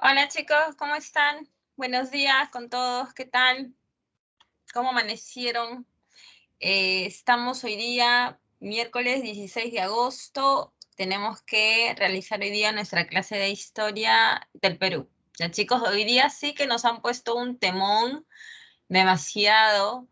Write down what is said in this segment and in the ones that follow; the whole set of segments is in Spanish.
Hola chicos, ¿cómo están? Buenos días con todos, ¿qué tal? ¿Cómo amanecieron? Estamos hoy día, miércoles 16 de agosto. Tenemos que realizar hoy día nuestra clase de historia del Perú. Ya chicos, hoy día sí que nos han puesto un temón demasiado.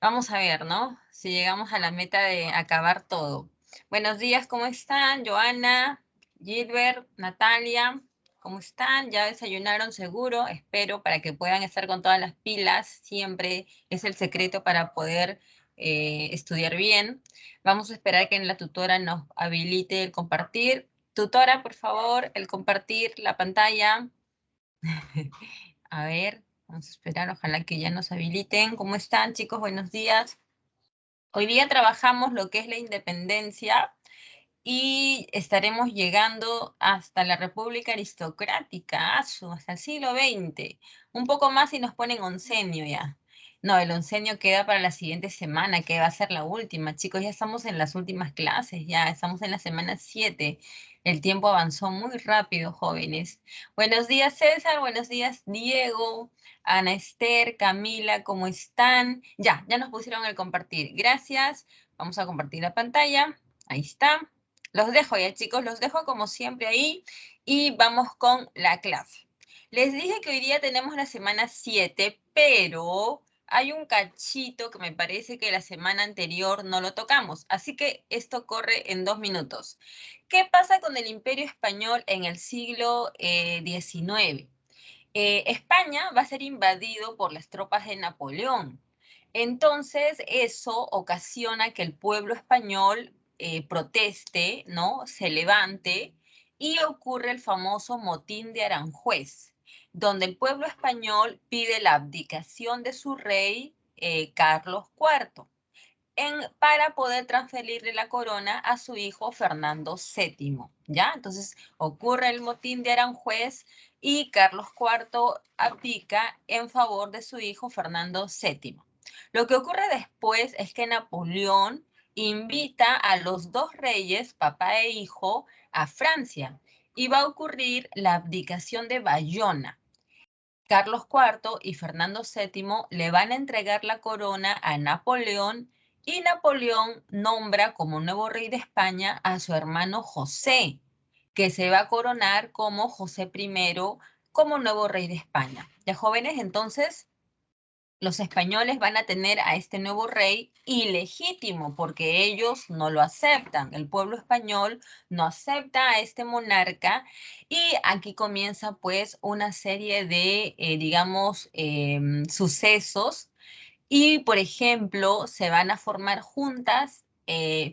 Vamos a ver, ¿no? Si llegamos a la meta de acabar todo. Buenos días, ¿cómo están? Joana, Gilbert, Natalia, ¿cómo están? ¿Ya desayunaron seguro? Espero para que puedan estar con todas las pilas. Siempre es el secreto para poder estudiar bien. Vamos a esperar que la tutora nos habilite el compartir. Tutora, por favor, el compartir la pantalla. A ver, vamos a esperar, ojalá que ya nos habiliten. ¿Cómo están, chicos? Buenos días. Hoy día trabajamos lo que es la independencia y estaremos llegando hasta la República Aristocrática, hasta el siglo XX. Un poco más y nos ponen oncenio ya. No, el oncenio queda para la siguiente semana, que va a ser la última. Chicos, ya estamos en las últimas clases, ya estamos en la semana 7. El tiempo avanzó muy rápido, jóvenes. Buenos días, César. Buenos días, Diego. Ana Esther, Camila, ¿cómo están? Ya nos pusieron el compartir. Gracias. Vamos a compartir la pantalla. Ahí está. Los dejo ya, chicos, los dejo como siempre ahí y vamos con la clase. Les dije que hoy día tenemos la semana 7, pero hay un cachito que me parece que la semana anterior no lo tocamos, así que esto corre en 2 minutos. ¿Qué pasa con el Imperio Español en el siglo XIX? España va a ser invadido por las tropas de Napoleón. Entonces, eso ocasiona que el pueblo español proteste, ¿no? Se levante y ocurre el famoso motín de Aranjuez, donde el pueblo español pide la abdicación de su rey Carlos IV para poder transferirle la corona a su hijo Fernando VII, ¿ya? Entonces ocurre el motín de Aranjuez y Carlos IV abdica en favor de su hijo Fernando VII. Lo que ocurre después es que Napoleón invita a los dos reyes, papá e hijo, a Francia y va a ocurrir la abdicación de Bayona. Carlos IV y Fernando VII le van a entregar la corona a Napoleón y Napoleón nombra como nuevo rey de España a su hermano José, que se va a coronar como José I como nuevo rey de España. Ya jóvenes, entonces los españoles van a tener a este nuevo rey ilegítimo porque ellos no lo aceptan. El pueblo español no acepta a este monarca y aquí comienza pues una serie de, digamos, sucesos y, por ejemplo, se van a formar juntas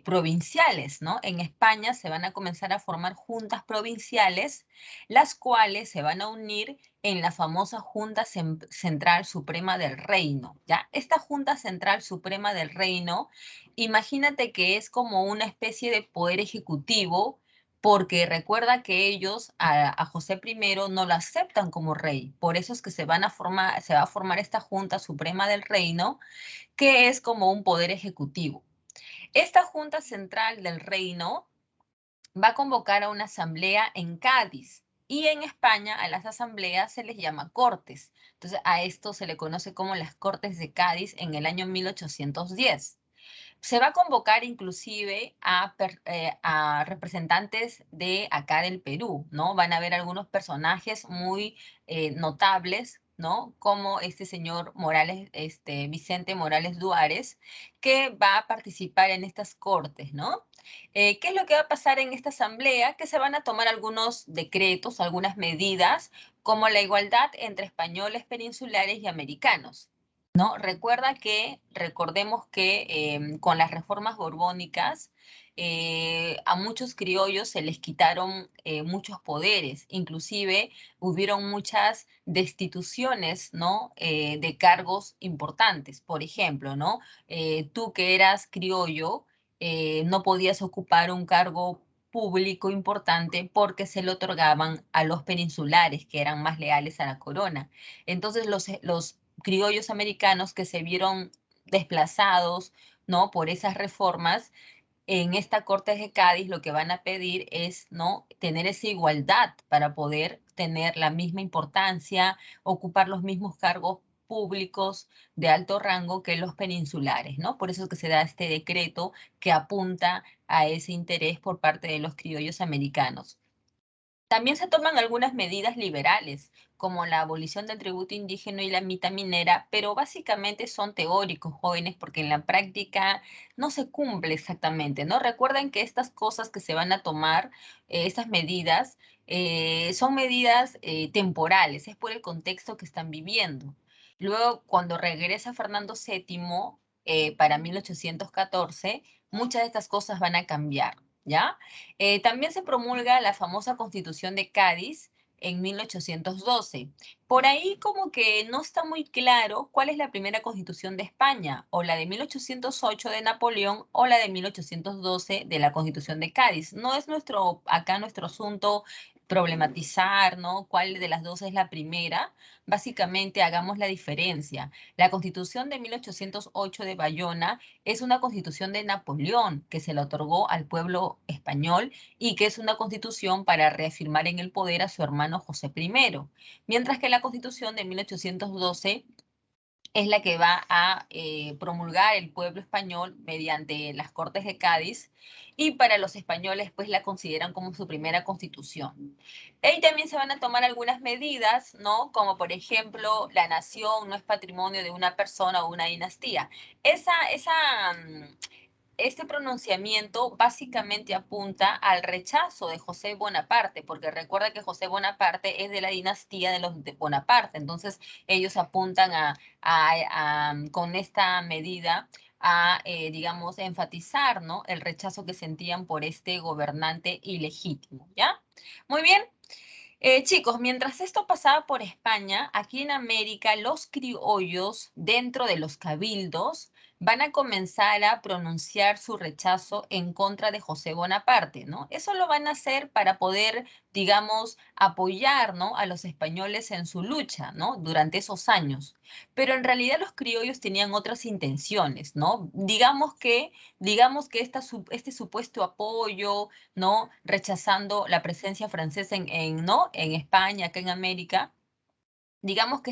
provinciales, ¿no? En España se van a comenzar a formar juntas provinciales, las cuales se van a unir en la famosa Junta Central Suprema del Reino, ¿ya? Esta Junta Central Suprema del Reino, imagínate que es como una especie de poder ejecutivo, porque recuerda que ellos a José I no lo aceptan como rey. Por eso es que se va a formar esta Junta Suprema del Reino, que es como un poder ejecutivo. Esta Junta Central del Reino va a convocar a una asamblea en Cádiz y en España a las asambleas se les llama cortes. Entonces a esto se le conoce como las Cortes de Cádiz en el año 1810. Se va a convocar inclusive a representantes de acá del Perú, ¿no? Van a haber algunos personajes muy notables, ¿no? Como este señor Morales, Vicente Morales Duárez, que va a participar en estas cortes, ¿no? ¿Qué es lo que va a pasar en esta asamblea? Que se van a tomar algunos decretos, algunas medidas, como la igualdad entre españoles peninsulares y americanos. ¿No? Recordemos que con las reformas borbónicas a muchos criollos se les quitaron muchos poderes, inclusive hubieron muchas destituciones, ¿no? De cargos importantes. Por ejemplo, ¿no? Tú que eras criollo no podías ocupar un cargo público importante porque se le otorgaban a los peninsulares, que eran más leales a la corona. Entonces los criollos americanos que se vieron desplazados, ¿no? Por esas reformas, en esta Cortes de Cádiz lo que van a pedir es, ¿no?, tener esa igualdad para poder tener la misma importancia, ocupar los mismos cargos públicos de alto rango que los peninsulares, ¿no? Por eso es que se da este decreto que apunta a ese interés por parte de los criollos americanos. También se toman algunas medidas liberales, como la abolición del tributo indígena y la mitad minera, pero básicamente son teóricos, jóvenes, porque en la práctica no se cumple exactamente, ¿no? Recuerden que estas cosas que se van a tomar, estas medidas, son medidas temporales, es por el contexto que están viviendo. Luego, cuando regresa Fernando VII, para 1814, muchas de estas cosas van a cambiar, ¿ya? También se promulga la famosa Constitución de Cádiz en 1812. Por ahí como que no está muy claro cuál es la primera constitución de España, o la de 1808 de Napoleón o la de 1812 de la Constitución de Cádiz. No es acá nuestro asunto problematizar, ¿no?, cuál de las dos es la primera. Básicamente hagamos la diferencia. La Constitución de 1808 de Bayona es una constitución de Napoleón que se le otorgó al pueblo español y que es una constitución para reafirmar en el poder a su hermano José I. Mientras que la constitución de 1812 es la que va a promulgar el pueblo español mediante las Cortes de Cádiz, y para los españoles pues la consideran como su primera constitución. Y también se van a tomar algunas medidas, ¿no? Como por ejemplo, la nación no es patrimonio de una persona o una dinastía. Este pronunciamiento básicamente apunta al rechazo de José Bonaparte, porque recuerda que José Bonaparte es de la dinastía de los de Bonaparte, entonces ellos apuntan con esta medida a, digamos, enfatizar, ¿no?, el rechazo que sentían por este gobernante ilegítimo, ¿ya? Muy bien. Chicos, mientras esto pasaba por España, aquí en América, los criollos dentro de los cabildos van a comenzar a pronunciar su rechazo en contra de José Bonaparte, ¿no? Eso lo van a hacer para poder, digamos, apoyar, ¿no?, a los españoles en su lucha, ¿no?, durante esos años. Pero en realidad los criollos tenían otras intenciones, ¿no? Digamos que este supuesto apoyo, ¿no?, rechazando la presencia francesa ¿no?, en España, acá en América. Digamos que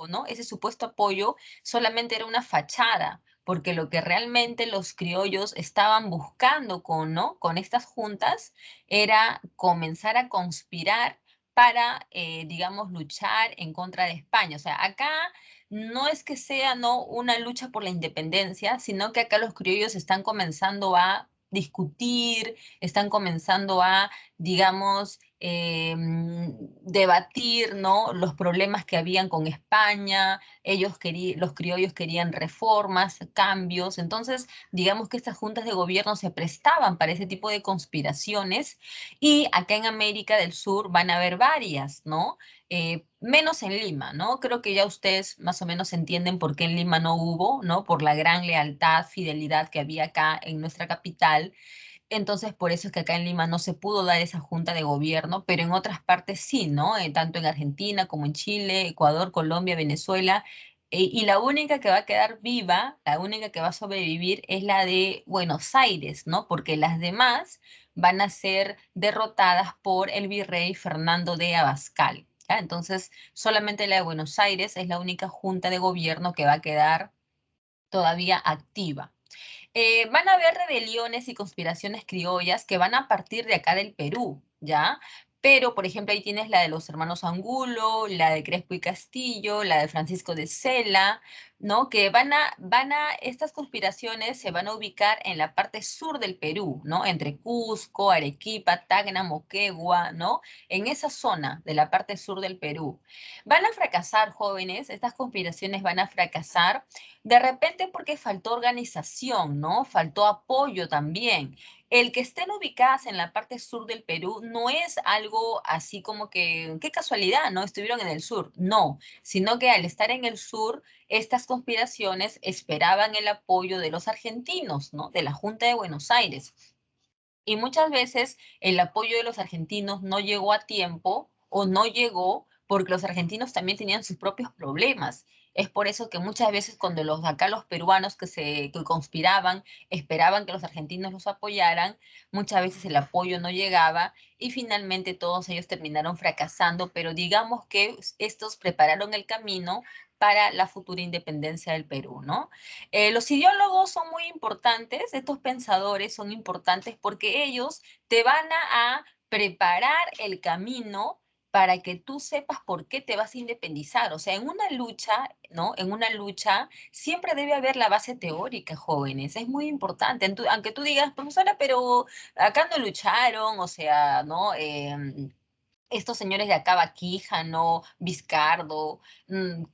¿no?, ese supuesto apoyo solamente era una fachada, porque lo que realmente los criollos estaban buscando ¿no?, con estas juntas era comenzar a conspirar para, digamos, luchar en contra de España. O sea, acá no es que sea, ¿no?, una lucha por la independencia, sino que acá los criollos están comenzando a discutir, están comenzando a, digamos, debatir, ¿no?, los problemas que habían con España. Los criollos querían reformas, cambios. Entonces, digamos que estas juntas de gobierno se prestaban para ese tipo de conspiraciones, y acá en América del Sur van a haber varias, ¿no? Menos en Lima, ¿no? Creo que ya ustedes más o menos entienden por qué en Lima no hubo, ¿no? Por la gran lealtad, fidelidad que había acá en nuestra capital. Entonces, por eso es que acá en Lima no se pudo dar esa junta de gobierno, pero en otras partes sí, ¿no? Tanto en Argentina como en Chile, Ecuador, Colombia, Venezuela. Y la única que va a quedar viva, la única que va a sobrevivir es la de Buenos Aires, ¿no? Porque las demás van a ser derrotadas por el virrey Fernando de Abascal, ¿ya? Entonces, solamente la de Buenos Aires es la única junta de gobierno que va a quedar todavía activa. Van a haber rebeliones y conspiraciones criollas que van a partir de acá del Perú, ¿ya? Pero, por ejemplo, ahí tienes la de los hermanos Angulo, la de Crespo y Castillo, la de Francisco de Sela, ¿no? Que estas conspiraciones se van a ubicar en la parte sur del Perú, ¿no? Entre Cusco, Arequipa, Tacna, Moquegua, ¿no? En esa zona de la parte sur del Perú. Van a fracasar, jóvenes, estas conspiraciones van a fracasar de repente porque faltó organización, ¿no? Faltó apoyo también. El que estén ubicadas en la parte sur del Perú no es algo así como que, qué casualidad, ¿no? Estuvieron en el sur. No, sino que al estar en el sur, estas conspiraciones esperaban el apoyo de los argentinos, ¿no? De la Junta de Buenos Aires. Y muchas veces el apoyo de los argentinos no llegó a tiempo o no llegó porque los argentinos también tenían sus propios problemas. Es por eso que muchas veces cuando los peruanos que conspiraban, esperaban que los argentinos los apoyaran, muchas veces el apoyo no llegaba y finalmente todos ellos terminaron fracasando, pero digamos que estos prepararon el camino para la futura independencia del Perú, ¿no? Los ideólogos son muy importantes, estos pensadores son importantes porque ellos te van a preparar el camino para que tú sepas por qué te vas a independizar. O sea, en una lucha, ¿no? En una lucha siempre debe haber la base teórica, jóvenes. Es muy importante. Aunque tú digas, profesora, pero acá no lucharon, o sea, ¿no? Estos señores de acá, Quijano, Vizcardo,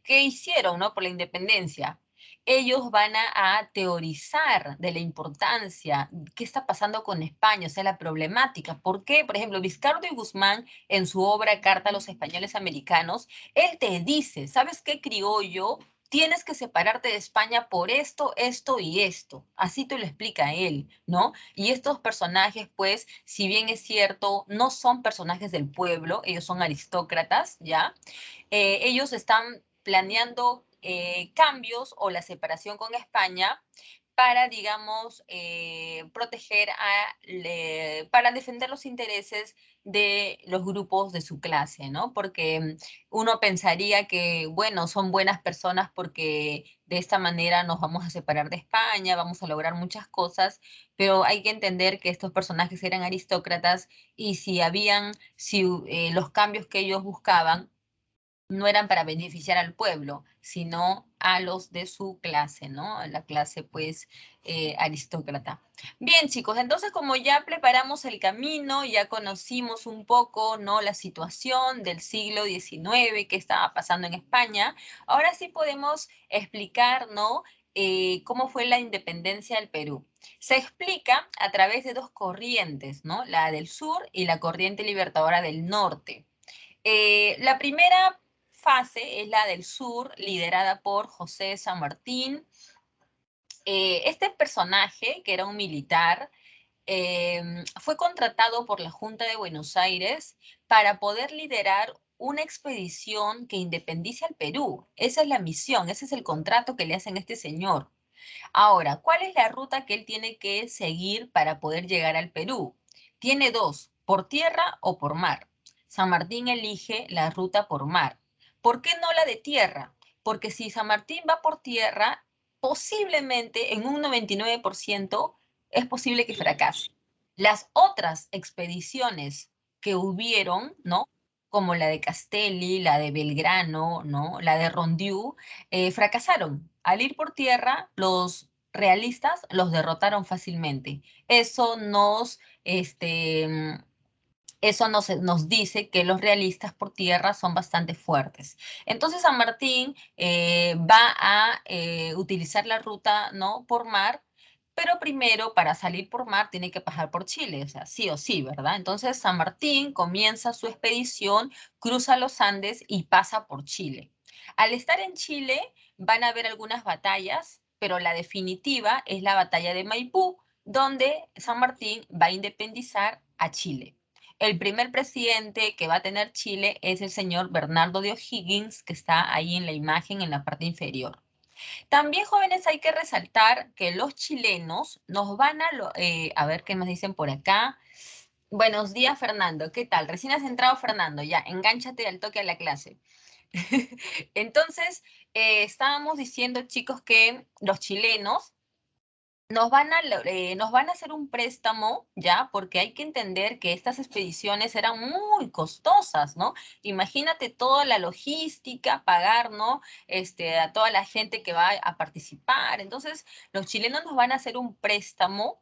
¿qué hicieron, no? Por la independencia. Ellos van a teorizar de la importancia, qué está pasando con España, o sea, la problemática. ¿Por qué? Por ejemplo, Vizcardo y Guzmán, en su obra Carta a los Españoles Americanos, él te dice, ¿sabes qué, criollo? Tienes que separarte de España por esto, esto y esto. Así te lo explica él, ¿no? Y estos personajes, pues, si bien es cierto, no son personajes del pueblo, ellos son aristócratas, ¿ya? Ellos están planeando cambios o la separación con España para, digamos, para defender los intereses de los grupos de su clase, ¿no? Porque uno pensaría que, bueno, son buenas personas porque de esta manera nos vamos a separar de España, vamos a lograr muchas cosas, pero hay que entender que estos personajes eran aristócratas y si los cambios que ellos buscaban no eran para beneficiar al pueblo, sino a los de su clase, ¿no? La clase, pues, aristócrata. Bien, chicos, entonces como ya preparamos el camino, ya conocimos un poco, ¿no? La situación del siglo XIX, qué estaba pasando en España, ahora sí podemos explicar, ¿no? Cómo fue la independencia del Perú. Se explica a través de dos corrientes, ¿no? La del sur y la corriente libertadora del norte. La primera fase es la del sur, liderada por José de San Martín. Este personaje, que era un militar, fue contratado por la Junta de Buenos Aires para poder liderar una expedición que independice al Perú. Esa es la misión, ese es el contrato que le hacen a este señor. Ahora, ¿cuál es la ruta que él tiene que seguir para poder llegar al Perú? Tiene dos, por tierra o por mar. San Martín elige la ruta por mar. ¿Por qué no la de tierra? Porque si San Martín va por tierra, posiblemente en un 99% es posible que fracase. Las otras expediciones que hubieron, ¿no? Como la de Castelli, la de Belgrano, ¿no? La de Rondiu, fracasaron. Al ir por tierra, los realistas los derrotaron fácilmente. Eso nos dice que los realistas por tierra son bastante fuertes. Entonces San Martín va a utilizar la ruta, ¿no? Por mar, pero primero para salir por mar tiene que pasar por Chile, o sea, sí o sí, ¿verdad? Entonces San Martín comienza su expedición, cruza los Andes y pasa por Chile. Al estar en Chile van a haber algunas batallas, pero la definitiva es la batalla de Maipú, donde San Martín va a independizar a Chile. El primer presidente que va a tener Chile es el señor Bernardo de O'Higgins, que está ahí en la imagen en la parte inferior. También, jóvenes, hay que resaltar que los chilenos nos van a ver qué nos dicen por acá. Buenos días, Fernando. ¿Qué tal? Recién has entrado, Fernando. Ya, engánchate al toque a la clase. Entonces, estábamos diciendo, chicos, que los chilenos nos van a hacer un préstamo, ¿ya? Porque hay que entender que estas expediciones eran muy costosas, ¿no? Imagínate toda la logística, pagar, ¿no? A toda la gente que va a participar. Entonces, los chilenos nos van a hacer un préstamo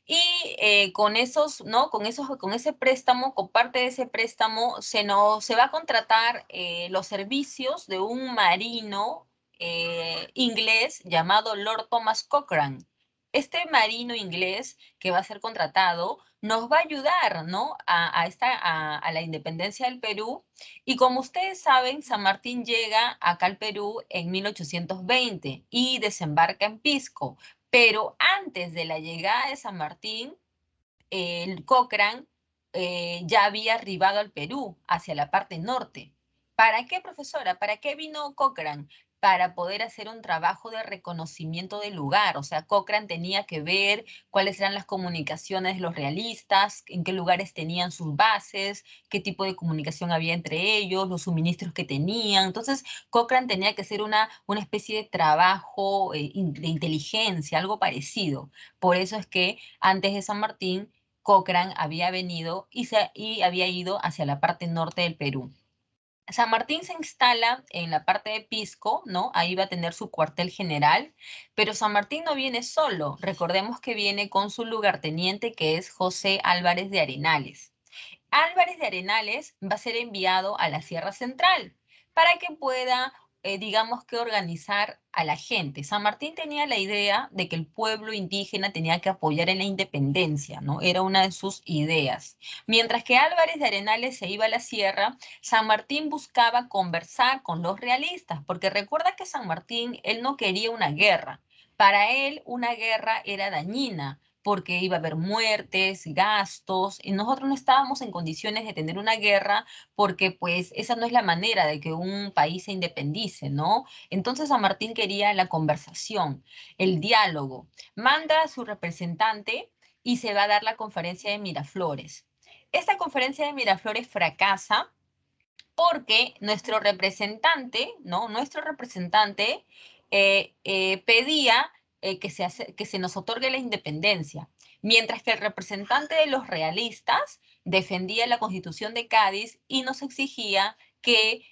y con esos, ¿no? Con ese préstamo, con parte de ese préstamo, se va a contratar los servicios de un marino inglés llamado Lord Thomas Cochrane. Este marino inglés que va a ser contratado nos va a ayudar, ¿no? A la independencia del Perú. Y como ustedes saben, San Martín llega acá al Perú en 1820 y desembarca en Pisco. Pero antes de la llegada de San Martín, el Cochrane ya había arribado al Perú, hacia la parte norte. ¿Para qué, profesora? ¿Para qué vino Cochrane? para poder hacer un trabajo de reconocimiento del lugar. O sea, Cochrane tenía que ver cuáles eran las comunicaciones de los realistas, en qué lugares tenían sus bases, qué tipo de comunicación había entre ellos, los suministros que tenían. Entonces, Cochrane tenía que hacer una especie de trabajo de inteligencia, algo parecido. Por eso es que antes de San Martín, Cochrane había venido y había ido hacia la parte norte del Perú. San Martín se instala en la parte de Pisco, ¿no? Ahí va a tener su cuartel general, pero San Martín no viene solo. Recordemos que viene con su lugarteniente, que es José Álvarez de Arenales. Álvarez de Arenales va a ser enviado a la Sierra Central para que pueda, digamos que organizar a la gente. San Martín tenía la idea de que el pueblo indígena tenía que apoyar en la independencia, ¿no? Era una de sus ideas. Mientras que Álvarez de Arenales se iba a la sierra, San Martín buscaba conversar con los realistas, porque recuerda que San Martín, él no quería una guerra. Para él, una guerra era dañina porque iba a haber muertes, gastos, y nosotros no estábamos en condiciones de tener una guerra porque pues esa no es la manera de que un país se independice, ¿no? Entonces San Martín quería la conversación, el diálogo. Manda a su representante y se va a dar la conferencia de Miraflores. Esta conferencia de Miraflores fracasa porque nuestro representante, ¿no? Nuestro representante pedía que se nos otorgue la independencia, mientras que el representante de los realistas defendía la Constitución de Cádiz y nos exigía que,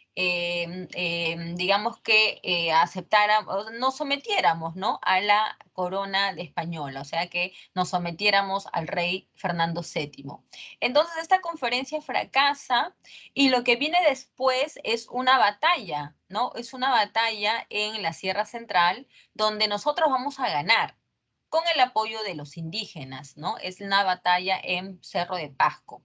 digamos que aceptáramos, nos sometiéramos, ¿no? A la corona española, o sea que nos sometiéramos al rey Fernando VII. Entonces esta conferencia fracasa y lo que viene después es una batalla, ¿no? Es una batalla en la Sierra Central donde nosotros vamos a ganar con el apoyo de los indígenas, ¿no? Es una batalla en Cerro de Pasco.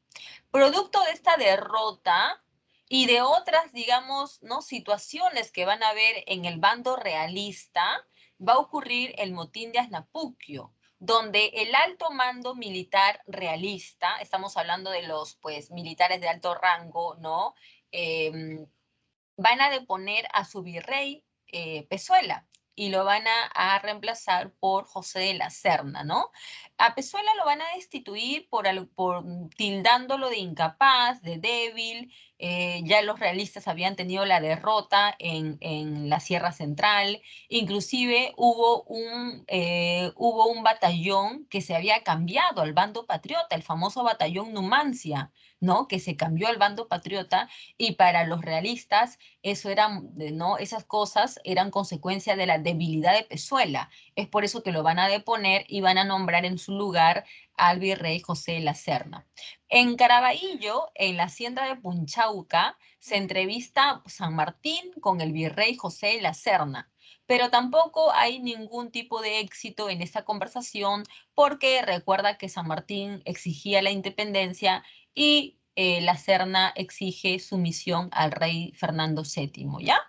Producto de esta derrota y de otras, digamos, ¿no? situaciones que van a haber en el bando realista, va a ocurrir el motín de Asnapuquio, donde el alto mando militar realista, estamos hablando de los pues militares de alto rango, ¿no? Van a deponer a su virrey Pezuela y lo van a reemplazar por José de la Serna, ¿no? A Pezuela lo van a destituir por tildándolo de incapaz, de débil. Ya los realistas habían tenido la derrota en la Sierra Central. Inclusive hubo un batallón que se había cambiado al bando patriota, el famoso batallón Numancia, ¿no? Que se cambió al bando patriota y para los realistas eso eran, ¿no? Esas cosas eran consecuencia de la debilidad de Pezuela. Es por eso que lo van a deponer y van a nombrar en su lugar al virrey José de la Serna. En Caraballo, en la hacienda de Punchauca, se entrevista San Martín con el virrey José de la Serna. Pero tampoco hay ningún tipo de éxito en esta conversación porque recuerda que San Martín exigía la independencia y la Serna exige sumisión al rey Fernando VII, ¿ya?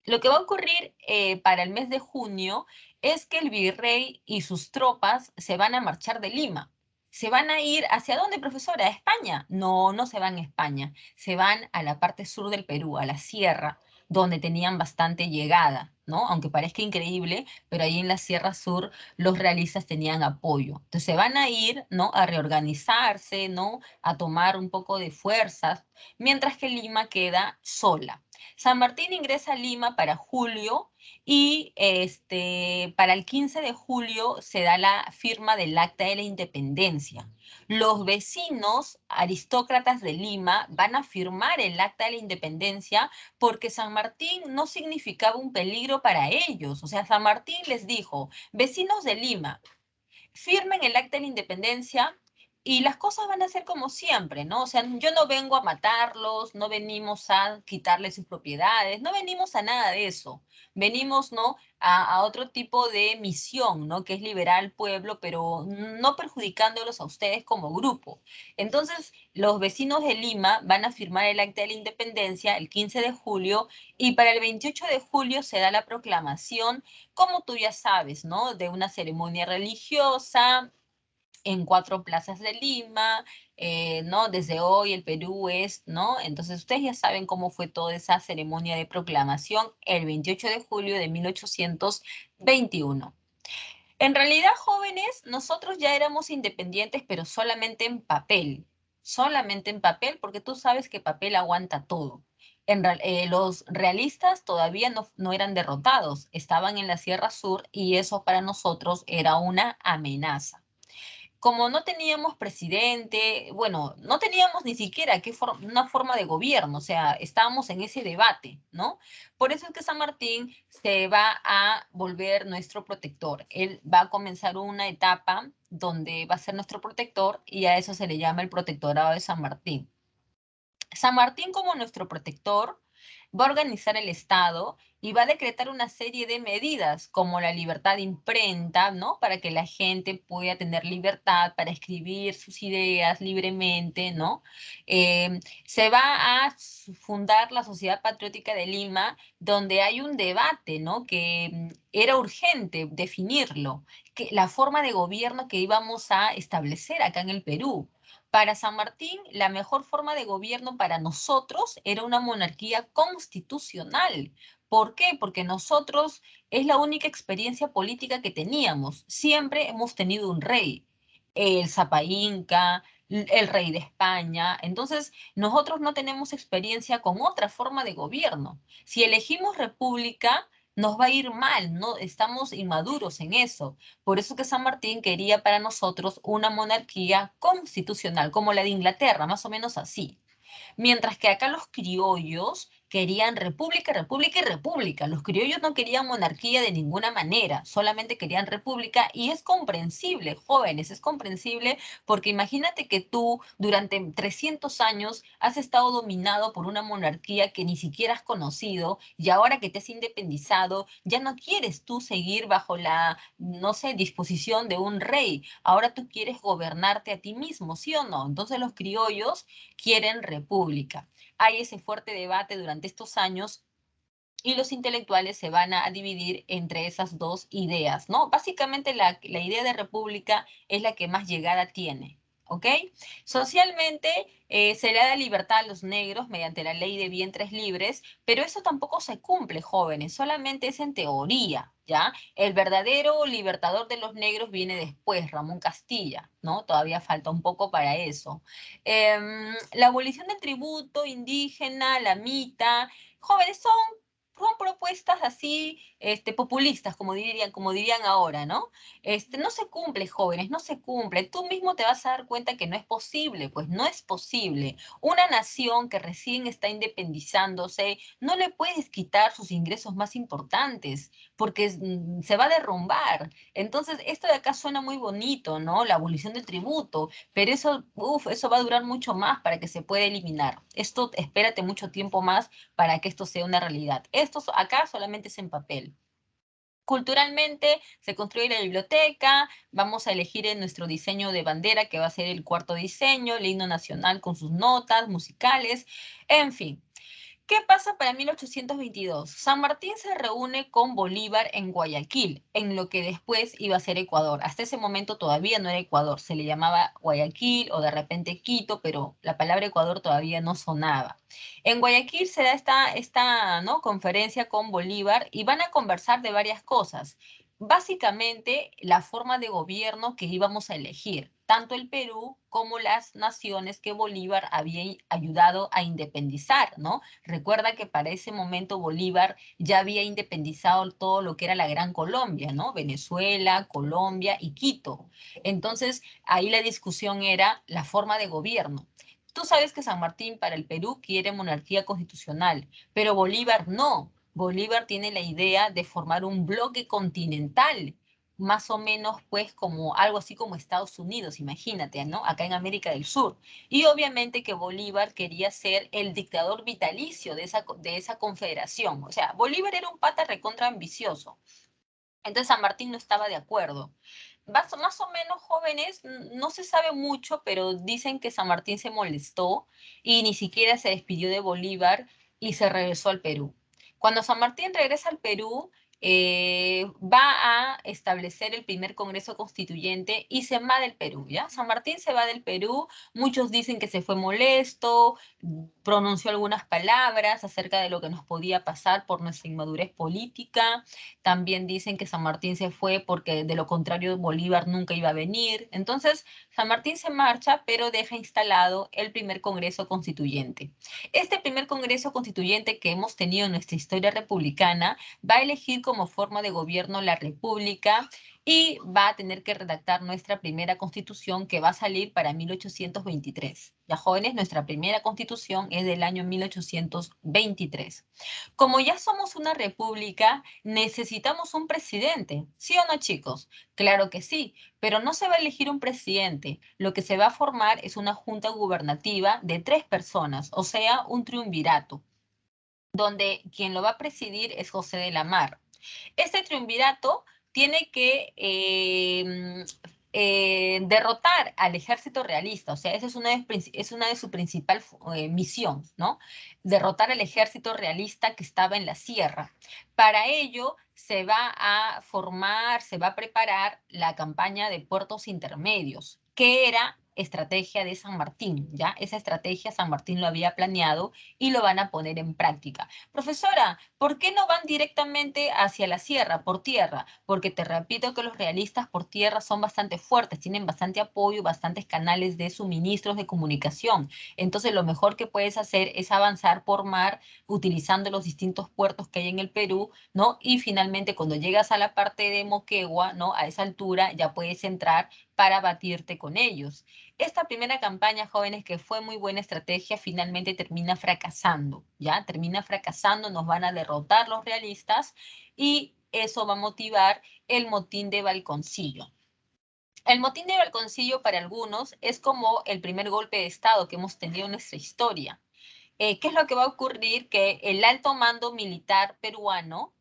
Lo que va a ocurrir para el mes de junio es que el virrey y sus tropas se van a marchar de Lima. ¿Se van a ir hacia dónde, profesora? ¿A España? No, no se van a España. Se van a la parte sur del Perú, a la sierra, donde tenían bastante llegada, ¿no? Aunque parezca increíble, pero ahí en la Sierra Sur los realistas tenían apoyo. Entonces se van a ir, ¿no? A reorganizarse, ¿no? A tomar un poco de fuerzas, mientras que Lima queda sola. San Martín ingresa a Lima para julio y para el 15 de julio se da la firma del Acta de la Independencia. Los vecinos aristócratas de Lima van a firmar el Acta de la Independencia porque San Martín no significaba un peligro para ellos. O sea, San Martín les dijo, vecinos de Lima, firmen el acta de la independencia y las cosas van a ser como siempre, ¿no? O sea, yo no vengo a matarlos, no venimos a quitarles sus propiedades, no venimos a nada de eso. Venimos, ¿no? A otro tipo de misión, ¿no? Que es liberar al pueblo, pero no perjudicándolos a ustedes como grupo. Entonces, los vecinos de Lima van a firmar el acta de la independencia el 15 de julio y para el 28 de julio se da la proclamación como tú ya sabes, ¿no? De una ceremonia religiosa, en 4 plazas de Lima, ¿no? Desde hoy el Perú es, ¿no? Entonces ustedes ya saben cómo fue toda esa ceremonia de proclamación el 28 de julio de 1821. En realidad, jóvenes, nosotros ya éramos independientes, pero solamente en papel, porque tú sabes que papel aguanta todo. Los realistas todavía no eran derrotados, estaban en la Sierra Sur y eso para nosotros era una amenaza. Como no teníamos presidente, bueno, no teníamos ni siquiera una forma de gobierno, o sea, estábamos en ese debate, ¿no? Por eso es que San Martín se va a volver nuestro protector. Él va a comenzar una etapa donde va a ser nuestro protector y a eso se le llama el protectorado de San Martín. San Martín, como nuestro protector, va a organizar el Estado y va a decretar una serie de medidas como la libertad de imprenta, ¿no? Para que la gente pueda tener libertad para escribir sus ideas libremente, ¿no? Se va a fundar la Sociedad Patriótica de Lima, donde hay un debate, ¿no? Que era urgente definirlo, que la forma de gobierno que íbamos a establecer acá en el Perú. Para San Martín, la mejor forma de gobierno para nosotros era una monarquía constitucional. ¿Por qué? Porque nosotros es la única experiencia política que teníamos. Siempre hemos tenido un rey, el Zapa Inca, el rey de España. Entonces, nosotros no tenemos experiencia con otra forma de gobierno. Si elegimos república, nos va a ir mal, no estamos inmaduros en eso. Por eso que San Martín quería para nosotros una monarquía constitucional, como la de Inglaterra, más o menos así. Mientras que acá los criollos querían república, república y república. Los criollos no querían monarquía de ninguna manera, solamente querían república y es comprensible, jóvenes, es comprensible porque imagínate que tú durante 300 años has estado dominado por una monarquía que ni siquiera has conocido y ahora que te has independizado ya no quieres tú seguir bajo la, no sé, disposición de un rey. Ahora tú quieres gobernarte a ti mismo, ¿sí o no? Entonces los criollos quieren república. Hay ese fuerte debate durante estos años y los intelectuales se van a dividir entre esas dos ideas, ¿no? Básicamente la idea de república es la que más llegada tiene, ¿ok? Socialmente se le da libertad a los negros mediante la ley de vientres libres, pero eso tampoco se cumple, jóvenes, solamente es en teoría, ¿ya? El verdadero libertador de los negros viene después, Ramón Castilla, ¿no? Todavía falta un poco para eso. La abolición del tributo indígena, la mita, jóvenes, son propuestas así, populistas, como dirían ahora, ¿no? No se cumple, jóvenes, no se cumple. Tú mismo te vas a dar cuenta que no es posible, pues no es posible. Una nación que recién está independizándose, no le puedes quitar sus ingresos más importantes, porque se va a derrumbar. Entonces, esto de acá suena muy bonito, ¿no? La abolición del tributo, pero eso, eso va a durar mucho más para que se pueda eliminar. Esto, espérate mucho tiempo más para que esto sea una realidad. Esto acá solamente es en papel. Culturalmente se construye la biblioteca, vamos a elegir en nuestro diseño de bandera, que va a ser el cuarto diseño, el himno nacional con sus notas musicales, en fin. ¿Qué pasa para 1822? San Martín se reúne con Bolívar en Guayaquil, en lo que después iba a ser Ecuador. Hasta ese momento todavía no era Ecuador, se le llamaba Guayaquil o de repente Quito, pero la palabra Ecuador todavía no sonaba. En Guayaquil se da esta ¿no? conferencia con Bolívar y van a conversar de varias cosas. Básicamente, la forma de gobierno que íbamos a elegir, tanto el Perú como las naciones que Bolívar había ayudado a independizar, ¿no? Recuerda que para ese momento Bolívar ya había independizado todo lo que era la Gran Colombia, ¿no? Venezuela, Colombia y Quito. Entonces, ahí la discusión era la forma de gobierno. Tú sabes que San Martín para el Perú quiere monarquía constitucional, pero Bolívar no. Bolívar tiene la idea de formar un bloque continental, más o menos pues como algo así como Estados Unidos, imagínate, ¿no? Acá en América del Sur. Y obviamente que Bolívar quería ser el dictador vitalicio de esa confederación. O sea, Bolívar era un pata recontra ambicioso. Entonces San Martín no estaba de acuerdo. Más o menos jóvenes, no se sabe mucho, pero dicen que San Martín se molestó y ni siquiera se despidió de Bolívar y se regresó al Perú. Cuando San Martín regresa al Perú, va a establecer el primer Congreso Constituyente y se va del Perú, ¿ya? San Martín se va del Perú, muchos dicen que se fue molesto, pronunció algunas palabras acerca de lo que nos podía pasar por nuestra inmadurez política, también dicen que San Martín se fue porque de lo contrario Bolívar nunca iba a venir. Entonces, San Martín se marcha, pero deja instalado el primer Congreso Constituyente. Este primer Congreso Constituyente que hemos tenido en nuestra historia republicana va a elegir como forma de gobierno la República y va a tener que redactar nuestra primera constitución que va a salir para 1823. Ya jóvenes, nuestra primera constitución es del año 1823. Como ya somos una república, necesitamos un presidente, ¿sí o no, chicos? Claro que sí, pero no se va a elegir un presidente. Lo que se va a formar es una junta gubernativa de 3 personas, o sea, un triunvirato, donde quien lo va a presidir es José de la Mar. Este triunvirato tiene que derrotar al ejército realista, o sea, esa es una de su principal misión, ¿no? Derrotar al ejército realista que estaba en la sierra. Para ello se va a formar, se va a preparar la campaña de puertos intermedios, que era estrategia de San Martín, ¿ya? Esa estrategia San Martín lo había planeado y lo van a poner en práctica. Profesora, ¿por qué no van directamente hacia la sierra, por tierra? Porque te repito que los realistas por tierra son bastante fuertes, tienen bastante apoyo, bastantes canales de suministros de comunicación. Entonces, lo mejor que puedes hacer es avanzar por mar utilizando los distintos puertos que hay en el Perú, ¿no? Y finalmente, cuando llegas a la parte de Moquegua, ¿no? A esa altura ya puedes entrar para batirte con ellos. Esta primera campaña, jóvenes, que fue muy buena estrategia, finalmente termina fracasando, ¿ya? Termina fracasando, nos van a derrotar los realistas y eso va a motivar el motín de Balconcillo. El motín de Balconcillo para algunos es como el primer golpe de Estado que hemos tenido en nuestra historia. ¿Qué es lo que va a ocurrir? Que el alto mando militar peruano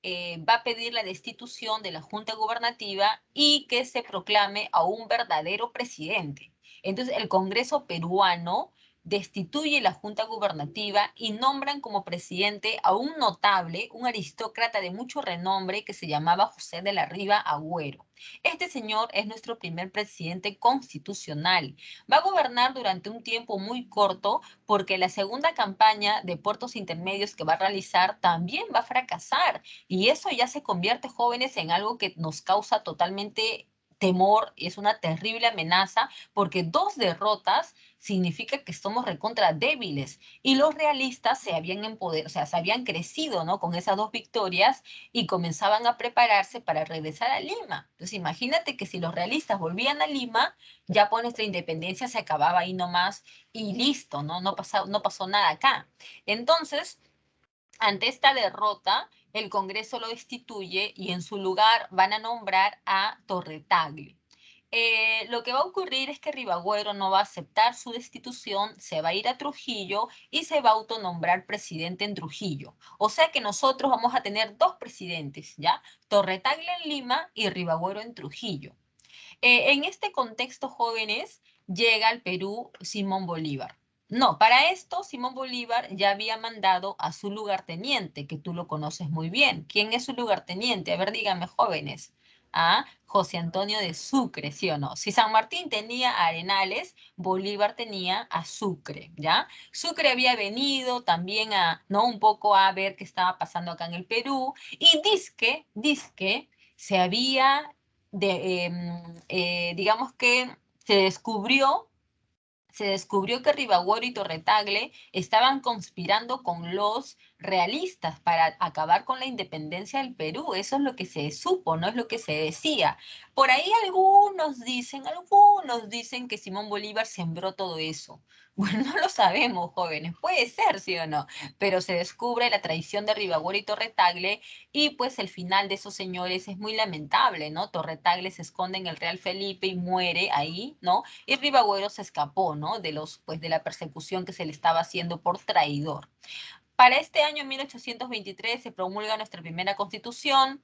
va a pedir la destitución de la Junta Gubernativa y que se proclame a un verdadero presidente. Entonces, el Congreso peruano destituye la Junta Gubernativa y nombran como presidente a un notable, un aristócrata de mucho renombre que se llamaba José de la Riva Agüero. Este señor es nuestro primer presidente constitucional. Va a gobernar durante un tiempo muy corto porque la segunda campaña de puertos intermedios que va a realizar también va a fracasar. Y eso ya se convierte, jóvenes, en algo que nos causa totalmente temor, es una terrible amenaza, porque 2 derrotas significa que somos recontra débiles. Y los realistas se habían empoderado, o sea, se habían crecido, ¿no? Con esas 2 victorias y comenzaban a prepararse para regresar a Lima. Entonces, imagínate que si los realistas volvían a Lima, ya por nuestra independencia se acababa ahí nomás y listo, ¿no? No pasó nada acá. Entonces, ante esta derrota, el Congreso lo destituye y en su lugar van a nombrar a Torre-Tagle. Lo que va a ocurrir es que Ribagüero no va a aceptar su destitución, se va a ir a Trujillo y se va a autonombrar presidente en Trujillo. O sea que nosotros vamos a tener 2 presidentes, ¿ya? Torre-Tagle en Lima y Ribagüero en Trujillo. En este contexto, jóvenes, llega al Perú Simón Bolívar. No, para esto Simón Bolívar ya había mandado a su lugarteniente, que tú lo conoces muy bien. ¿Quién es su lugarteniente? A ver, díganme, jóvenes. Ah, José Antonio de Sucre, ¿sí o no? Si San Martín tenía a Arenales, Bolívar tenía a Sucre, ¿ya? Sucre había venido también a, ¿no? Un poco a ver qué estaba pasando acá en el Perú y dizque, se había digamos que se descubrió que Ribagüero y Torre-Tagle estaban conspirando con los realistas para acabar con la independencia del Perú. Eso es lo que se supo, no es lo que se decía. Por ahí algunos dicen que Simón Bolívar sembró todo eso. Bueno, no lo sabemos, jóvenes. Puede ser, sí o no, pero se descubre la traición de Ribagüero y Torre-Tagle y pues el final de esos señores es muy lamentable, ¿no? Torre-Tagle se esconde en el Real Felipe y muere ahí, ¿no? Y Ribagüero se escapó, ¿no? Pues de la persecución que se le estaba haciendo por traidor. Para este año 1823 se promulga nuestra primera constitución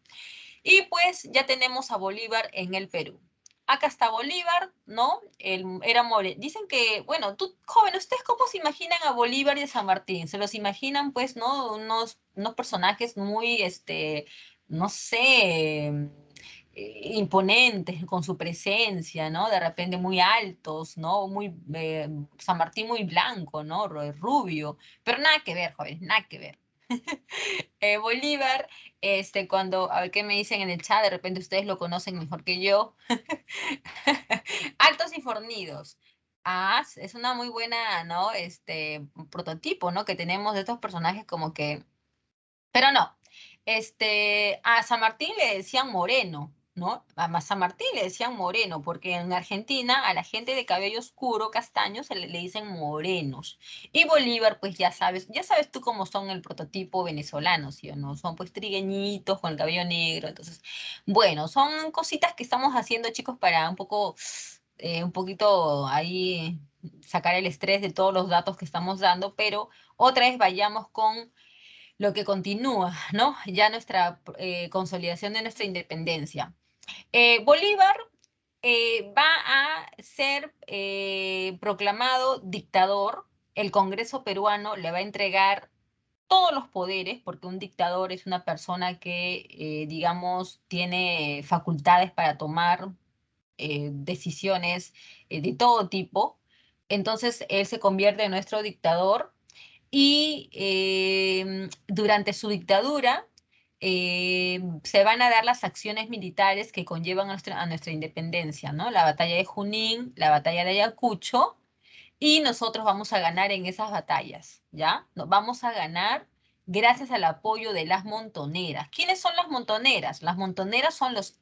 y pues ya tenemos a Bolívar en el Perú. Acá está Bolívar, ¿no? Era Dicen que, bueno, joven, ¿ustedes cómo se imaginan a Bolívar y a San Martín? ¿Se los imaginan, pues, ¿no? Unos personajes muy, no sé, imponentes con su presencia, ¿no? De repente muy altos, ¿no? Muy, San Martín muy blanco, ¿no? Rubio, pero nada que ver, jóvenes, nada que ver. Bolívar, cuando, a ver qué me dicen en el chat, de repente ustedes lo conocen mejor que yo. Altos y fornidos. Ah, es una muy buena, ¿no? Prototipo, ¿no? Que tenemos de estos personajes como que, pero no. A San Martín le decían moreno, ¿no? A San Martín le decían moreno, porque en Argentina a la gente de cabello oscuro, castaño, le dicen morenos. Y Bolívar, pues ya sabes tú cómo son el prototipo venezolano, ¿sí o no? Son pues trigueñitos con el cabello negro. Entonces, bueno, son cositas que estamos haciendo, chicos, para un poquito ahí sacar el estrés de todos los datos que estamos dando, pero otra vez vayamos con lo que continúa, ¿no? Ya nuestra consolidación de nuestra independencia. Bolívar va a ser proclamado dictador. El Congreso peruano le va a entregar todos los poderes, porque un dictador es una persona que, digamos, tiene facultades para tomar decisiones de todo tipo. Entonces, él se convierte en nuestro dictador y durante su dictadura se van a dar las acciones militares que conllevan a nuestra independencia, ¿no? La batalla de Junín, la batalla de Ayacucho, y nosotros vamos a ganar en esas batallas, ¿ya? Nos vamos a ganar gracias al apoyo de las montoneras. ¿Quiénes son las montoneras? Las montoneras son los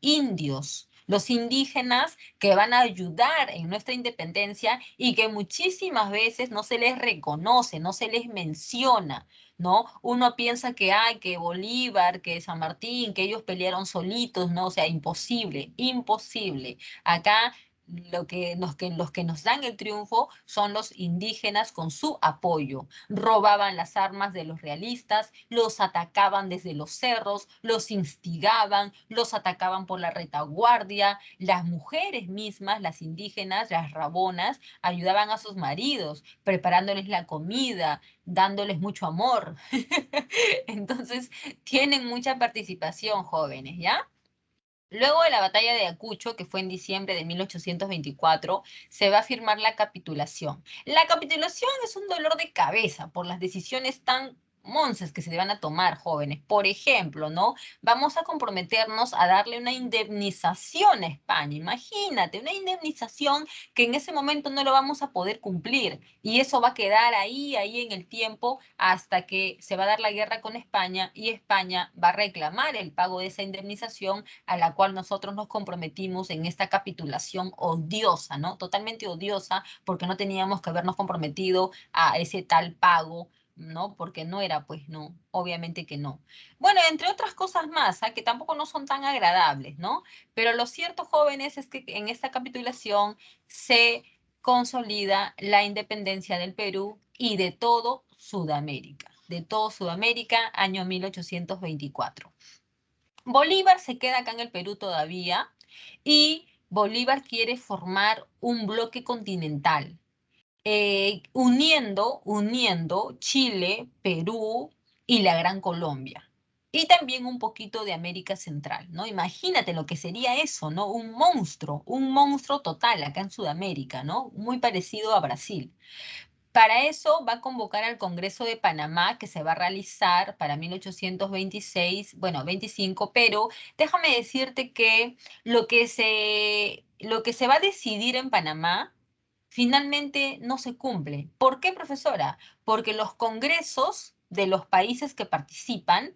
indígenas que van a ayudar en nuestra independencia y que muchísimas veces no se les reconoce, no se les menciona, ¿no? Uno piensa que hay, que Bolívar, que San Martín, que ellos pelearon solitos, ¿no? O sea, imposible, imposible. Acá los que nos dan el triunfo son los indígenas con su apoyo. Robaban las armas de los realistas, los atacaban desde los cerros, los instigaban, los atacaban por la retaguardia. Las mujeres mismas, las indígenas, las rabonas, ayudaban a sus maridos, preparándoles la comida, dándoles mucho amor. Entonces, tienen mucha participación, jóvenes, ¿ya? Luego de la batalla de Ayacucho, que fue en diciembre de 1824, se va a firmar la capitulación. La capitulación es un dolor de cabeza por las decisiones tan monces que se van a tomar, jóvenes. Por ejemplo, ¿no? Vamos a comprometernos a darle una indemnización a España. Imagínate, una indemnización que en ese momento no lo vamos a poder cumplir. Y eso va a quedar ahí en el tiempo hasta que se va a dar la guerra con España y España va a reclamar el pago de esa indemnización a la cual nosotros nos comprometimos en esta capitulación odiosa, ¿no? Totalmente odiosa, porque no teníamos que habernos comprometido a ese tal pago, ¿no? Porque no era, pues, no, obviamente que no. Bueno, entre otras cosas más, que tampoco no son tan agradables, ¿no? Pero lo cierto, jóvenes, es que en esta capitulación se consolida la independencia del Perú y de todo Sudamérica, año 1824. Bolívar se queda acá en el Perú todavía y Bolívar quiere formar un bloque continental, uniendo Chile, Perú y la Gran Colombia. Y también un poquito de América Central, ¿no? Imagínate lo que sería eso, ¿no? Un monstruo total acá en Sudamérica, ¿no? Muy parecido a Brasil. Para eso va a convocar al Congreso de Panamá que se va a realizar para 1826, bueno, 25, pero déjame decirte que lo que se va a decidir en Panamá finalmente no se cumple. ¿Por qué, profesora? Porque los congresos de los países que participan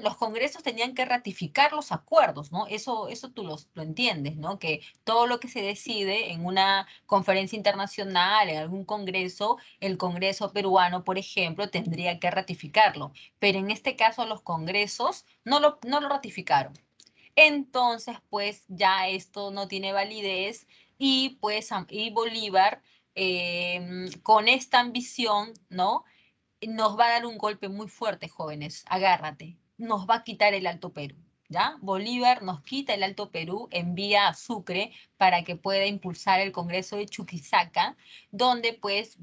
los congresos tenían que ratificar los acuerdos, ¿no? Eso tú lo entiendes, ¿no? Que todo lo que se decide en una conferencia internacional, en algún congreso, el Congreso peruano, por ejemplo, tendría que ratificarlo. Pero en este caso los congresos no lo ratificaron. Entonces, pues ya esto no tiene validez y pues y Bolívar con esta ambición, ¿no? Nos va a dar un golpe muy fuerte, jóvenes, agárrate, nos va a quitar el Alto Perú. ¿ya? Bolívar nos quita el Alto Perú, envía a Sucre para que pueda impulsar el Congreso de Chuquisaca, donde pues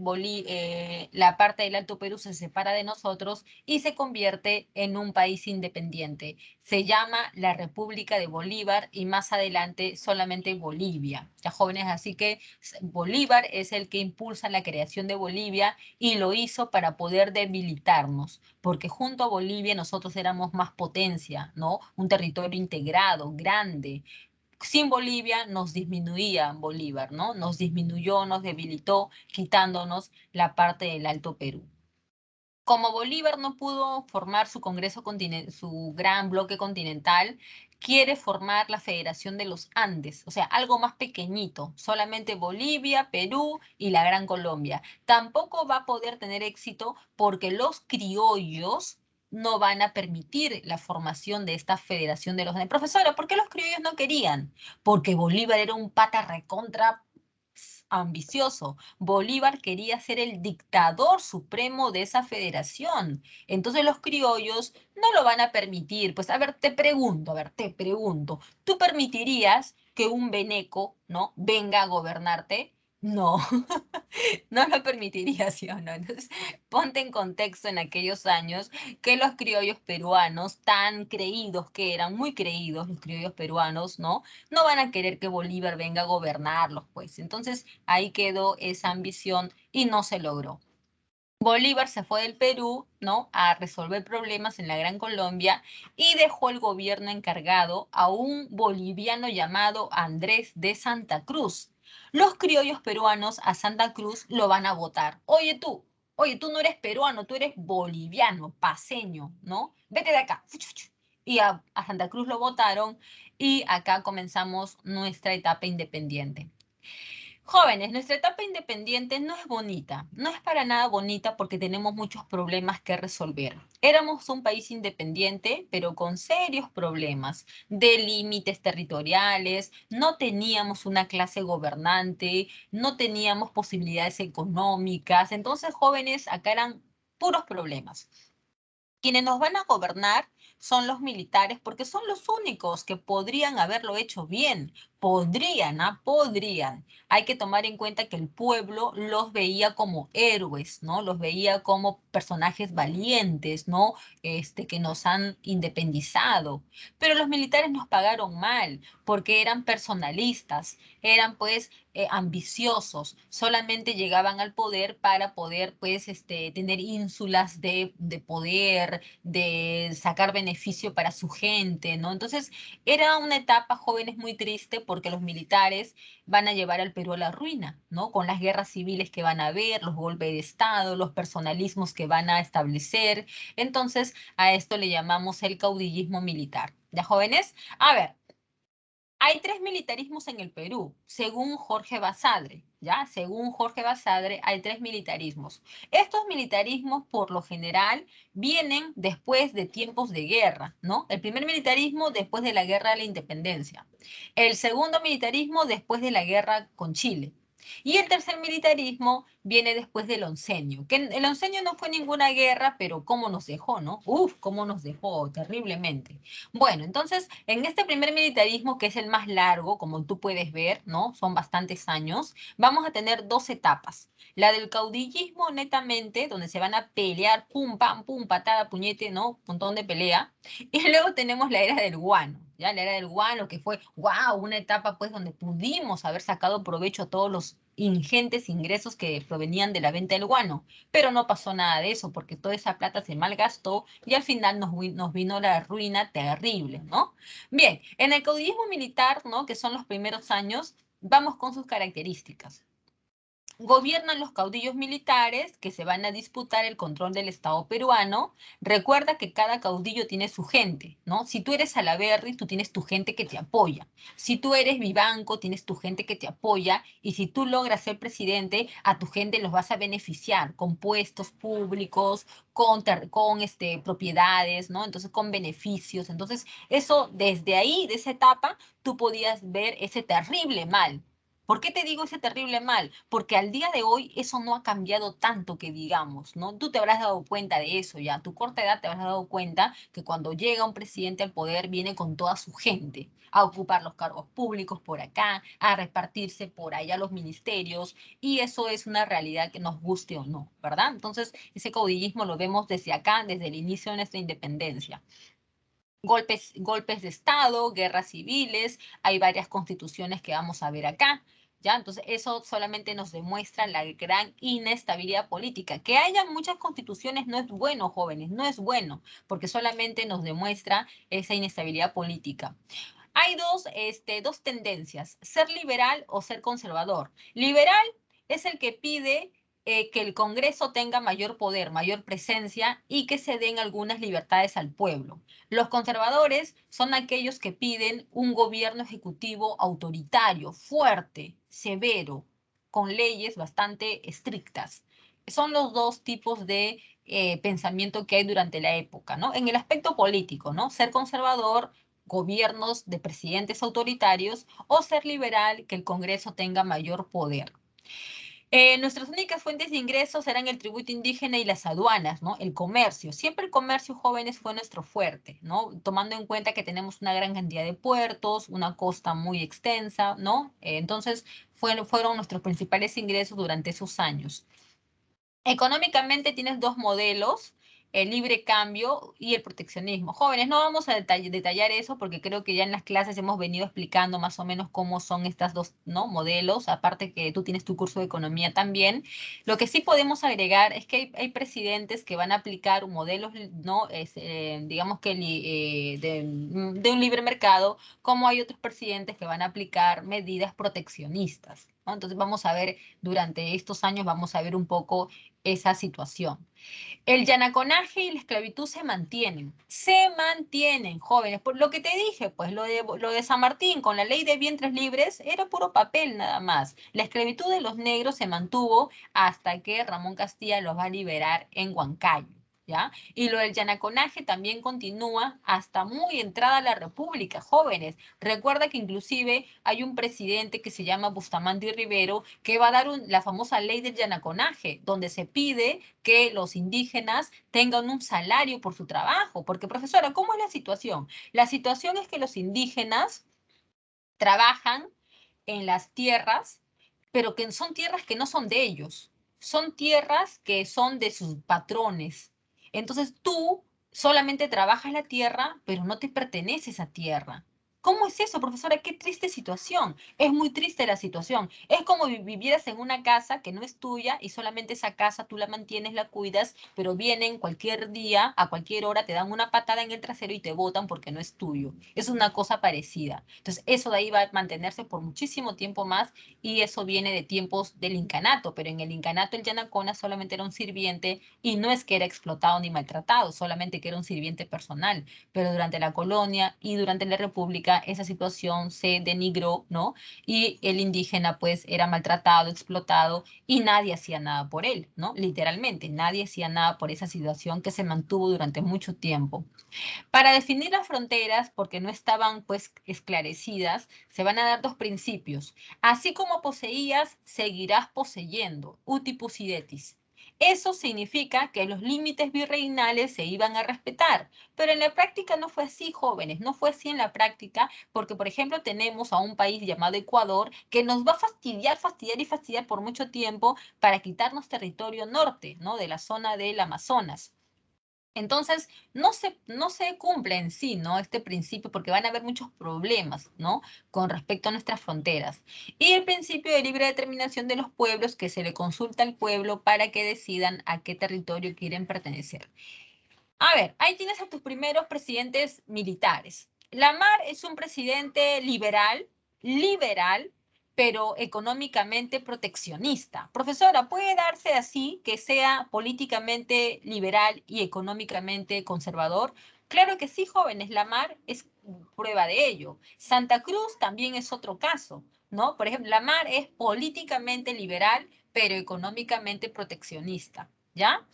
la parte del Alto Perú se separa de nosotros y se convierte en un país independiente. Se llama la República de Bolívar y más adelante solamente Bolivia. Ya jóvenes, así que Bolívar es el que impulsa la creación de Bolivia y lo hizo para poder debilitarnos, porque junto a Bolivia nosotros éramos más potencia, ¿no? Un territorio integrado, grande. Sin Bolivia nos disminuía Bolívar, ¿no? Nos disminuyó, nos debilitó, quitándonos la parte del Alto Perú. Como Bolívar no pudo formar su Congreso su gran bloque continental, quiere formar la Federación de los Andes, o sea, algo más pequeñito, solamente Bolivia, Perú y la Gran Colombia. Tampoco va a poder tener éxito porque los criollos no van a permitir la formación de esta Federación de los Andes. Profesora, ¿por qué los criollos no querían? Porque Bolívar era un pata recontra ambicioso. Bolívar quería ser el dictador supremo de esa federación. Entonces los criollos no lo van a permitir. Pues a ver, te pregunto, ¿tú permitirías que un veneco, ¿no? venga a gobernarte? No, no lo permitiría, ¿sí o no? Entonces, ponte en contexto en aquellos años que los criollos peruanos, tan creídos que eran, muy creídos los criollos peruanos, ¿no? No van a querer que Bolívar venga a gobernarlos, pues. Entonces, ahí quedó esa ambición y no se logró. Bolívar se fue del Perú, ¿no? A resolver problemas en la Gran Colombia y dejó el gobierno encargado a un boliviano llamado Andrés de Santa Cruz. Los criollos peruanos a Santa Cruz lo van a votar. Oye, tú no eres peruano, tú eres boliviano, paseño, ¿no? Vete de acá. Y a Santa Cruz lo votaron y acá comenzamos nuestra etapa independiente. Jóvenes, nuestra etapa independiente no es bonita, no es para nada bonita porque tenemos muchos problemas que resolver. Éramos un país independiente, pero con serios problemas de límites territoriales, no teníamos una clase gobernante, no teníamos posibilidades económicas. Entonces, jóvenes, acá eran puros problemas. Quienes nos van a gobernar son los militares porque son los únicos que podrían haberlo hecho bien. Podrían, ¿ah? Podrían. Hay que tomar en cuenta que el pueblo los veía como héroes, ¿no? Los veía como personajes valientes, ¿no? Que nos han independizado. Pero los militares nos pagaron mal porque eran personalistas, eran pues ambiciosos, solamente llegaban al poder para poder pues tener ínsulas de poder, de sacar beneficio para su gente, ¿no? Entonces era una etapa, jóvenes, muy triste porque los militares van a llevar al Perú a la ruina, ¿no? Con las guerras civiles que van a haber, los golpes de Estado, los personalismos que van a establecer. Entonces a esto le llamamos el caudillismo militar. ¿Ya, jóvenes? A ver. Hay tres militarismos en el Perú, según Jorge Basadre, ¿ya? Según Jorge Basadre, hay tres militarismos. Estos militarismos, por lo general, vienen después de tiempos de guerra, ¿no? El primer militarismo después de la Guerra de la Independencia. El segundo militarismo después de la guerra con Chile. Y el tercer militarismo viene después del oncenio, que el oncenio no fue ninguna guerra, pero cómo nos dejó, ¿no? Uf, cómo nos dejó terriblemente. Bueno, entonces, en este primer militarismo, que es el más largo, como tú puedes ver, ¿no? Son bastantes años, vamos a tener dos etapas. La del caudillismo netamente, donde se van a pelear, pum, pam, pum, patada, puñete, ¿no? Un montón de pelea. Y luego tenemos la era del guano, ¿ya? La era del guano, que fue, wow, una etapa pues donde pudimos haber sacado provecho a todos los ingentes ingresos que provenían de la venta del guano, pero no pasó nada de eso porque toda esa plata se malgastó y al final nos vino la ruina terrible, ¿no? Bien, en el caudillismo militar, ¿no? Que son los primeros años, vamos con sus características. Gobiernan los caudillos militares que se van a disputar el control del Estado peruano. Recuerda que cada caudillo tiene su gente, ¿no? Si tú eres Salaverry, tú tienes tu gente que te apoya. Si tú eres Vivanco, tienes tu gente que te apoya. Y si tú logras ser presidente, a tu gente los vas a beneficiar con puestos públicos, con propiedades, ¿no? Entonces, con beneficios. Entonces, eso desde ahí, de esa etapa, tú podías ver ese terrible mal. ¿Por qué te digo ese terrible mal? Porque al día de hoy eso no ha cambiado tanto que digamos, ¿no? Tú te habrás dado cuenta de eso ya. A tu corta edad te habrás dado cuenta que cuando llega un presidente al poder viene con toda su gente a ocupar los cargos públicos por acá, a repartirse por allá los ministerios, y eso es una realidad que nos guste o no, ¿verdad? Entonces, ese caudillismo lo vemos desde acá, desde el inicio de nuestra independencia. Golpes de Estado, guerras civiles, hay varias constituciones que vamos a ver acá, ¿ya? Entonces, eso solamente nos demuestra la gran inestabilidad política. Que haya muchas constituciones no es bueno, jóvenes, no es bueno, porque solamente nos demuestra esa inestabilidad política. Hay dos tendencias, ser liberal o ser conservador. Liberal es el que pide que el Congreso tenga mayor poder, mayor presencia y que se den algunas libertades al pueblo. Los conservadores son aquellos que piden un gobierno ejecutivo autoritario, fuerte, severo, con leyes bastante estrictas. Son los dos tipos de pensamiento que hay durante la época, ¿no? En el aspecto político, ¿no? Ser conservador, gobiernos de presidentes autoritarios, o ser liberal, que el Congreso tenga mayor poder. Nuestras únicas fuentes de ingresos eran el tributo indígena y las aduanas, ¿no? El comercio. Siempre el comercio, jóvenes, fue nuestro fuerte, ¿no? Tomando en cuenta que tenemos una gran cantidad de puertos, una costa muy extensa, ¿no? Entonces, fueron nuestros principales ingresos durante esos años. Económicamente tienes dos modelos, el libre cambio y el proteccionismo. Jóvenes, no vamos a detallar eso porque creo que ya en las clases hemos venido explicando más o menos cómo son estas dos, ¿no?, modelos, aparte que tú tienes tu curso de economía también. Lo que sí podemos agregar es que hay presidentes que van a aplicar modelos, ¿no?, digamos que de un libre mercado, como hay otros presidentes que van a aplicar medidas proteccionistas, ¿no? Entonces vamos a ver, durante estos años vamos a ver un poco esa situación. El yanaconaje y la esclavitud se mantienen, jóvenes. Por lo que te dije, pues lo de San Martín con la ley de vientres libres era puro papel nada más. La esclavitud de los negros se mantuvo hasta que Ramón Castilla los va a liberar en Huancayo, ¿ya? Y lo del yanaconaje también continúa hasta muy entrada la República, jóvenes. Recuerda que inclusive hay un presidente que se llama Bustamante Rivero que va a dar la famosa ley del yanaconaje, donde se pide que los indígenas tengan un salario por su trabajo. Porque, profesora, ¿cómo es la situación? La situación es que los indígenas trabajan en las tierras, pero que son tierras que no son de ellos. Son tierras que son de sus patrones. Entonces tú solamente trabajas la tierra, pero no te pertenece esa tierra. ¿Cómo es eso, profesora? Qué triste situación. Es muy triste la situación. Es como si vivieras en una casa que no es tuya y solamente esa casa tú la mantienes, la cuidas, pero vienen cualquier día, a cualquier hora, te dan una patada en el trasero y te botan porque no es tuyo. Es una cosa parecida. Entonces, eso de ahí va a mantenerse por muchísimo tiempo más, y eso viene de tiempos del incanato, pero en el incanato el yanacona solamente era un sirviente y no es que era explotado ni maltratado, solamente que era un sirviente personal. Pero durante la colonia y durante la república esa situación se denigró, ¿no? Y el indígena pues era maltratado, explotado, y nadie hacía nada por él, ¿no? Literalmente, nadie hacía nada por esa situación que se mantuvo durante mucho tiempo. Para definir las fronteras, porque no estaban pues esclarecidas, se van a dar dos principios. Así como poseías, seguirás poseyendo, uti possidetis. Eso significa que los límites virreinales se iban a respetar, pero en la práctica no fue así, jóvenes, no fue así en la práctica, porque por ejemplo tenemos a un país llamado Ecuador que nos va a fastidiar, fastidiar y fastidiar por mucho tiempo para quitarnos territorio norte, ¿no?, de la zona del Amazonas. Entonces, no se cumple en sí, ¿no?, este principio, porque van a haber muchos problemas, ¿no?, con respecto a nuestras fronteras. Y el principio de libre determinación de los pueblos, que se le consulta al pueblo para que decidan a qué territorio quieren pertenecer. A ver, ahí tienes a tus primeros presidentes militares. Lamar es un presidente liberal, pero económicamente proteccionista. Profesora, ¿puede darse así que sea políticamente liberal y económicamente conservador? Claro que sí, jóvenes, Lamar es prueba de ello. Santa Cruz también es otro caso, ¿no? Por ejemplo, Lamar es políticamente liberal, pero económicamente proteccionista, ¿ya?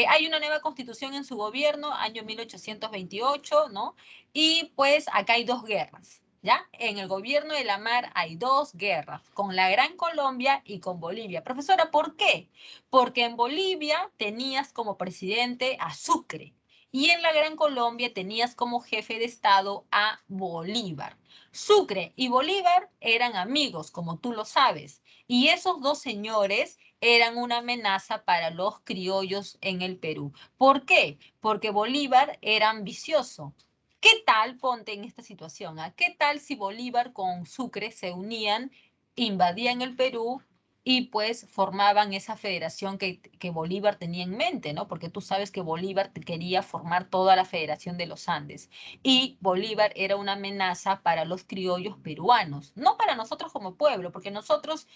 Hay una nueva constitución en su gobierno, año 1828, ¿no? Y pues acá hay dos guerras. ¿ya? En el gobierno de Lamar hay dos guerras, con la Gran Colombia y con Bolivia. Profesora, ¿por qué? Porque en Bolivia tenías como presidente a Sucre y en la Gran Colombia tenías como jefe de Estado a Bolívar. Sucre y Bolívar eran amigos, como tú lo sabes, y esos dos señores eran una amenaza para los criollos en el Perú. ¿Por qué? Porque Bolívar era ambicioso. ¿Qué tal, ponte en esta situación, qué tal si Bolívar con Sucre se unían, invadían el Perú y pues formaban esa federación que Bolívar tenía en mente, ¿no? Porque tú sabes que Bolívar quería formar toda la Federación de los Andes y Bolívar era una amenaza para los criollos peruanos, no para nosotros como pueblo, porque nosotros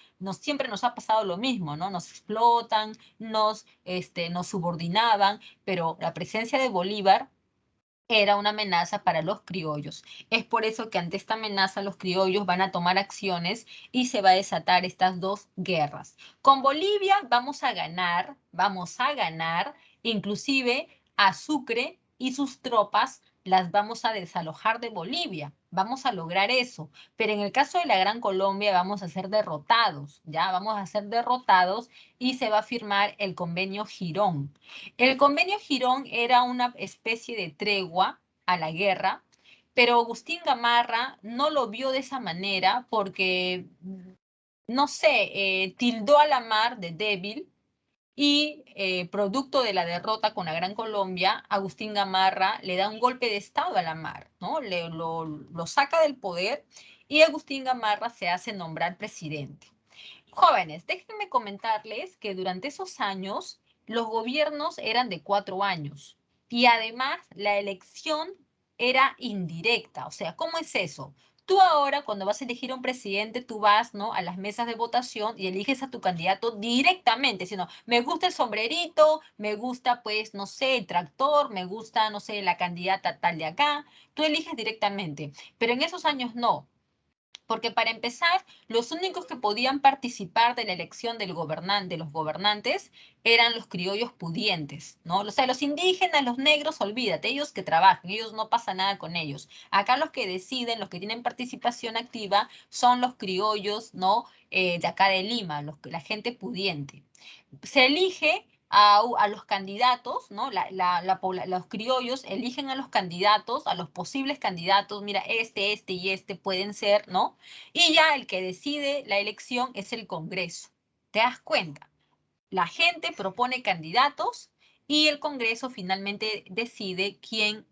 siempre nos ha pasado lo mismo, ¿no? Nos explotan, nos subordinaban, pero la presencia de Bolívar era una amenaza para los criollos. Es por eso que ante esta amenaza los criollos van a tomar acciones y se va a desatar estas dos guerras. Con Bolivia vamos a ganar, inclusive a Sucre y sus tropas las vamos a desalojar de Bolivia. Vamos a lograr eso. Pero en el caso de la Gran Colombia vamos a ser derrotados, ¿ya? Vamos a ser derrotados y se va a firmar el convenio Girón. El convenio Girón era una especie de tregua a la guerra, pero Agustín Gamarra no lo vio de esa manera porque, no sé, tildó a la mar de débil y producto de la derrota con la Gran Colombia, Agustín Gamarra le da un golpe de estado a la mar, ¿no? Lo saca del poder y Agustín Gamarra se hace nombrar presidente. Jóvenes, déjenme comentarles que durante esos años los gobiernos eran de 4 años y además la elección era indirecta. O sea, ¿cómo es eso? Tú ahora cuando vas a elegir a un presidente, tú vas, ¿no?, a las mesas de votación y eliges a tu candidato directamente, sino me gusta el sombrerito, me gusta pues, no sé, el tractor, me gusta, no sé, la candidata tal de acá. Tú eliges directamente, pero en esos años no. Porque para empezar, los únicos que podían participar de la elección del gobernante, de los gobernantes, eran los criollos pudientes, ¿no? O sea, los indígenas, los negros, olvídate, ellos que trabajan, ellos no pasa nada con ellos. Acá los que deciden, los que tienen participación activa, son los criollos, ¿no? De acá de Lima, la gente pudiente. Se elige a los candidatos, ¿no? Los criollos eligen a los candidatos, a los posibles candidatos, mira, este y este pueden ser, ¿no? Y ya el que decide la elección es el Congreso. ¿Te das cuenta? La gente propone candidatos y el Congreso finalmente decide quién,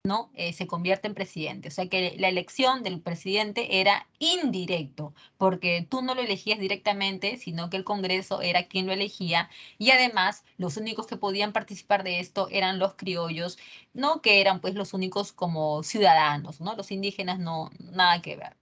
¿no? Se convierte en presidente. O sea que la elección del presidente era indirecto, porque tú no lo elegías directamente, sino que el Congreso era quien lo elegía, y además los únicos que podían participar de esto eran los criollos, ¿no? Que eran pues los únicos como ciudadanos, ¿no? Los indígenas no, nada que ver.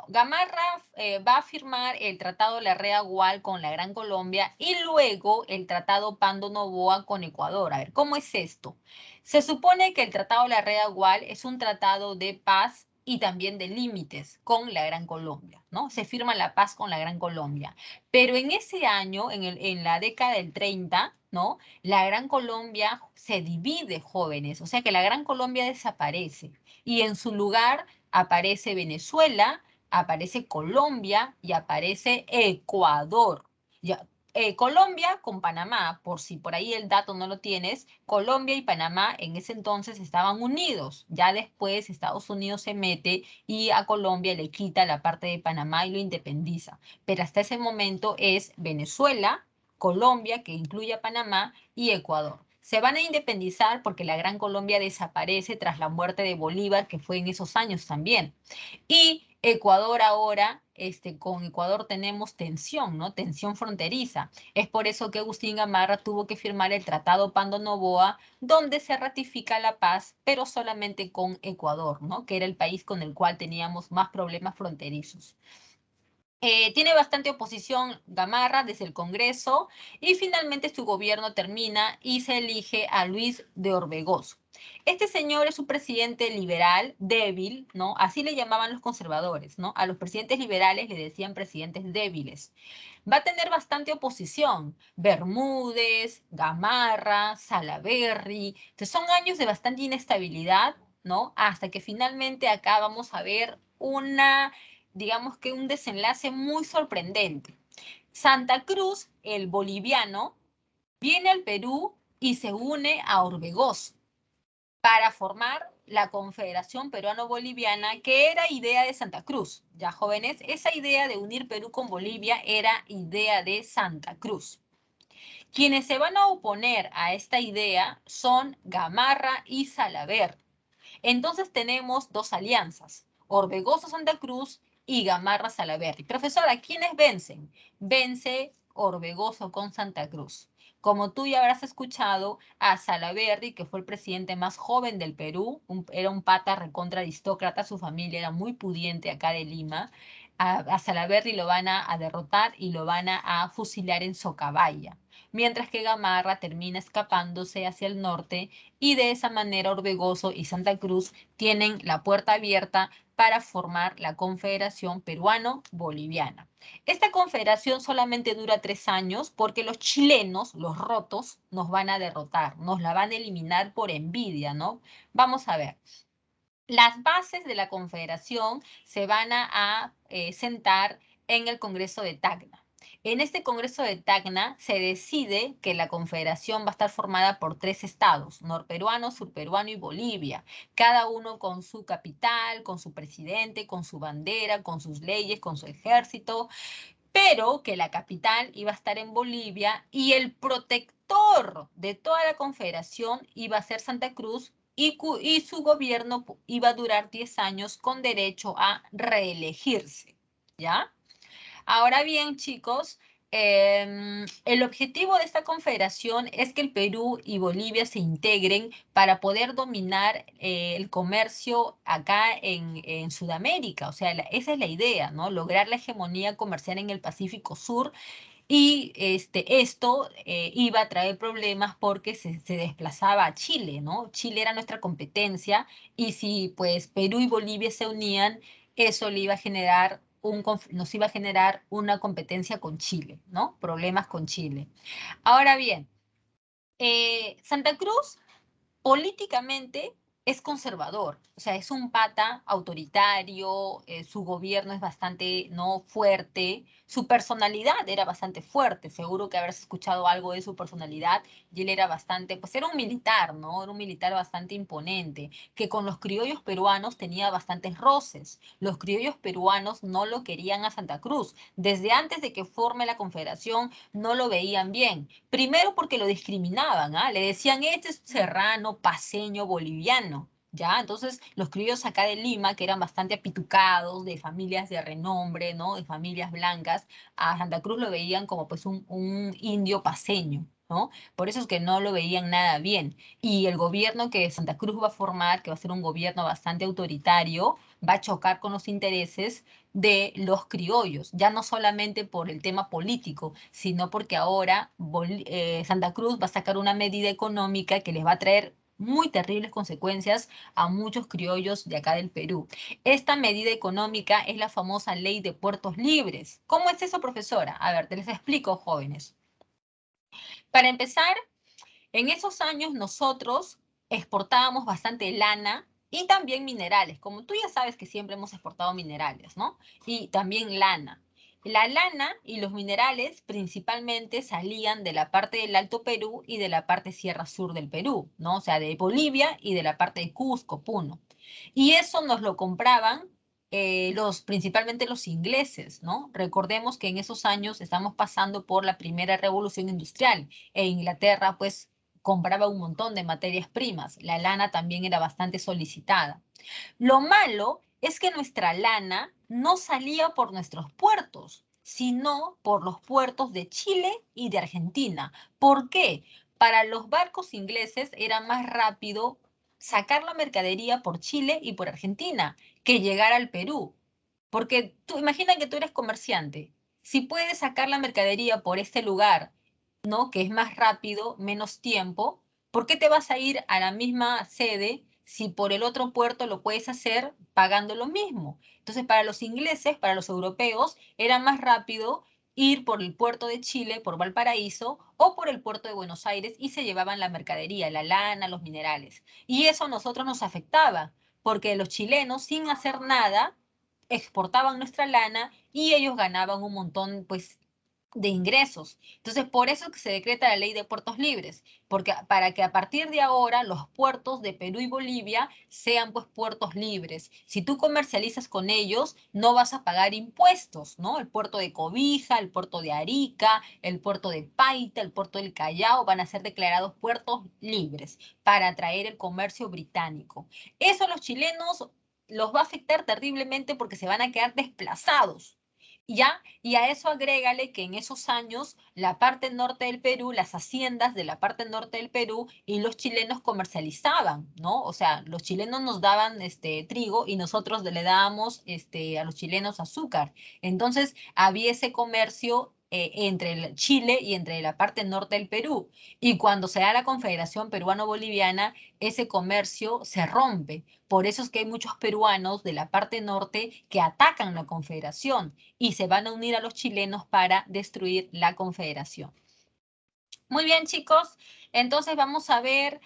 Gamarra va a firmar el Tratado Larrea-Gual con la Gran Colombia y luego el Tratado Pando-Noboa con Ecuador. A ver, ¿cómo es esto? Se supone que el Tratado Larrea-Gual es un tratado de paz y también de límites con la Gran Colombia, ¿no? Se firma la paz con la Gran Colombia. Pero en ese año, en la década del 30, ¿no? La Gran Colombia se divide, jóvenes, o sea que la Gran Colombia desaparece y en su lugar aparece Venezuela, aparece Colombia y aparece Ecuador. Ya, Colombia con Panamá, por si por ahí el dato no lo tienes, Colombia y Panamá en ese entonces estaban unidos. Ya después Estados Unidos se mete y a Colombia le quita la parte de Panamá y lo independiza. Pero hasta ese momento es Venezuela, Colombia, que incluye a Panamá, y Ecuador. Se van a independizar porque la Gran Colombia desaparece tras la muerte de Bolívar, que fue en esos años también. Y Ecuador ahora, con Ecuador tenemos tensión, ¿no? Tensión fronteriza. Es por eso que Agustín Gamarra tuvo que firmar el Tratado Pando-Noboa, donde se ratifica la paz, pero solamente con Ecuador, ¿no? Que era el país con el cual teníamos más problemas fronterizos. Tiene bastante oposición Gamarra desde el Congreso y finalmente su gobierno termina y se elige a Luis de Orbegoso. Este señor es un presidente liberal, débil, ¿no? Así le llamaban los conservadores, ¿no? A los presidentes liberales le decían presidentes débiles. Va a tener bastante oposición. Bermúdez, Gamarra, Salaverry. Entonces son años de bastante inestabilidad, ¿no? Hasta que finalmente acá vamos a ver digamos que un desenlace muy sorprendente. Santa Cruz, el boliviano, viene al Perú y se une a Orbegoso para formar la Confederación Peruano-Boliviana, que era idea de Santa Cruz. Ya, jóvenes, esa idea de unir Perú con Bolivia era idea de Santa Cruz. Quienes se van a oponer a esta idea son Gamarra y Salaverry. Entonces tenemos dos alianzas, Orbegoso Santa Cruz y Gamarra Salaverry. Profesora, ¿quiénes vencen? Vence Orbegoso con Santa Cruz. Como tú ya habrás escuchado, a Salaverry, que fue el presidente más joven del Perú, era un pata recontra aristócrata, su familia era muy pudiente acá de Lima, a Salaverry lo van a derrotar y lo van a fusilar en Socabaya, mientras que Gamarra termina escapándose hacia el norte y de esa manera Orbegoso y Santa Cruz tienen la puerta abierta para formar la Confederación Peruano-Boliviana. Esta confederación solamente dura 3 años porque los chilenos, los rotos, nos van a derrotar, nos la van a eliminar por envidia, ¿no? Vamos a ver. Las bases de la confederación se van a sentar en el Congreso de Tacna. En este Congreso de Tacna se decide que la confederación va a estar formada por 3 estados, norperuano, surperuano y Bolivia, cada uno con su capital, con su presidente, con su bandera, con sus leyes, con su ejército, pero que la capital iba a estar en Bolivia y el protector de toda la confederación iba a ser Santa Cruz y su gobierno iba a durar 10 años con derecho a reelegirse, ¿ya? Ahora bien, chicos, el objetivo de esta confederación es que el Perú y Bolivia se integren para poder dominar el comercio acá en Sudamérica. O sea, esa es la idea, ¿no? Lograr la hegemonía comercial en el Pacífico Sur y esto iba a traer problemas porque se desplazaba a Chile, ¿no? Chile era nuestra competencia y si pues Perú y Bolivia se unían, eso le iba a generar nos iba a generar una competencia con Chile, ¿no? Problemas con Chile. Ahora bien, Santa Cruz políticamente es conservador, o sea, es un pata autoritario, su gobierno es bastante no fuerte, su personalidad era bastante fuerte, seguro que habrás escuchado algo de su personalidad, y él era bastante, pues era un militar, ¿no? Era un militar bastante imponente, que con los criollos peruanos tenía bastantes roces. Los criollos peruanos no lo querían a Santa Cruz. Desde antes de que forme la confederación, no lo veían bien. Primero porque lo discriminaban, ¿ah? Le decían, este es serrano, paceño, boliviano, ¿ya? Entonces, los criollos acá de Lima, que eran bastante apitucados, de familias de renombre, ¿no? De familias blancas, a Santa Cruz lo veían como pues un indio paceño, ¿no? Por eso es que no lo veían nada bien. Y el gobierno que Santa Cruz va a formar, que va a ser un gobierno bastante autoritario, va a chocar con los intereses de los criollos, ya no solamente por el tema político, sino porque ahora Santa Cruz va a sacar una medida económica que les va a traer muy terribles consecuencias a muchos criollos de acá del Perú. Esta medida económica es la famosa ley de puertos libres. ¿Cómo es eso, profesora? A ver, te les explico, jóvenes. Para empezar, en esos años nosotros exportábamos bastante lana y también minerales. Como tú ya sabes que siempre hemos exportado minerales, ¿no? Y también lana. La lana y los minerales principalmente salían de la parte del Alto Perú y de la parte Sierra Sur del Perú, ¿no? O sea, de Bolivia y de la parte de Cusco, Puno. Y eso nos lo compraban principalmente los ingleses, ¿no? Recordemos que en esos años estamos pasando por la primera revolución industrial e Inglaterra, pues, compraba un montón de materias primas. La lana también era bastante solicitada. Lo malo es que nuestra lana no salía por nuestros puertos, sino por los puertos de Chile y de Argentina. ¿Por qué? Para los barcos ingleses era más rápido sacar la mercadería por Chile y por Argentina que llegar al Perú. Porque tú imagina que tú eres comerciante. Si puedes sacar la mercadería por este lugar, ¿no? Que es más rápido, menos tiempo, ¿por qué te vas a ir a la misma sede si por el otro puerto lo puedes hacer pagando lo mismo? Entonces, para los ingleses, para los europeos, era más rápido ir por el puerto de Chile, por Valparaíso, o por el puerto de Buenos Aires y se llevaban la mercadería, la lana, los minerales. Y eso a nosotros nos afectaba, porque los chilenos, sin hacer nada, exportaban nuestra lana y ellos ganaban un montón, pues, de ingresos. Entonces, por eso es que se decreta la ley de puertos libres, porque para que a partir de ahora los puertos de Perú y Bolivia sean pues puertos libres. Si tú comercializas con ellos, no vas a pagar impuestos, ¿no? El puerto de Cobija, el puerto de Arica, el puerto de Paita, el puerto del Callao van a ser declarados puertos libres para atraer el comercio británico. Eso a los chilenos los va a afectar terriblemente porque se van a quedar desplazados. ¿Ya? Y a eso agrégale que en esos años la parte norte del Perú, las haciendas de la parte norte del Perú y los chilenos comercializaban, ¿no? O sea, los chilenos nos daban trigo y nosotros le dábamos a los chilenos azúcar. Entonces había ese comercio entre el Chile y entre la parte norte del Perú. Y cuando se da la Confederación Peruano-Boliviana, ese comercio se rompe. Por eso es que hay muchos peruanos de la parte norte que atacan la Confederación y se van a unir a los chilenos para destruir la Confederación. Muy bien, chicos. Entonces vamos a ver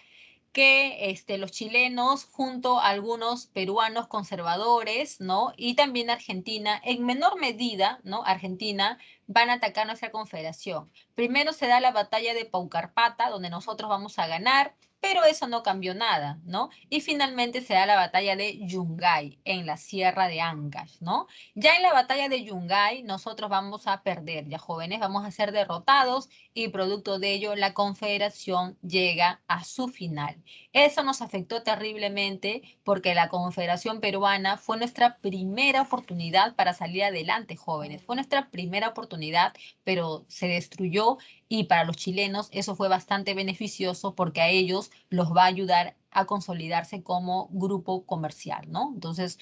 que los chilenos junto a algunos peruanos conservadores, ¿no? Y también Argentina, en menor medida, ¿no? Argentina van a atacar nuestra confederación. Primero se da la batalla de Paucarpata, donde nosotros vamos a ganar, pero eso no cambió nada, ¿no? Y finalmente se da la batalla de Yungay, en la Sierra de Ancash, ¿no? Ya en la batalla de Yungay nosotros vamos a perder, ya jóvenes, vamos a ser derrotados y producto de ello la confederación llega a su final. Eso nos afectó terriblemente porque la Confederación Peruana fue nuestra primera oportunidad para salir adelante, jóvenes. Fue nuestra primera oportunidad, pero se destruyó y para los chilenos eso fue bastante beneficioso porque a ellos los va a ayudar a consolidarse como grupo comercial, ¿no? Entonces,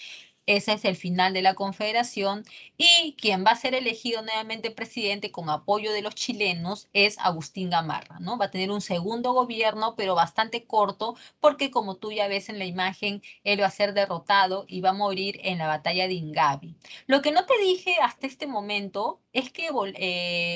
ese es el final de la Confederación y quien va a ser elegido nuevamente presidente con apoyo de los chilenos es Agustín Gamarra, ¿no? Va a tener un segundo gobierno, pero bastante corto, porque como tú ya ves en la imagen, él va a ser derrotado y va a morir en la batalla de Ingavi. Lo que no te dije hasta este momento es que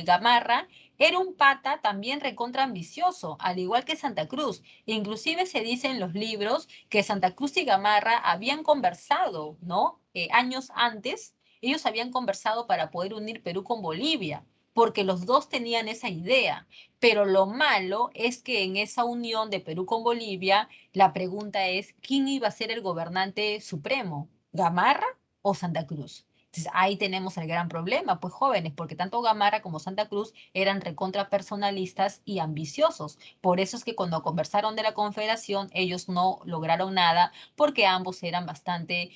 Gamarra era un pata también recontra ambicioso, al igual que Santa Cruz. Inclusive se dice en los libros que Santa Cruz y Gamarra habían conversado, ¿no? Años antes, ellos habían conversado para poder unir Perú con Bolivia, porque los dos tenían esa idea. Pero lo malo es que en esa unión de Perú con Bolivia, la pregunta es, ¿quién iba a ser el gobernante supremo? ¿Gamarra o Santa Cruz? Entonces, ahí tenemos el gran problema, pues jóvenes, porque tanto Gamarra como Santa Cruz eran recontra personalistas y ambiciosos. Por eso es que cuando conversaron de la Confederación, ellos no lograron nada, porque ambos eran bastante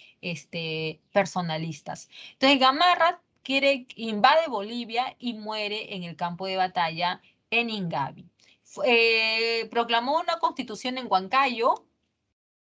personalistas. Entonces, Gamarra invade Bolivia y muere en el campo de batalla en Ingavi. Proclamó una constitución en Huancayo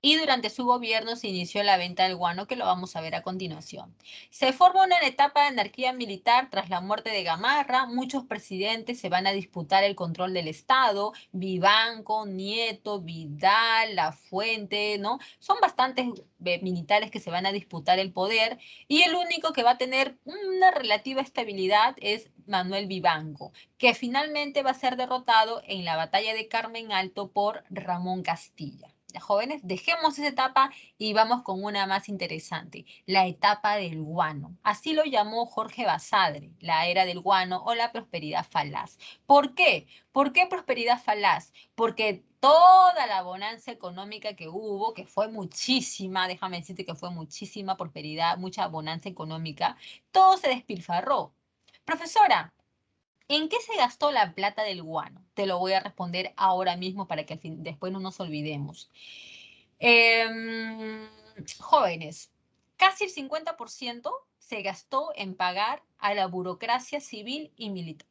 y durante su gobierno se inició la venta del guano, que lo vamos a ver a continuación. Se forma una etapa de anarquía militar tras la muerte de Gamarra. Muchos presidentes se van a disputar el control del Estado. Vivanco, Nieto, Vidal, Lafuente, ¿no? Son bastantes militares que se van a disputar el poder y el único que va a tener una relativa estabilidad es Manuel Vivanco, que finalmente va a ser derrotado en la batalla de Carmen Alto por Ramón Castilla. Ya, jóvenes, dejemos esa etapa y vamos con una más interesante, la etapa del guano. Así lo llamó Jorge Basadre, la era del guano o la prosperidad falaz. ¿Por qué? ¿Por qué prosperidad falaz? Porque toda la bonanza económica que hubo, que fue muchísima, déjame decirte que fue muchísima prosperidad, mucha bonanza económica, todo se despilfarró. Profesora, ¿en qué se gastó la plata del guano? Te lo voy a responder ahora mismo para que después no nos olvidemos. Jóvenes, casi el 50% se gastó en pagar a la burocracia civil y militar.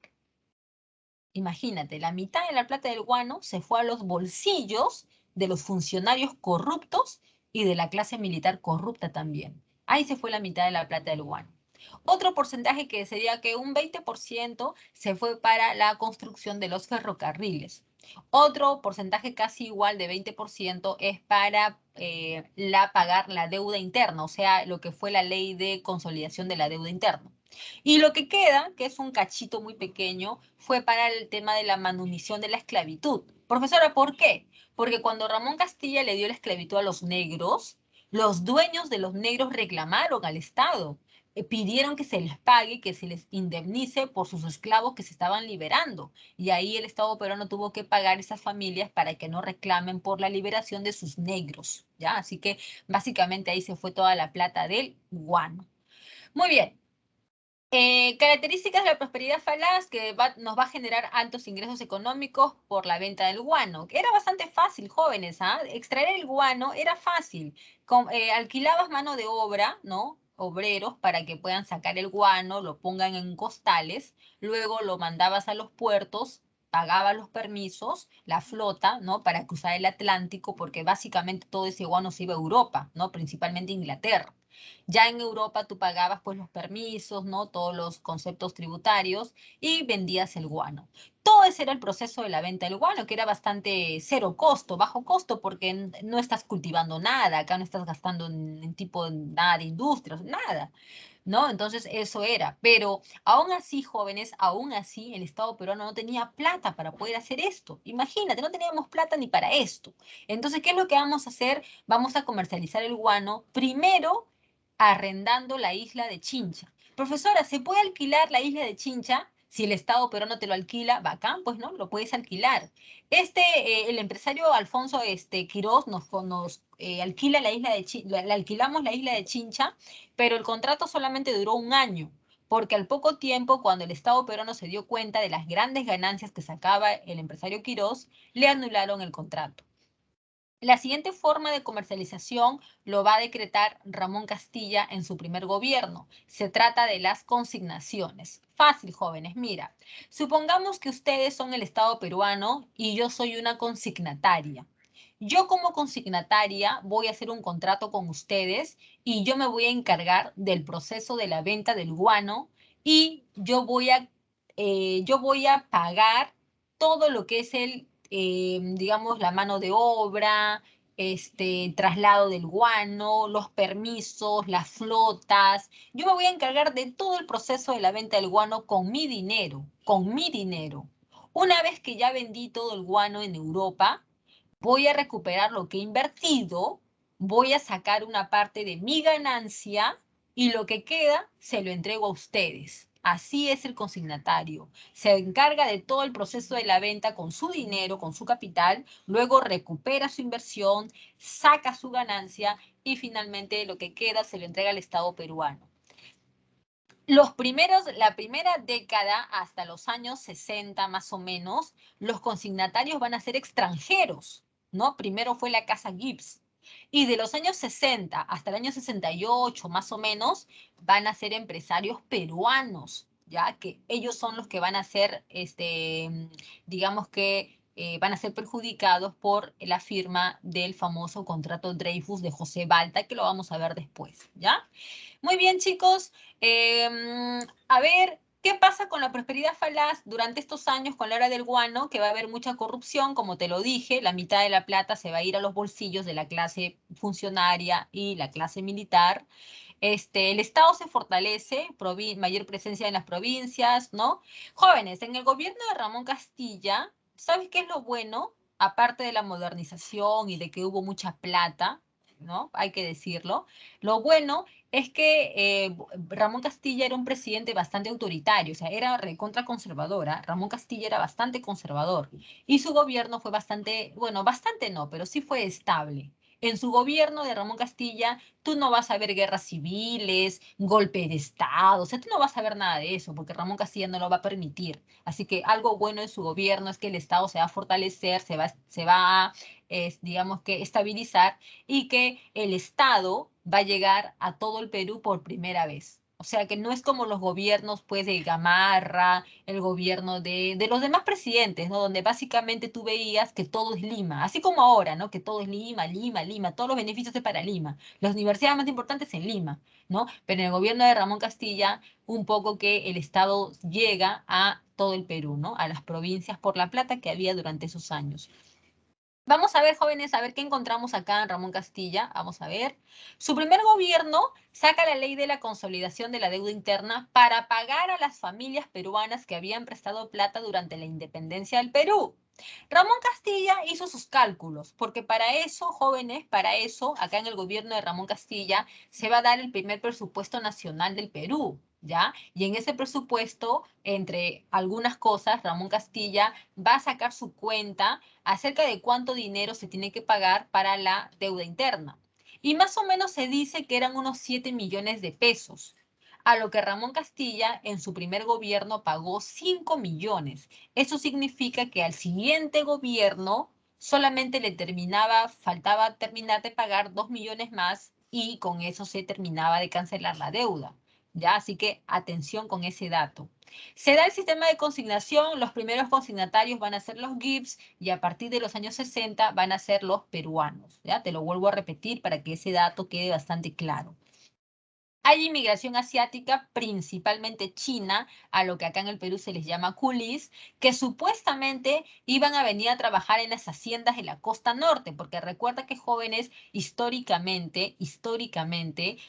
Imagínate, la mitad de la plata del guano se fue a los bolsillos de los funcionarios corruptos y de la clase militar corrupta también. Ahí se fue la mitad de la plata del guano. Otro porcentaje que sería que un 20% se fue para la construcción de los ferrocarriles. Otro porcentaje casi igual de 20% es para pagar la deuda interna, o sea, lo que fue la ley de consolidación de la deuda interna. Y lo que queda, que es un cachito muy pequeño, fue para el tema de la manumición de la esclavitud. Profesora, ¿por qué? Porque cuando Ramón Castilla le dio la esclavitud a los negros, los dueños de los negros reclamaron al Estado, pidieron que se les pague, que se les indemnice por sus esclavos que se estaban liberando. Y ahí el Estado peruano tuvo que pagar a esas familias para que no reclamen por la liberación de sus negros, ¿ya? Así que básicamente ahí se fue toda la plata del guano. Muy bien. Características de la prosperidad falaz que nos va a generar altos ingresos económicos por la venta del guano. Era bastante fácil, jóvenes, ¿ah? Extraer el guano era fácil. Alquilabas mano de obra, ¿no? Obreros para que puedan sacar el guano, lo pongan en costales, luego lo mandabas a los puertos, pagabas los permisos, la flota, ¿no? Para cruzar el Atlántico, porque básicamente todo ese guano se iba a Europa, ¿no? Principalmente Inglaterra. Ya en Europa tú pagabas pues los permisos, ¿no? Todos los conceptos tributarios y vendías el guano. Todo ese era el proceso de la venta del guano, que era bastante cero costo, bajo costo, porque no estás cultivando nada, acá no estás gastando en tipo nada de industrias, nada, ¿no? Entonces eso era. Pero aún así, jóvenes, aún así el Estado peruano no tenía plata para poder hacer esto. Imagínate, no teníamos plata ni para esto. Entonces, ¿qué es lo que vamos a hacer? Vamos a comercializar el guano primero arrendando la isla de Chincha. Profesora, ¿se puede alquilar la isla de Chincha? Si el Estado peruano te lo alquila, bacán, pues no, lo puedes alquilar. El empresario Alfonso Quirós nos alquila la isla de Chincha, le alquilamos la isla de Chincha, pero el contrato solamente duró un año, porque al poco tiempo, cuando el Estado peruano se dio cuenta de las grandes ganancias que sacaba el empresario Quirós, le anularon el contrato. La siguiente forma de comercialización lo va a decretar Ramón Castilla en su primer gobierno. Se trata de las consignaciones. Fácil, jóvenes. Mira, supongamos que ustedes son el Estado peruano y yo soy una consignataria. Yo como consignataria voy a hacer un contrato con ustedes y yo me voy a encargar del proceso de la venta del guano y yo voy a pagar todo lo que es digamos, la mano de obra, traslado del guano, los permisos, las flotas. Yo me voy a encargar de todo el proceso de la venta del guano con mi dinero, con mi dinero. Una vez que ya vendí todo el guano en Europa, voy a recuperar lo que he invertido, voy a sacar una parte de mi ganancia y lo que queda se lo entrego a ustedes. Así es el consignatario. Se encarga de todo el proceso de la venta con su dinero, con su capital, luego recupera su inversión, saca su ganancia y finalmente lo que queda se lo entrega al Estado peruano. La primera década, hasta los años 60 más o menos, los consignatarios van a ser extranjeros, ¿no? Primero fue la Casa Gibbs. Y de los años 60 hasta el año 68 más o menos, van a ser empresarios peruanos, ¿ya? Que ellos son los que van a ser, digamos que van a ser perjudicados por la firma del famoso contrato Dreyfus de José Balta, que lo vamos a ver después, ¿ya? Muy bien, chicos. A ver, ¿qué pasa con la prosperidad falaz durante estos años con la hora del guano? Que va a haber mucha corrupción, como te lo dije, la mitad de la plata se va a ir a los bolsillos de la clase funcionaria y la clase militar. El Estado se fortalece, mayor presencia en las provincias, ¿no? Jóvenes, en el gobierno de Ramón Castilla, ¿sabes qué es lo bueno? Aparte de la modernización y de que hubo mucha plata, ¿no? Hay que decirlo. Lo bueno es que Ramón Castilla era un presidente bastante autoritario, o sea, era recontra conservadora. Ramón Castilla era bastante conservador y su gobierno fue bastante, bueno, bastante no, pero sí fue estable. En su gobierno de Ramón Castilla, tú no vas a ver guerras civiles, golpe de Estado, o sea, tú no vas a ver nada de eso, porque Ramón Castilla no lo va a permitir. Así que algo bueno de su gobierno es que el Estado se va a fortalecer, se va a, digamos que, estabilizar y que el Estado va a llegar a todo el Perú por primera vez. O sea que no es como los gobiernos pues de Gamarra, el gobierno de los demás presidentes, ¿no? Donde básicamente tú veías que todo es Lima, así como ahora, ¿no? Que todo es Lima, Lima, Lima, todos los beneficios es para Lima, las universidades más importantes en Lima, ¿no? Pero en el gobierno de Ramón Castilla, un poco que el Estado llega a todo el Perú, ¿no? A las provincias por la plata que había durante esos años. Vamos a ver, jóvenes, a ver qué encontramos acá en Ramón Castilla. Vamos a ver. Su primer gobierno saca la ley de la consolidación de la deuda interna para pagar a las familias peruanas que habían prestado plata durante la independencia del Perú. Ramón Castilla hizo sus cálculos, porque para eso, jóvenes, para eso, acá en el gobierno de Ramón Castilla, se va a dar el primer presupuesto nacional del Perú, ¿ya? Y en ese presupuesto, entre algunas cosas, Ramón Castilla va a sacar su cuenta acerca de cuánto dinero se tiene que pagar para la deuda interna. Y más o menos se dice que eran unos 7 millones de pesos, a lo que Ramón Castilla en su primer gobierno pagó 5 millones. Eso significa que al siguiente gobierno solamente faltaba terminar de pagar 2 millones más y con eso se terminaba de cancelar la deuda. ¿Ya? Así que atención con ese dato. Se da el sistema de consignación, los primeros consignatarios van a ser los Gibbs y a partir de los años 60 van a ser los peruanos. ¿Ya? Te lo vuelvo a repetir para que ese dato quede bastante claro. Hay inmigración asiática, principalmente china, a lo que acá en el Perú se les llama coolies, que supuestamente iban a venir a trabajar en las haciendas de la costa norte, porque recuerda que jóvenes, históricamente,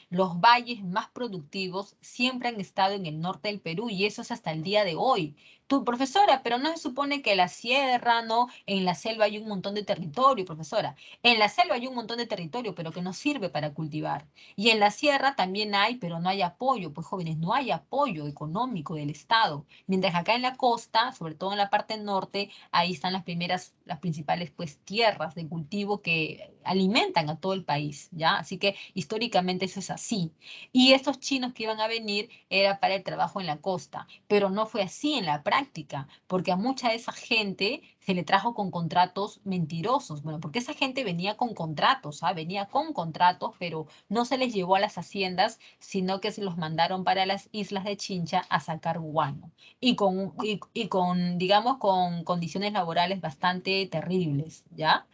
los valles más productivos siempre han estado en el norte del Perú y eso es hasta el día de hoy. Tu profesora, pero no se supone que la sierra, ¿no? En la selva hay un montón de territorio, profesora. En la selva hay un montón de territorio, pero que no sirve para cultivar. Y en la sierra también hay, pero no hay apoyo, pues jóvenes, no hay apoyo económico del Estado. Mientras acá en la costa, sobre todo en la parte norte, ahí están las principales pues tierras de cultivo que alimentan a todo el país, ¿ya? Así que históricamente eso es así. Y estos chinos que iban a venir era para el trabajo en la costa, pero no fue así en la práctica, porque a mucha de esa gente se le trajo con contratos mentirosos. Bueno, porque esa gente venía con contratos, ¿ah? Venía con contratos, pero no se les llevó a las haciendas, sino que se los mandaron para las islas de Chincha a sacar guano. Y con, digamos, con condiciones laborales bastante terribles, ¿ya?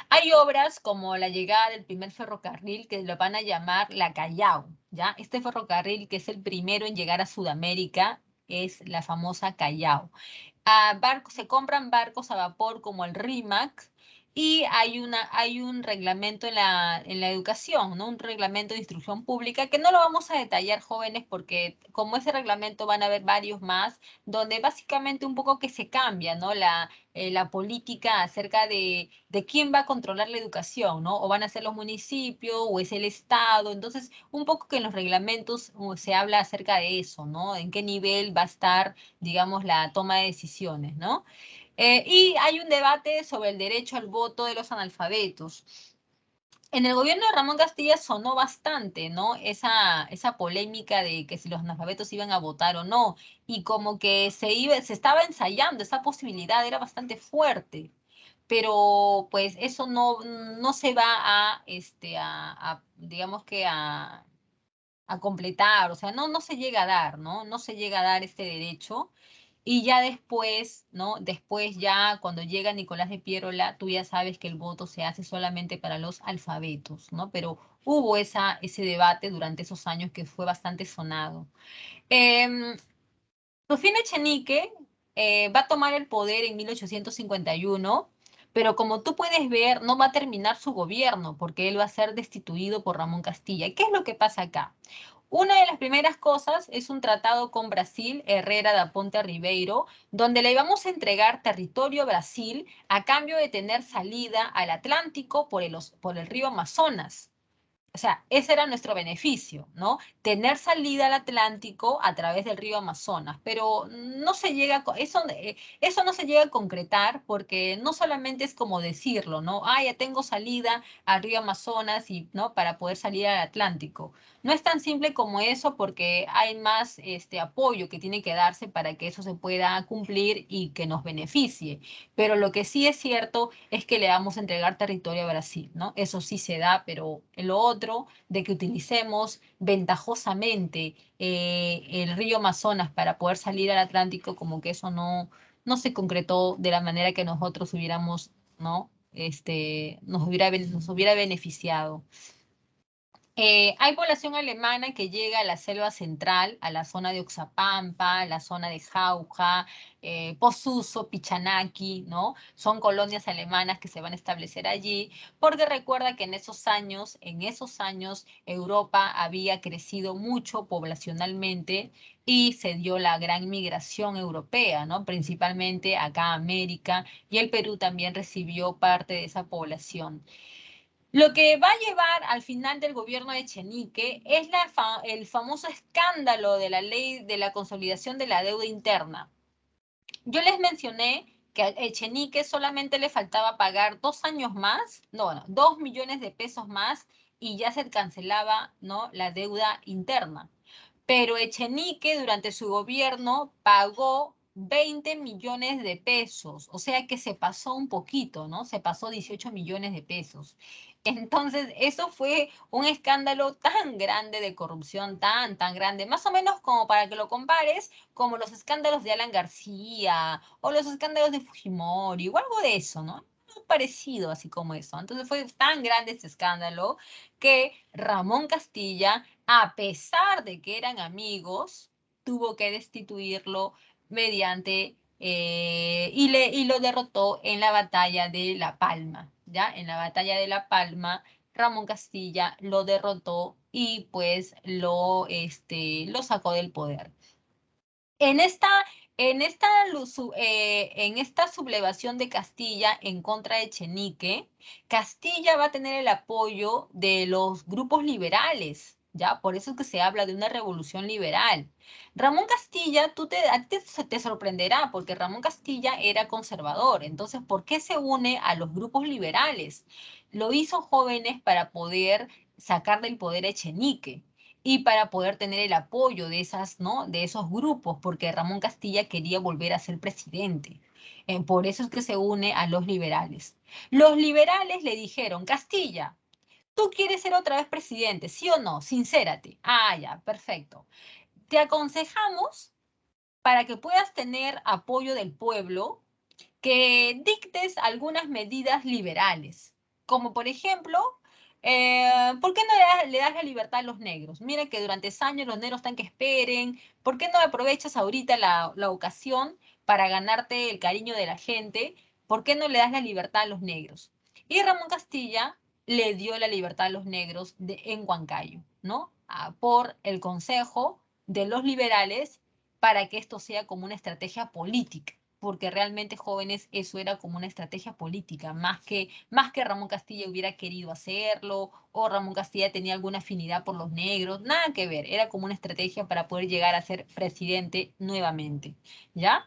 Hay obras como la llegada del primer ferrocarril que lo van a llamar la Callao, ¿ya? Este ferrocarril que es el primero en llegar a Sudamérica es la famosa Callao. Se compran barcos a vapor como el Rimac y hay un reglamento en la educación, ¿no? Un reglamento de instrucción pública que no lo vamos a detallar, jóvenes, porque como ese reglamento van a haber varios más, donde básicamente un poco que se cambia, ¿no? La política acerca de quién va a controlar la educación, ¿no? O van a ser los municipios o es el Estado. Entonces, un poco que en los reglamentos se habla acerca de eso, ¿no? En qué nivel va a estar, digamos, la toma de decisiones, ¿no? Y hay un debate sobre el derecho al voto de los analfabetos. En el gobierno de Ramón Castilla sonó bastante, ¿no? Esa polémica de que si los analfabetos iban a votar o no, y como que se estaba ensayando esa posibilidad, era bastante fuerte, pero pues eso no se va digamos que a completar, o sea, no se llega a dar, ¿no? No se llega a dar este derecho. Y ya después, ¿no? Después ya cuando llega Nicolás de Piérola, tú ya sabes que el voto se hace solamente para los alfabetos, ¿no? Pero hubo ese debate durante esos años que fue bastante sonado. Eh, Rufino Echenique va a tomar el poder en 1851, pero como tú puedes ver, no va a terminar su gobierno porque él va a ser destituido por Ramón Castilla. ¿Y qué es lo que pasa acá? Una de las primeras cosas es un tratado con Brasil, Herrera da Ponte a Ribeiro, donde le íbamos a entregar territorio a Brasil a cambio de tener salida al Atlántico por el río Amazonas. O sea, ese era nuestro beneficio, ¿no? Tener salida al Atlántico a través del río Amazonas, pero no se llega, eso no se llega a concretar porque no solamente es como decirlo, ¿no? Ah, ya tengo salida al río Amazonas y, ¿no? Para poder salir al Atlántico. No es tan simple como eso porque hay más apoyo que tiene que darse para que eso se pueda cumplir y que nos beneficie. Pero lo que sí es cierto es que le vamos a entregar territorio a Brasil, ¿no? Eso sí se da, pero lo otro de que utilicemos ventajosamente el río Amazonas para poder salir al Atlántico, como que eso no se concretó de la manera que nosotros hubiéramos, ¿no? Nos hubiera beneficiado. Hay población alemana que llega a la selva central, a la zona de Oxapampa, la zona de Jauja, Posuso, Pichanaki, ¿no? Son colonias alemanas que se van a establecer allí, porque recuerda que en esos años, Europa había crecido mucho poblacionalmente y se dio la gran migración europea, ¿no? Principalmente acá a América, y el Perú también recibió parte de esa población. Lo que va a llevar al final del gobierno de Echenique es el famoso escándalo de la ley de la consolidación de la deuda interna. Yo les mencioné que a Echenique solamente le faltaba pagar 2 años más, no, 2 millones de pesos más y ya se cancelaba, ¿no?, la deuda interna. Pero Echenique durante su gobierno pagó 20 millones de pesos, o sea que se pasó un poquito, ¿no? Se pasó 18 millones de pesos. Entonces, eso fue un escándalo tan grande de corrupción, tan grande, más o menos como para que lo compares, como los escándalos de Alan García o los escándalos de Fujimori o algo de eso, ¿no? Parecido así como eso. Entonces fue tan grande este escándalo que Ramón Castilla, a pesar de que eran amigos, tuvo que destituirlo mediante y lo derrotó en la batalla de La Palma, ¿ya? En la batalla de La Palma, Ramón Castilla lo derrotó y pues lo sacó del poder. En esta, en esta sublevación de Castilla en contra de Echenique, Castilla va a tener el apoyo de los grupos liberales, ¿ya? Por eso es que se habla de una revolución liberal. Ramón Castilla, a ti te sorprenderá, porque Ramón Castilla era conservador. Entonces, ¿por qué se une a los grupos liberales? Lo hizo jóvenes para poder sacar del poder a Echenique y para poder tener el apoyo de esas, ¿no?, de esos grupos, porque Ramón Castilla quería volver a ser presidente. Por eso es que se une a los liberales. Los liberales le dijeron: Castilla, ¿tú quieres ser otra vez presidente, sí o no? Sincérate. Ah, ya, perfecto. Te aconsejamos, para que puedas tener apoyo del pueblo, que dictes algunas medidas liberales, como por ejemplo, ¿por qué no le das la libertad a los negros? Mira que durante años los negros están que esperen, ¿por qué no aprovechas ahorita la ocasión para ganarte el cariño de la gente? ¿Por qué no le das la libertad a los negros? Y Ramón Castilla le dio la libertad a los negros en Huancayo, ¿no? Por el consejo de los liberales, para que esto sea como una estrategia política, porque realmente, jóvenes, eso era como una estrategia política, más que Ramón Castilla hubiera querido hacerlo, o Ramón Castilla tenía alguna afinidad por los negros, nada que ver, era como una estrategia para poder llegar a ser presidente nuevamente, ¿ya?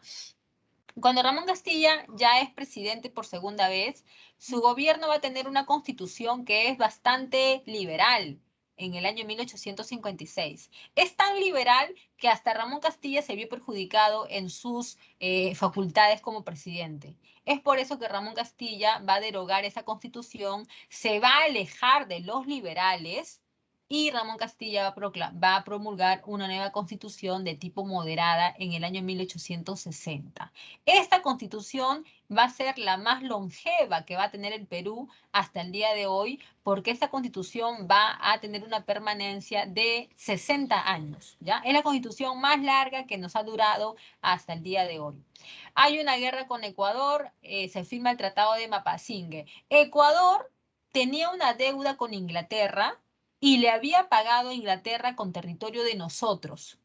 Cuando Ramón Castilla ya es presidente por segunda vez, su gobierno va a tener una constitución que es bastante liberal en el año 1856. Es tan liberal que hasta Ramón Castilla se vio perjudicado en sus facultades como presidente. Es por eso que Ramón Castilla va a derogar esa constitución, se va a alejar de los liberales, y Ramón Castilla va a promulgar una nueva constitución de tipo moderada en el año 1860. Esta constitución va a ser la más longeva que va a tener el Perú hasta el día de hoy, porque esta constitución va a tener una permanencia de 60 años, ¿ya? Es la constitución más larga que nos ha durado hasta el día de hoy. Hay una guerra con Ecuador, se firma el Tratado de Mapasingue. Ecuador tenía una deuda con Inglaterra y le había pagado a Inglaterra con territorio de nosotros.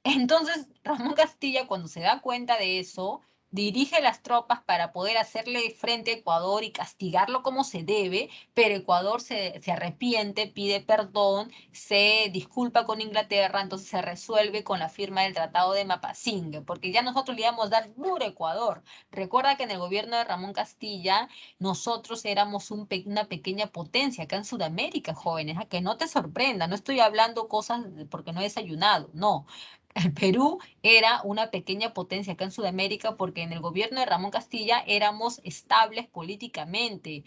Entonces, Ramón Castilla, cuando se da cuenta de eso, dirige las tropas para poder hacerle frente a Ecuador y castigarlo como se debe, pero Ecuador se arrepiente, pide perdón, se disculpa con Inglaterra, entonces se resuelve con la firma del Tratado de Mapasingue, porque ya nosotros le íbamos a dar duro a Ecuador. Recuerda que en el gobierno de Ramón Castilla, nosotros éramos una pequeña potencia acá en Sudamérica, jóvenes, a que no te sorprenda, no estoy hablando cosas porque no he desayunado, no. El Perú era una pequeña potencia acá en Sudamérica porque en el gobierno de Ramón Castilla éramos estables políticamente.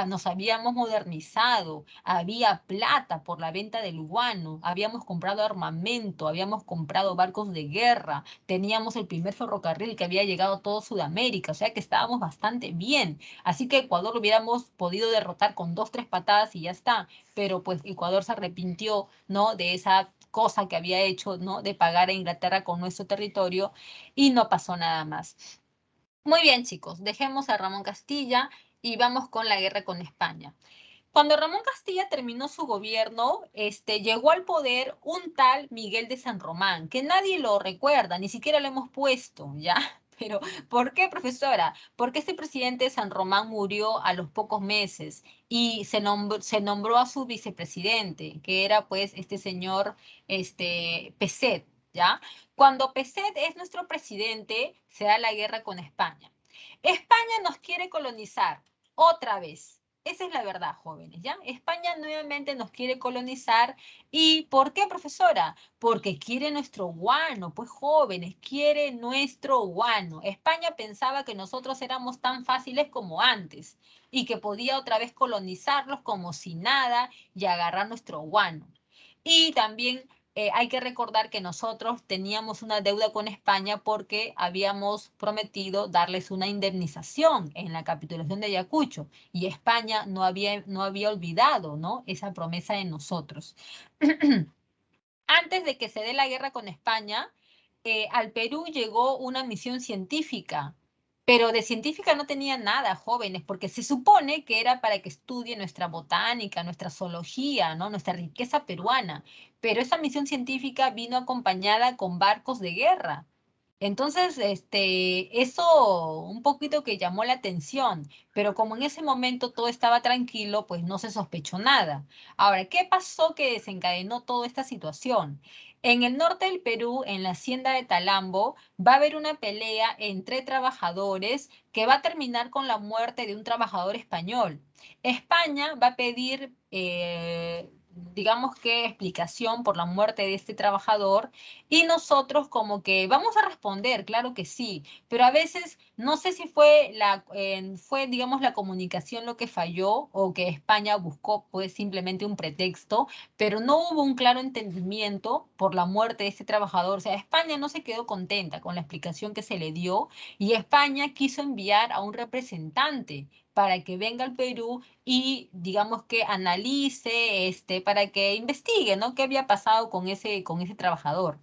nos habíamos modernizado, había plata por la venta del guano, habíamos comprado armamento, habíamos comprado barcos de guerra, teníamos el primer ferrocarril que había llegado a toda Sudamérica, o sea que estábamos bastante bien. Así que Ecuador lo hubiéramos podido derrotar con 2, 3 patadas y ya está, pero pues Ecuador se arrepintió, ¿no?, de esa cosa que había hecho, ¿no?, de pagar a Inglaterra con nuestro territorio y no pasó nada más. Muy bien, chicos, dejemos a Ramón Castilla y vamos con la guerra con España. Cuando Ramón Castilla terminó su gobierno, llegó al poder un tal Miguel de San Román, que nadie lo recuerda, ni siquiera lo hemos puesto, ¿ya? Pero, ¿por qué, profesora? Porque este presidente de San Román murió a los pocos meses y se nombró a su vicepresidente, que era pues este señor Peset, ¿ya? Cuando Peset es nuestro presidente, se da la guerra con España. España nos quiere colonizar otra vez. Esa es la verdad, jóvenes, ¿ya? España nuevamente nos quiere colonizar. ¿Y por qué, profesora? Porque quiere nuestro guano, pues jóvenes, quiere nuestro guano. España pensaba que nosotros éramos tan fáciles como antes y que podía otra vez colonizarlos como si nada y agarrar nuestro guano. Y también hay que recordar que nosotros teníamos una deuda con España porque habíamos prometido darles una indemnización en la capitulación de Ayacucho y España no había olvidado, ¿no?, esa promesa de nosotros. Antes de que se dé la guerra con España, al Perú llegó una misión científica, pero de científica no tenía nada, jóvenes, porque se supone que era para que estudie nuestra botánica, nuestra zoología, ¿no?, nuestra riqueza peruana, pero esa misión científica vino acompañada con barcos de guerra. Entonces, eso un poquito que llamó la atención, pero como en ese momento todo estaba tranquilo, pues no se sospechó nada. Ahora, ¿qué pasó que desencadenó toda esta situación? En el norte del Perú, en la hacienda de Talambo, va a haber una pelea entre trabajadores que va a terminar con la muerte de un trabajador español. España va a pedir, digamos que explicación por la muerte de este trabajador y nosotros como que vamos a responder, claro que sí, pero a veces no sé si fue, digamos, la comunicación lo que falló o que España buscó pues simplemente un pretexto, pero no hubo un claro entendimiento por la muerte de este trabajador. O sea, España no se quedó contenta con la explicación que se le dio y España quiso enviar a un representante para que venga al Perú y digamos que analice, para que investigue, ¿no?, qué había pasado con ese trabajador.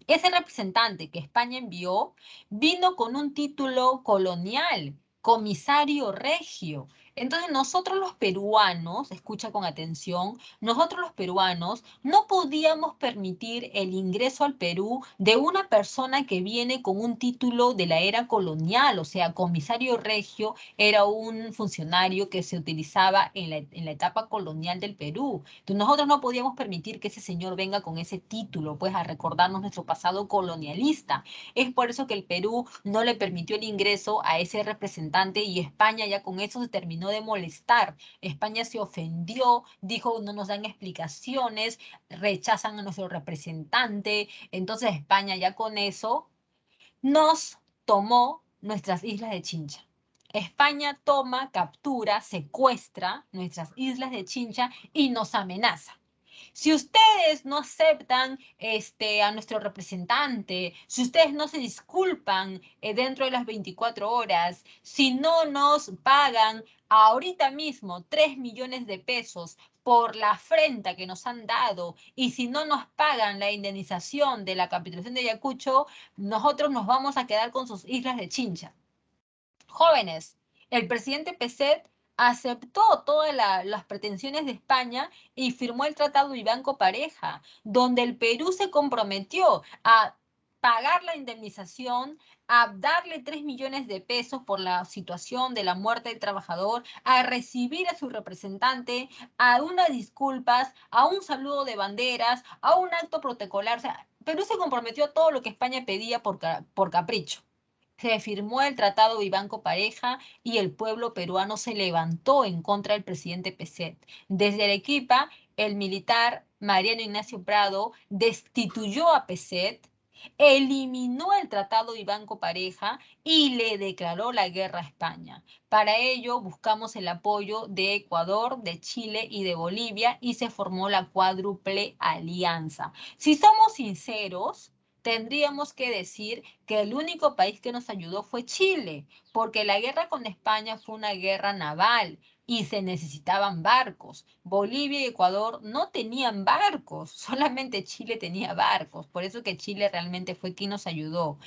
Ese representante que España envió vino con un título colonial, comisario regio. Entonces nosotros los peruanos, escucha con atención, nosotros los peruanos no podíamos permitir el ingreso al Perú de una persona que viene con un título de la era colonial, o sea, comisario regio era un funcionario que se utilizaba en la etapa colonial del Perú. Entonces nosotros no podíamos permitir que ese señor venga con ese título, pues a recordarnos nuestro pasado colonialista. Es por eso que el Perú no le permitió el ingreso a ese representante y España ya con eso se terminó de molestar. España se ofendió, dijo no nos dan explicaciones, rechazan a nuestro representante. Entonces España ya con eso nos tomó nuestras islas de Chincha. España toma, captura, secuestra nuestras islas de Chincha y nos amenaza. Si ustedes no aceptan a nuestro representante, si ustedes no se disculpan dentro de las 24 horas, si no nos pagan ahorita mismo 3 millones de pesos por la afrenta que nos han dado y si no nos pagan la indemnización de la capitulación de Ayacucho, nosotros nos vamos a quedar con sus islas de Chincha. Jóvenes, el presidente Peset aceptó todas las pretensiones de España y firmó el Tratado Vivanco-Pareja, donde el Perú se comprometió a pagar la indemnización, a darle 3 millones de pesos por la situación de la muerte del trabajador, a recibir a su representante, a unas disculpas, a un saludo de banderas, a un acto protocolar. O sea, Perú se comprometió a todo lo que España pedía por capricho. Se firmó el Tratado Vivanco-Pareja y el pueblo peruano se levantó en contra del presidente Peset. Desde Arequipa, el militar Mariano Ignacio Prado destituyó a Peset eliminó el Tratado de Banco Pareja y le declaró la guerra a España. Para ello buscamos el apoyo de Ecuador, de Chile y de Bolivia y se formó la cuádruple alianza. Si somos sinceros, tendríamos que decir que el único país que nos ayudó fue Chile, porque la guerra con España fue una guerra naval y se necesitaban barcos. Bolivia y Ecuador no tenían barcos, solamente Chile tenía barcos, por eso que Chile realmente fue quien nos ayudó.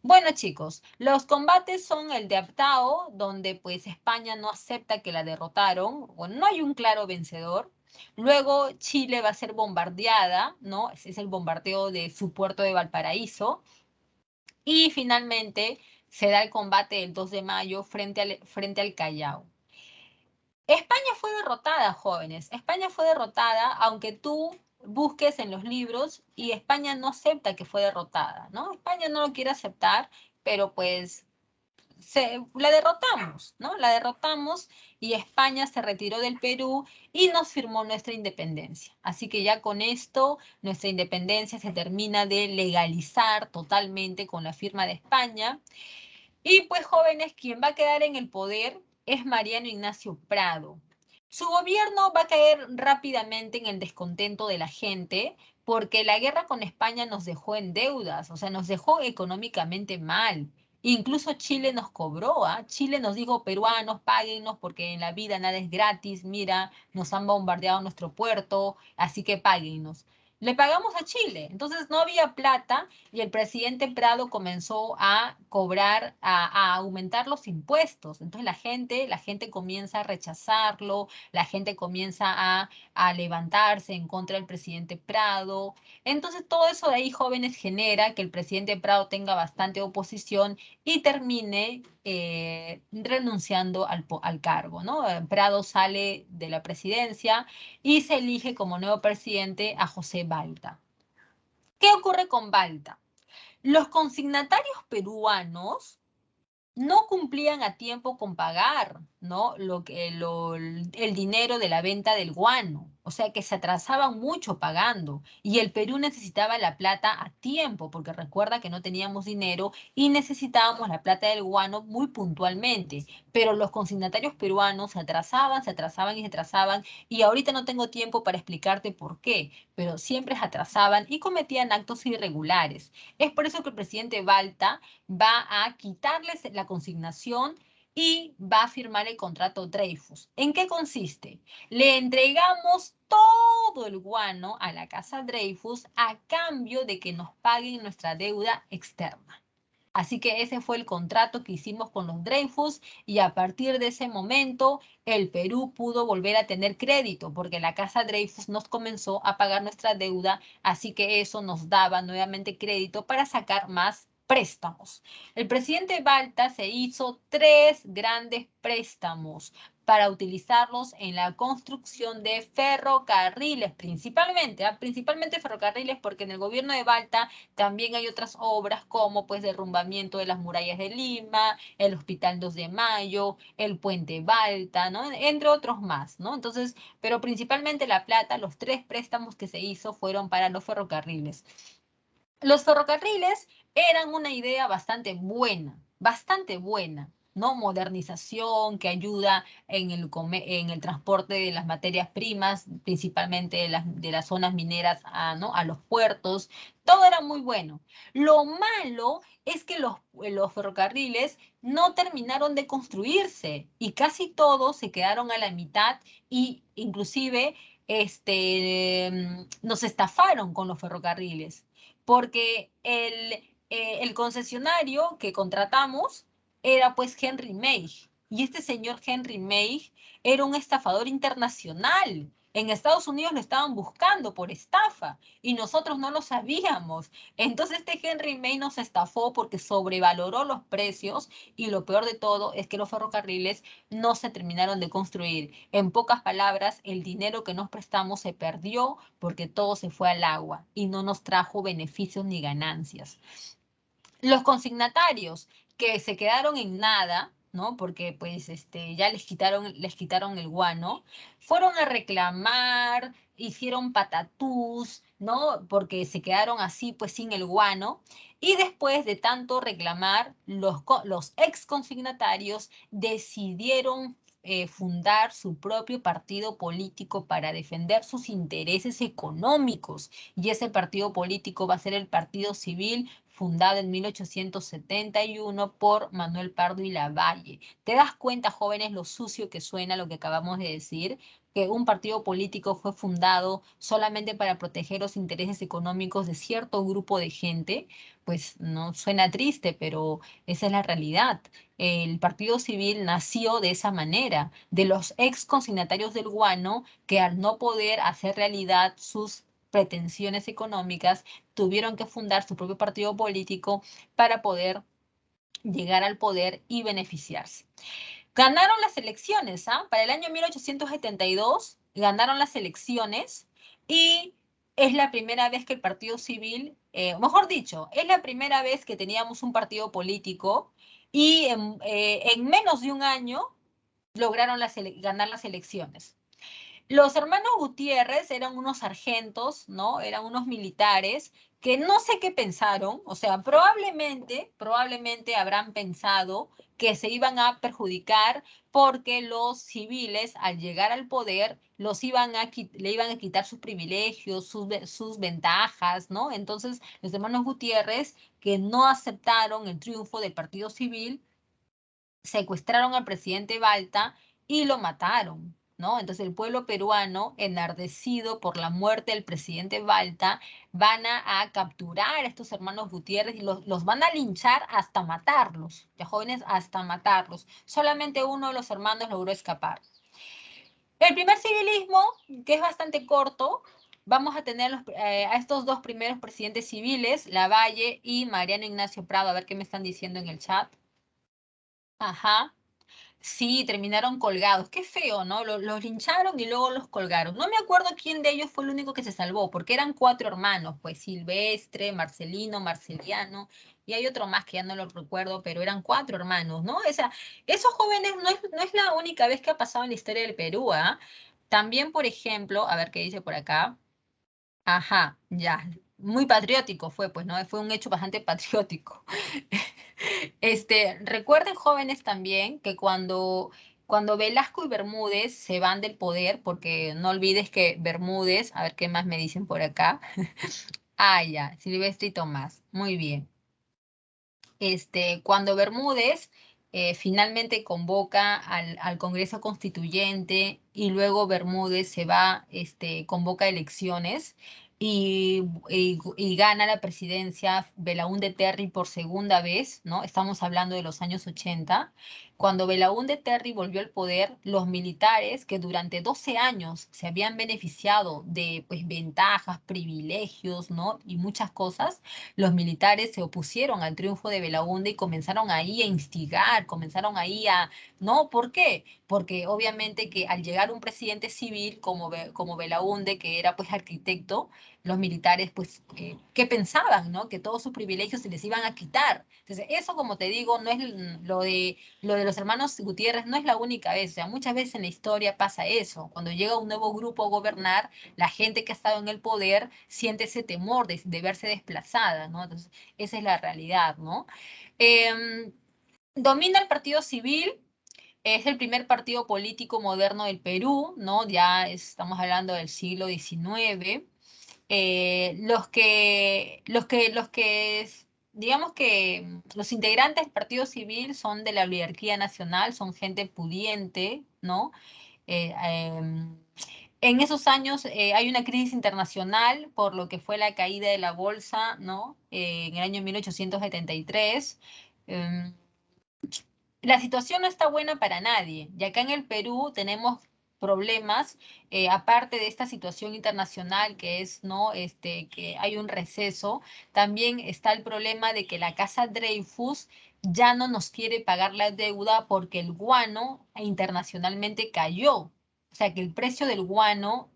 Bueno, chicos, los combates son el de Aptao, donde pues España no acepta que la derrotaron, bueno, no hay un claro vencedor. Luego Chile va a ser bombardeada, ¿no? Ese es el bombardeo de su puerto de Valparaíso. Y finalmente se da el combate el 2 de mayo frente al Callao. España fue derrotada, jóvenes. España fue derrotada, aunque tú busques en los libros y España no acepta que fue derrotada, ¿no? España no lo quiere aceptar, pero pues la derrotamos, ¿no? La derrotamos y España se retiró del Perú y nos firmó nuestra independencia. Así que ya con esto nuestra independencia se termina de legalizar totalmente con la firma de España. Y pues jóvenes, quien va a quedar en el poder es Mariano Ignacio Prado. Su gobierno va a caer rápidamente en el descontento de la gente porque la guerra con España nos dejó en deudas, o sea, nos dejó económicamente mal. Incluso Chile nos cobró, ¿ah? Chile nos dijo, peruanos, páguennos porque en la vida nada es gratis, mira, nos han bombardeado nuestro puerto, así que páguennos. Le pagamos a Chile, entonces no había plata y el presidente Prado comenzó a cobrar, a aumentar los impuestos. Entonces la gente comienza a rechazarlo, la gente comienza a levantarse en contra del presidente Prado. Entonces todo eso de ahí, jóvenes, genera que el presidente Prado tenga bastante oposición y termine renunciando al cargo, ¿no? Prado sale de la presidencia y se elige como nuevo presidente a José Balta. ¿Qué ocurre con Balta? Los consignatarios peruanos no cumplían a tiempo con pagar, ¿no? El dinero de la venta del guano. O sea que se atrasaban mucho pagando y el Perú necesitaba la plata a tiempo porque recuerda que no teníamos dinero y necesitábamos la plata del guano muy puntualmente. Pero los consignatarios peruanos se atrasaban y se atrasaban y ahorita no tengo tiempo para explicarte por qué, pero siempre se atrasaban y cometían actos irregulares. Es por eso que el presidente Balta va a quitarles la consignación y va a firmar el contrato Dreyfus. ¿En qué consiste? Le entregamos todo el guano a la casa Dreyfus a cambio de que nos paguen nuestra deuda externa. Así que ese fue el contrato que hicimos con los Dreyfus y a partir de ese momento el Perú pudo volver a tener crédito porque la casa Dreyfus nos comenzó a pagar nuestra deuda, así que eso nos daba nuevamente crédito para sacar más préstamos. El presidente Balta se hizo 3 grandes préstamos para utilizarlos en la construcción de ferrocarriles, principalmente ferrocarriles, porque en el gobierno de Balta también hay otras obras como pues derrumbamiento de las murallas de Lima, el Hospital 2 de Mayo, el Puente Balta, ¿no? Entre otros más, ¿no? Entonces, pero principalmente la plata, los 3 préstamos que se hizo fueron para los ferrocarriles. Los ferrocarriles eran una idea bastante buena, ¿no? Modernización que ayuda en el transporte de las materias primas, principalmente de las zonas mineras ¿no? a los puertos. Todo era muy bueno. Lo malo es que los ferrocarriles no terminaron de construirse y casi todos se quedaron a la mitad y inclusive nos estafaron con los ferrocarriles porque el concesionario que contratamos era pues Henry May. Y este señor Henry May era un estafador internacional. En Estados Unidos lo estaban buscando por estafa y nosotros no lo sabíamos. Entonces este Henry May nos estafó porque sobrevaloró los precios y lo peor de todo es que los ferrocarriles no se terminaron de construir. En pocas palabras, el dinero que nos prestamos se perdió porque todo se fue al agua y no nos trajo beneficios ni ganancias. Los consignatarios que se quedaron en nada, ¿no? Porque pues ya les quitaron el guano, fueron a reclamar, hicieron patatús, ¿no? Porque se quedaron así pues sin el guano. Y después de tanto reclamar, los ex consignatarios decidieron fundar su propio partido político para defender sus intereses económicos. Y ese partido político va a ser el Partido Civil, fundado en 1871 por Manuel Pardo y Lavalle. ¿Te das cuenta, jóvenes, lo sucio que suena lo que acabamos de decir? Que un partido político fue fundado solamente para proteger los intereses económicos de cierto grupo de gente. Pues no suena triste, pero esa es la realidad. El Partido Civil nació de esa manera, de los ex consignatarios del guano que al no poder hacer realidad sus pretensiones económicas, tuvieron que fundar su propio partido político para poder llegar al poder y beneficiarse. Ganaron las elecciones, ¿ah? Para el año 1872 ganaron las elecciones y es la primera vez que el Partido Civil, mejor dicho, es la primera vez que teníamos un partido político y en menos de un año lograron ganar las elecciones. Los hermanos Gutiérrez eran unos sargentos, ¿no? Eran unos militares que no sé qué pensaron, o sea, probablemente habrán pensado que se iban a perjudicar porque los civiles al llegar al poder le iban a quitar sus privilegios, sus ventajas, ¿no? Entonces, los hermanos Gutiérrez, que no aceptaron el triunfo del Partido Civil, secuestraron al presidente Balta y lo mataron, ¿no? Entonces el pueblo peruano, enardecido por la muerte del presidente Balta, van a capturar a estos hermanos Gutiérrez y los van a linchar hasta matarlos, ya jóvenes, hasta matarlos. Solamente uno de los hermanos logró escapar. El primer civilismo, que es bastante corto, vamos a tener a estos dos primeros presidentes civiles, Lavalle y Mariano Ignacio Prado, a ver qué me están diciendo en el chat. Ajá. Sí, terminaron colgados. Qué feo, ¿no? Los lincharon y luego los colgaron. No me acuerdo quién de ellos fue el único que se salvó, porque eran 4 hermanos, pues Silvestre, Marcelino, Marceliano, y hay otro más que ya no lo recuerdo, pero eran 4 hermanos, ¿no? Esos jóvenes no es la única vez que ha pasado en la historia del Perú, ¿ah? También, por ejemplo, a ver qué dice por acá. Ajá, ya. Muy patriótico fue, pues, ¿no? Fue un hecho bastante patriótico. Recuerden, jóvenes, también que cuando Velasco y Bermúdez se van del poder, porque no olvides que Bermúdez, a ver qué más me dicen por acá. Ah, ya, Silvestre y Tomás. Muy bien. Cuando Bermúdez finalmente convoca al Congreso Constituyente y luego Bermúdez se va, convoca elecciones y gana la presidencia Belaúnde Terry por segunda vez, ¿no? Estamos hablando de los años 80. Cuando Belaúnde Terry volvió al poder, los militares que durante 12 años se habían beneficiado de pues, ventajas, privilegios, ¿no? Y muchas cosas, los militares se opusieron al triunfo de Belaúnde y comenzaron ahí a instigar, comenzaron ahí a... ¿No? ¿Por qué? Porque obviamente que al llegar un presidente civil como Belaúnde, que era pues arquitecto, los militares pues, ¿qué pensaban? ¿No? Que todos sus privilegios se les iban a quitar. Entonces, eso como te digo, no es lo de los hermanos Gutiérrez, no es la única vez. O sea, muchas veces en la historia pasa eso. Cuando llega un nuevo grupo a gobernar, la gente que ha estado en el poder siente ese temor de verse desplazada, ¿no? Entonces, esa es la realidad, ¿no? Domina el partido civil, es el primer partido político moderno del Perú, ¿no? Ya estamos hablando del siglo XIX. Digamos que los integrantes del partido civil son de la oligarquía nacional, son gente pudiente, ¿no? Eh, em, en esos años hay una crisis internacional por lo que fue la caída de la bolsa, ¿no? En el año 1873. Em, la situación no está buena para nadie. Y acá en el Perú tenemos problemas, aparte de esta situación internacional que es, ¿no? Que hay un receso, también está el problema de que la Casa Dreyfus ya no nos quiere pagar la deuda porque el guano internacionalmente cayó. O sea que el precio del guano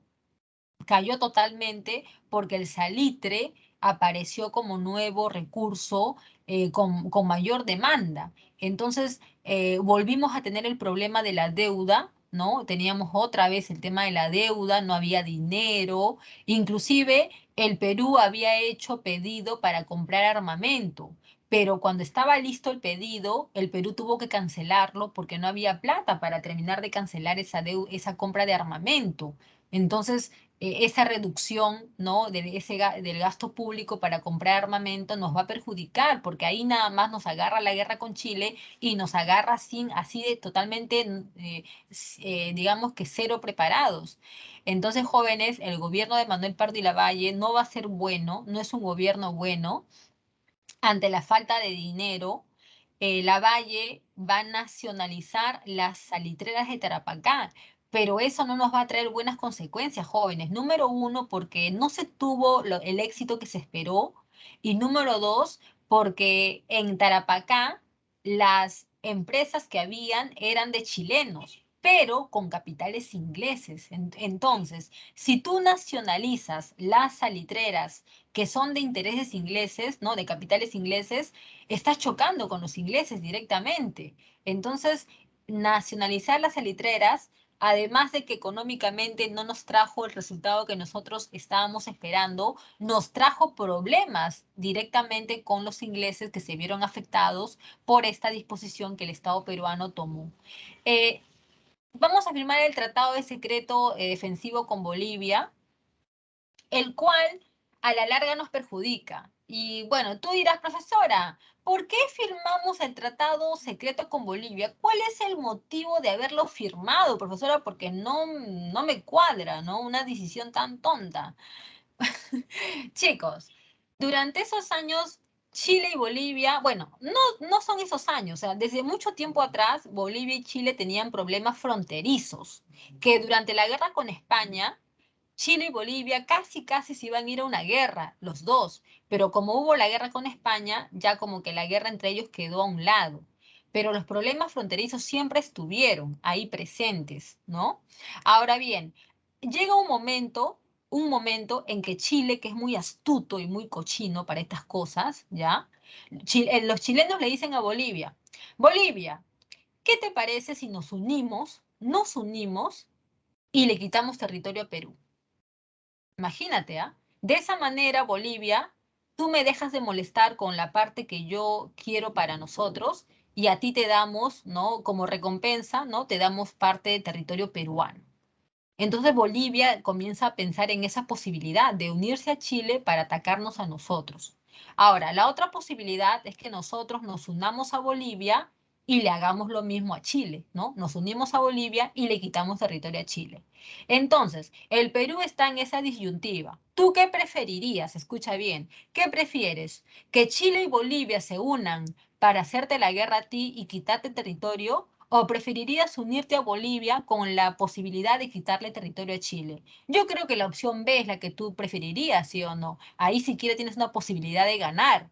cayó totalmente porque el salitre apareció como nuevo recurso con mayor demanda. Entonces, volvimos a tener el problema de la deuda, ¿no? Teníamos otra vez el tema de la deuda, no había dinero, inclusive el Perú había hecho pedido para comprar armamento, pero cuando estaba listo el pedido, el Perú tuvo que cancelarlo porque no había plata para terminar de cancelar esa compra de armamento. Entonces, esa reducción, ¿no? Del gasto público para comprar armamento nos va a perjudicar, porque ahí nada más nos agarra la guerra con Chile y nos agarra así de totalmente, digamos que cero preparados. Entonces, jóvenes, el gobierno de Manuel Pardo y Lavalle no va a ser bueno, no es un gobierno bueno ante la falta de dinero. Lavalle va a nacionalizar las salitreras de Tarapacá, pero eso no nos va a traer buenas consecuencias, jóvenes. Número uno, porque no se tuvo el éxito que se esperó, y número dos, porque en Tarapacá las empresas que habían eran de chilenos, pero con capitales ingleses. Entonces, si tú nacionalizas las salitreras que son de intereses ingleses, ¿no? De capitales ingleses, estás chocando con los ingleses directamente. Entonces, nacionalizar las salitreras, además de que económicamente no nos trajo el resultado que nosotros estábamos esperando, nos trajo problemas directamente con los ingleses que se vieron afectados por esta disposición que el Estado peruano tomó. Eh, Vamos a firmar el Tratado de Secreto Defensivo con Bolivia, el cual a la larga nos perjudica. Y bueno, tú dirás, profesora, ¿por qué firmamos el tratado secreto con Bolivia? ¿Cuál es el motivo de haberlo firmado, profesora? Porque no me cuadra, ¿no? Una decisión tan tonta. Chicos, durante esos años, Chile y Bolivia, bueno, no son esos años, o sea, desde mucho tiempo atrás, Bolivia y Chile tenían problemas fronterizos, que durante la guerra con España, Chile y Bolivia casi se iban a ir a una guerra, los dos, pero como hubo la guerra con España, ya como que la guerra entre ellos quedó a un lado. Pero los problemas fronterizos siempre estuvieron ahí presentes, ¿no? Ahora bien, llega un momento en que Chile, que es muy astuto y muy cochino para estas cosas, ¿ya? Los chilenos le dicen a Bolivia, Bolivia, ¿qué te parece si nos unimos y le quitamos territorio a Perú? Imagínate, ¿ah? De esa manera, Bolivia, tú me dejas de molestar con la parte que yo quiero para nosotros y a ti te damos, ¿no? Como recompensa, ¿no? Te damos parte de territorio peruano. Entonces Bolivia comienza a pensar en esa posibilidad de unirse a Chile para atacarnos a nosotros. Ahora, la otra posibilidad es que nosotros nos unamos a Bolivia y le hagamos lo mismo a Chile, ¿no? Nos unimos a Bolivia y le quitamos territorio a Chile. Entonces, el Perú está en esa disyuntiva. ¿Tú qué preferirías? Escucha bien. ¿Qué prefieres? ¿Que Chile y Bolivia se unan para hacerte la guerra a ti y quitarte territorio? ¿O preferirías unirte a Bolivia con la posibilidad de quitarle territorio a Chile? Yo creo que la opción B es la que tú preferirías, ¿sí o no? Ahí siquiera tienes una posibilidad de ganar.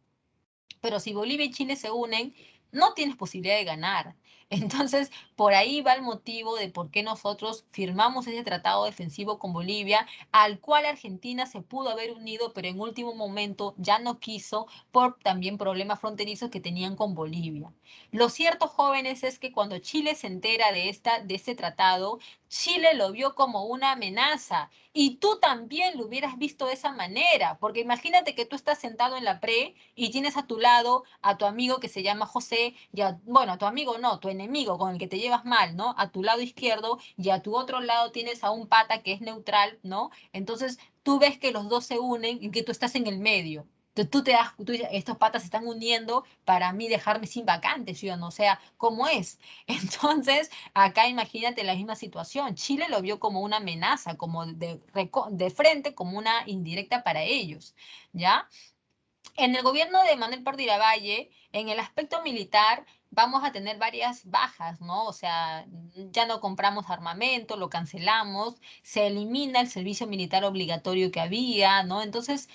Pero si Bolivia y Chile se unen, no tienes posibilidad de ganar. Entonces, por ahí va el motivo de por qué nosotros firmamos ese tratado defensivo con Bolivia, al cual Argentina se pudo haber unido, pero en último momento ya no quiso por también problemas fronterizos que tenían con Bolivia. Lo cierto, jóvenes, es que cuando Chile se entera de este tratado, Chile lo vio como una amenaza y tú también lo hubieras visto de esa manera, porque imagínate que tú estás sentado en la pre y tienes a tu lado a tu amigo que se llama José, bueno, a tu amigo no, tu enemigo con el que te llevas mal, ¿no? A tu lado izquierdo y a tu otro lado tienes a un pata que es neutral, ¿no? Entonces tú ves que los dos se unen y que tú estás en el medio. Entonces tú dices, estos patas se están uniendo para mí dejarme sin vacantes, ¿sí o no? O sea, ¿cómo es? Entonces, acá imagínate la misma situación. Chile lo vio como una amenaza, como de frente, como una indirecta para ellos, ¿ya? En el gobierno de Manuel Pardo Valle, en el aspecto militar, vamos a tener varias bajas, ¿no? O sea, ya no compramos armamento, lo cancelamos, se elimina el servicio militar obligatorio que había, ¿no? Entonces,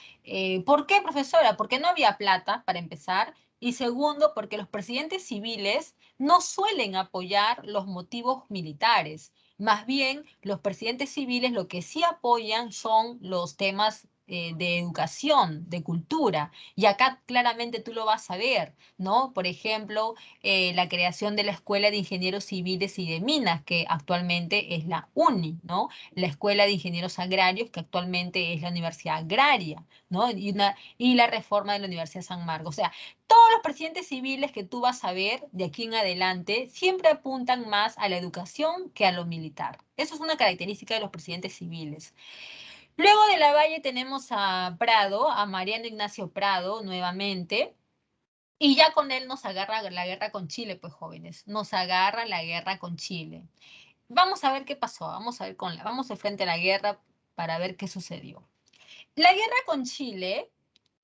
¿por qué, profesora? Porque no había plata, para empezar. Y segundo, porque los presidentes civiles no suelen apoyar los motivos militares. Más bien, los presidentes civiles lo que sí apoyan son los temas de educación, de cultura. Y acá claramente tú lo vas a ver, ¿no? Por ejemplo, la creación de la Escuela de Ingenieros Civiles y de Minas, que actualmente es la UNI, ¿no? La Escuela de Ingenieros Agrarios, que actualmente es la Universidad Agraria, ¿no? Y la reforma de la Universidad de San Marcos. O sea, todos los presidentes civiles que tú vas a ver de aquí en adelante siempre apuntan más a la educación que a lo militar. Eso es una característica de los presidentes civiles. Luego de Lavalle tenemos a Prado, a Mariano Ignacio Prado nuevamente. Y ya con él nos agarra la guerra con Chile, pues jóvenes, nos agarra la guerra con Chile. Vamos a ver qué pasó, vamos de frente a la guerra para ver qué sucedió. La guerra con Chile,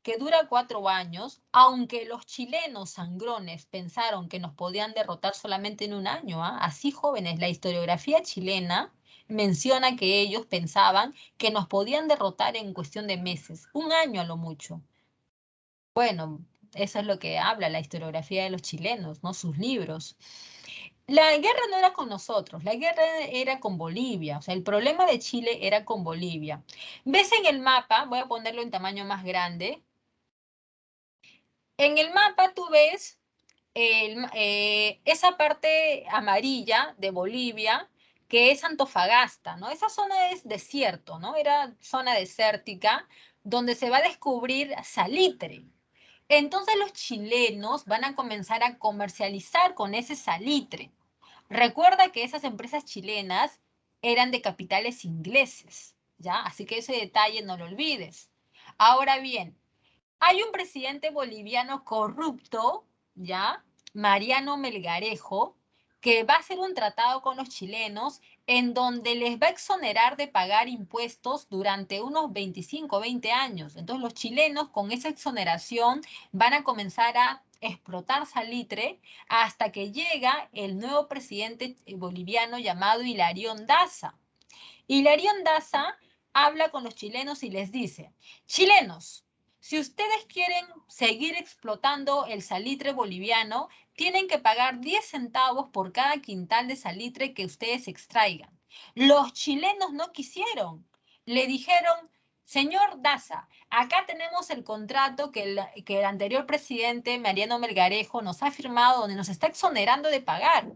que dura 4 años, aunque los chilenos sangrones pensaron que nos podían derrotar solamente en un año, ¿ah? Así jóvenes, la historiografía chilena menciona que ellos pensaban que nos podían derrotar en cuestión de meses, un año a lo mucho. Bueno, eso es lo que habla la historiografía de los chilenos, ¿no? Sus libros. La guerra no era con nosotros, la guerra era con Bolivia, o sea, el problema de Chile era con Bolivia. ¿Ves en el mapa? Voy a ponerlo en tamaño más grande. En el mapa tú ves esa parte amarilla de Bolivia, que es Antofagasta, ¿no? Esa zona es desierto, ¿no? Era zona desértica donde se va a descubrir salitre. Entonces los chilenos van a comenzar a comercializar con ese salitre. Recuerda que esas empresas chilenas eran de capitales ingleses, ¿ya? Así que ese detalle no lo olvides. Ahora bien, hay un presidente boliviano corrupto, ¿ya? Mariano Melgarejo, que va a hacer un tratado con los chilenos en donde les va a exonerar de pagar impuestos durante unos 25 o 20 años. Entonces los chilenos con esa exoneración van a comenzar a explotar salitre hasta que llega el nuevo presidente boliviano llamado Hilarión Daza. Hilarión Daza habla con los chilenos y les dice, chilenos, si ustedes quieren seguir explotando el salitre boliviano, tienen que pagar 10 centavos por cada quintal de salitre que ustedes extraigan. Los chilenos no quisieron. Le dijeron, señor Daza, acá tenemos el contrato que el anterior presidente, Mariano Melgarejo, nos ha firmado donde nos está exonerando de pagar.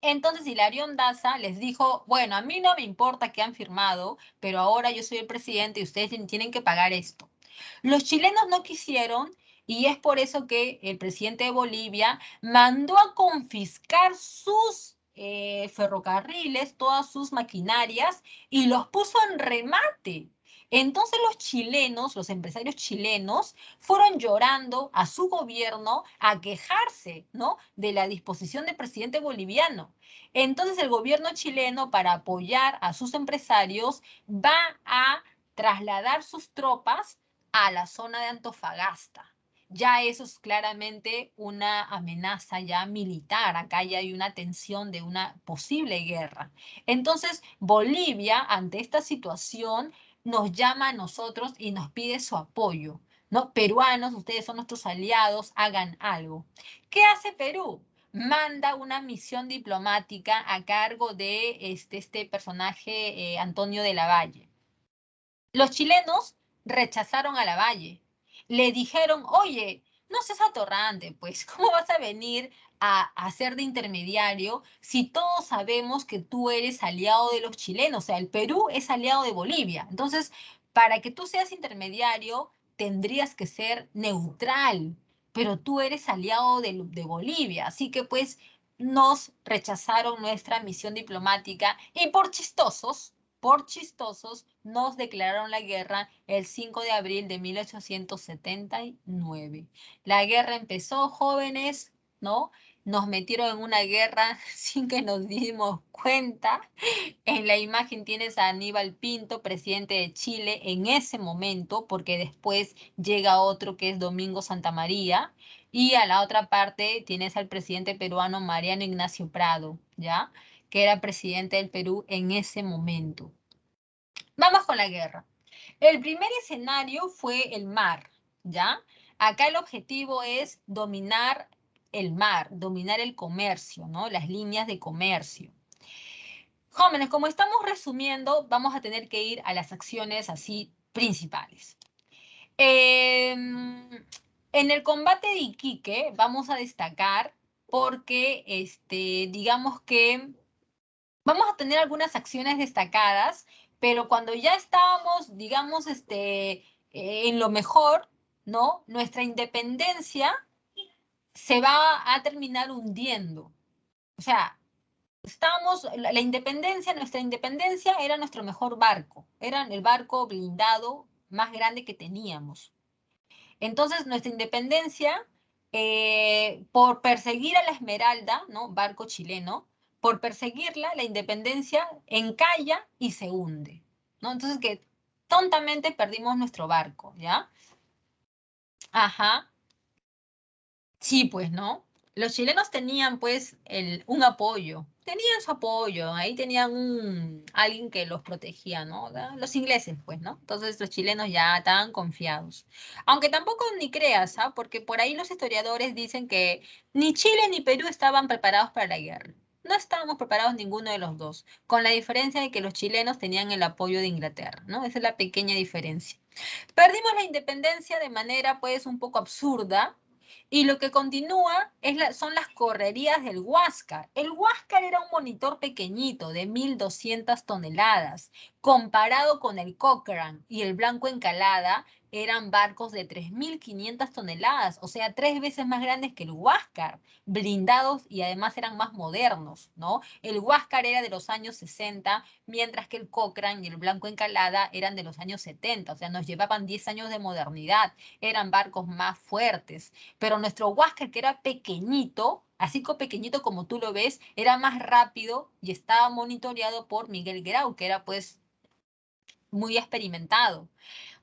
Entonces Hilarión Daza les dijo, bueno, a mí no me importa que han firmado, pero ahora yo soy el presidente y ustedes tienen que pagar esto. Los chilenos no quisieron y es por eso que el presidente de Bolivia mandó a confiscar sus ferrocarriles, todas sus maquinarias y los puso en remate. Entonces los chilenos, los empresarios chilenos, fueron llorando a su gobierno a quejarse, ¿no? De la disposición del presidente boliviano. Entonces el gobierno chileno, para apoyar a sus empresarios, va a trasladar sus tropas a la zona de Antofagasta. Ya eso es claramente una amenaza ya militar, acá ya hay una tensión de una posible guerra. Entonces, Bolivia, ante esta situación, nos llama a nosotros y nos pide su apoyo, ¿no? Peruanos, ustedes son nuestros aliados, hagan algo. ¿Qué hace Perú? Manda una misión diplomática a cargo de este personaje, Antonio de Lavalle. Los chilenos rechazaron a Lavalle. Le dijeron, oye, no seas atorrante, pues, ¿cómo vas a venir a hacer de intermediario si todos sabemos que tú eres aliado de los chilenos? O sea, el Perú es aliado de Bolivia. Entonces, para que tú seas intermediario, tendrías que ser neutral, pero tú eres aliado de Bolivia. Así que, pues, nos rechazaron nuestra misión diplomática y por chistosos, nos declararon la guerra el 5 de abril de 1879. La guerra empezó, jóvenes, ¿no? Nos metieron en una guerra sin que nos dimos cuenta. En la imagen tienes a Aníbal Pinto, presidente de Chile en ese momento, porque después llega otro que es Domingo Santamaría, y a la otra parte tienes al presidente peruano Mariano Ignacio Prado, ¿ya? Que era presidente del Perú en ese momento. Vamos con la guerra. El primer escenario fue el mar, ¿ya? Acá el objetivo es dominar el mar, dominar el comercio, ¿no? Las líneas de comercio. Jóvenes, como estamos resumiendo, vamos a tener que ir a las acciones así principales. En el combate de Iquique vamos a destacar porque, digamos que vamos a tener algunas acciones destacadas, pero cuando ya estábamos, digamos, en lo mejor, ¿no? Nuestra independencia se va a terminar hundiendo. O sea, la independencia, nuestra independencia era nuestro mejor barco, era el barco blindado más grande que teníamos. Entonces, nuestra independencia, por perseguir a la Esmeralda, ¿no? Barco chileno, por perseguirla, la independencia encalla y se hunde, ¿no? Entonces, que tontamente perdimos nuestro barco, ¿ya? Ajá. Sí, pues, ¿no? Los chilenos tenían, pues, un apoyo. Tenían su apoyo, ahí tenían alguien que los protegía, ¿no? Los ingleses, pues, ¿no? Entonces los chilenos ya estaban confiados. Aunque tampoco ni creas, ¿ah? Porque por ahí los historiadores dicen que ni Chile ni Perú estaban preparados para la guerra. No estábamos preparados ninguno de los dos, con la diferencia de que los chilenos tenían el apoyo de Inglaterra, ¿no? Esa es la pequeña diferencia. Perdimos la independencia de manera, pues, un poco absurda, y lo que continúa son las correrías del Huáscar. El Huáscar era un monitor pequeñito de 1.200 toneladas. Comparado con el Cochrane y el Blanco Encalada, eran barcos de 3.500 toneladas, o sea, 3 veces más grandes que el Huáscar, blindados y además eran más modernos, ¿no? El Huáscar era de los años 60, mientras que el Cochrane y el Blanco Encalada eran de los años 70, o sea, nos llevaban 10 años de modernidad, eran barcos más fuertes. Pero nuestro Huáscar, que era pequeñito, así como pequeñito como tú lo ves, era más rápido y estaba monitoreado por Miguel Grau, que era pues muy experimentado.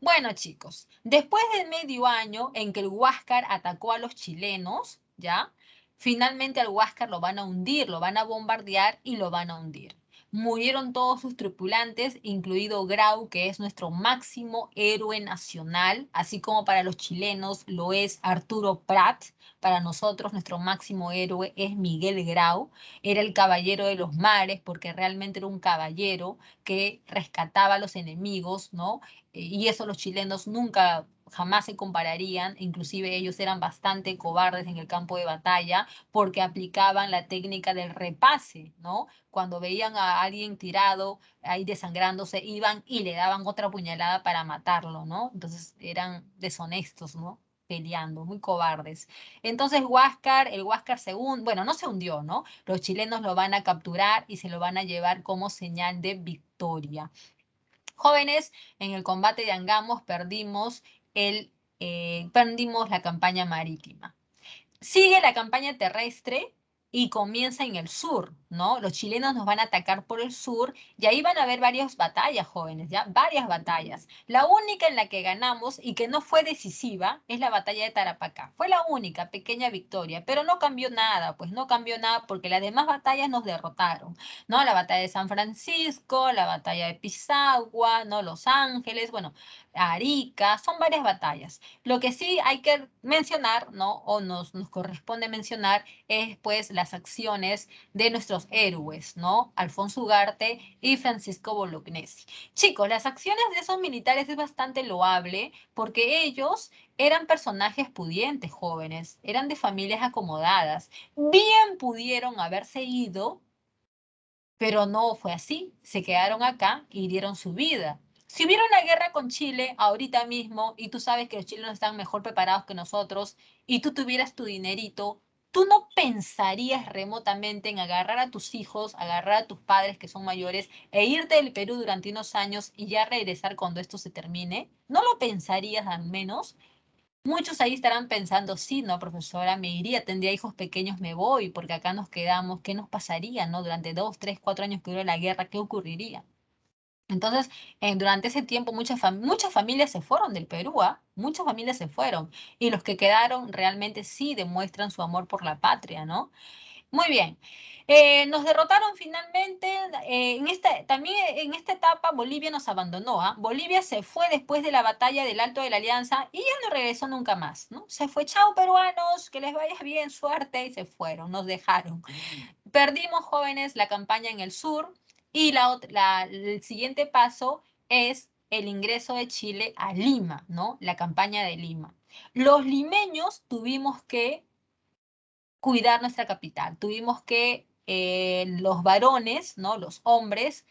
Bueno, chicos, después de medio año en que el Huáscar atacó a los chilenos, ¿ya? Finalmente al Huáscar lo van a hundir, lo van a bombardear y lo van a hundir. Murieron todos sus tripulantes, incluido Grau, que es nuestro máximo héroe nacional, así como para los chilenos lo es Arturo Prat. Para nosotros nuestro máximo héroe es Miguel Grau. Era el caballero de los mares porque realmente era un caballero que rescataba a los enemigos, ¿no? Y eso los chilenos nunca, jamás se compararían, inclusive ellos eran bastante cobardes en el campo de batalla porque aplicaban la técnica del repase, ¿no? Cuando veían a alguien tirado, ahí desangrándose, iban y le daban otra puñalada para matarlo, ¿no? Entonces eran deshonestos, ¿no? Peleando, muy cobardes. Entonces Huáscar, el Huáscar se hundió, bueno, no se hundió, ¿no? Los chilenos lo van a capturar y se lo van a llevar como señal de victoria. Jóvenes, en el combate de Angamos perdimos la campaña marítima. Sigue la campaña terrestre y comienza en el sur, ¿no? Los chilenos nos van a atacar por el sur y ahí van a haber varias batallas, jóvenes, ¿ya? Varias batallas. La única en la que ganamos y que no fue decisiva es la batalla de Tarapacá. Fue la única pequeña victoria, pero no cambió nada, pues no cambió nada porque las demás batallas nos derrotaron, ¿no? La batalla de San Francisco, la batalla de Pisagua, ¿no? Los Ángeles, bueno, Arica, son varias batallas. Lo que sí hay que mencionar, ¿no? O nos corresponde mencionar es pues las acciones de nuestros héroes, ¿no? Alfonso Ugarte y Francisco Bolognesi. Chicos, las acciones de esos militares es bastante loable porque ellos eran personajes pudientes, jóvenes, eran de familias acomodadas. Bien pudieron haberse ido, pero no fue así. Se quedaron acá y dieron su vida. Si hubiera una guerra con Chile ahorita mismo y tú sabes que los chilenos están mejor preparados que nosotros y tú tuvieras tu dinerito, tú no pensarías remotamente en agarrar a tus hijos, agarrar a tus padres que son mayores e irte del Perú durante unos años y ya regresar cuando esto se termine. ¿No lo pensarías al menos? Muchos ahí estarán pensando, sí, no, profesora, me iría, tendría hijos pequeños, me voy, porque acá nos quedamos, ¿qué nos pasaría, no? Durante 2, 3, 4 años que dure la guerra, ¿qué ocurriría? Entonces, durante ese tiempo muchas familias se fueron del Perú, ¿ah? Muchas familias se fueron, y los que quedaron realmente sí demuestran su amor por la patria, ¿no? Muy bien. Nos derrotaron finalmente. También en esta etapa Bolivia nos abandonó. Bolivia se fue después de la batalla del Alto de la Alianza y ya no regresó nunca más, ¿no? Se fue, chao peruanos, que les vaya bien, suerte, y se fueron, nos dejaron. Perdimos, jóvenes, la campaña en el sur y el siguiente paso es el ingreso de Chile a Lima, ¿no? La campaña de Lima. Los limeños tuvimos que cuidar nuestra capital, tuvimos que los varones, ¿no? Los hombres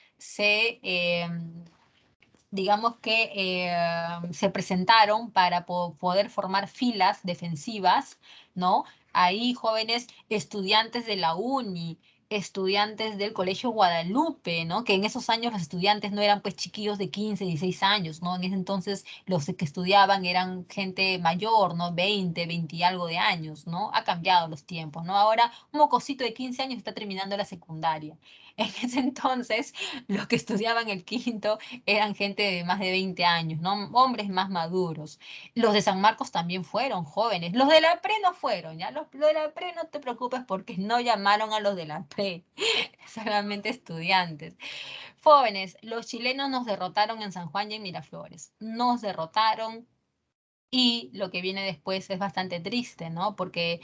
digamos que se presentaron para poder formar filas defensivas, ¿no? Ahí jóvenes estudiantes de la UNI, estudiantes del Colegio Guadalupe, ¿no? Que en esos años los estudiantes no eran pues chiquillos de 15, 16 años, ¿no? En ese entonces los que estudiaban eran gente mayor, ¿no? 20, 20 y algo de años, ¿no? Ha cambiado los tiempos, ¿no? Ahora un mocosito de 15 años está terminando la secundaria. En ese entonces los que estudiaban el quinto eran gente de más de 20 años, ¿no? Hombres más maduros. Los de San Marcos también fueron jóvenes. Los de la pre no fueron, ¿ya? Los de la pre no te preocupes porque no llamaron a los de la pre, solamente estudiantes. Jóvenes, los chilenos nos derrotaron en San Juan y en Miraflores. Nos derrotaron. Y lo que viene después es bastante triste, ¿no? Porque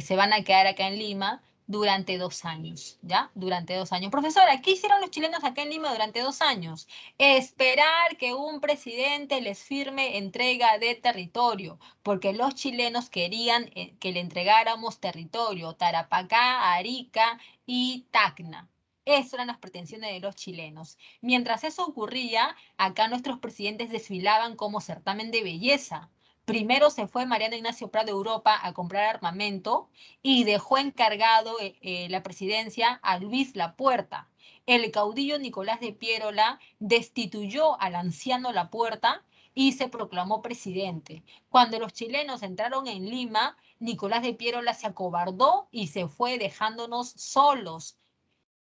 se van a quedar acá en Lima durante 2 años, ¿ya? Durante 2 años. Profesora, ¿qué hicieron los chilenos acá en Lima durante 2 años? Esperar que un presidente les firme entrega de territorio, porque los chilenos querían que le entregáramos territorio, Tarapacá, Arica y Tacna. Esas eran las pretensiones de los chilenos. Mientras eso ocurría, acá nuestros presidentes desfilaban como certamen de belleza. Primero se fue Mariano Ignacio Prado de Europa a comprar armamento y dejó encargado la presidencia a Luis Lapuerta. El caudillo Nicolás de Piérola destituyó al anciano Lapuerta y se proclamó presidente. Cuando los chilenos entraron en Lima, Nicolás de Piérola se acobardó y se fue dejándonos solos.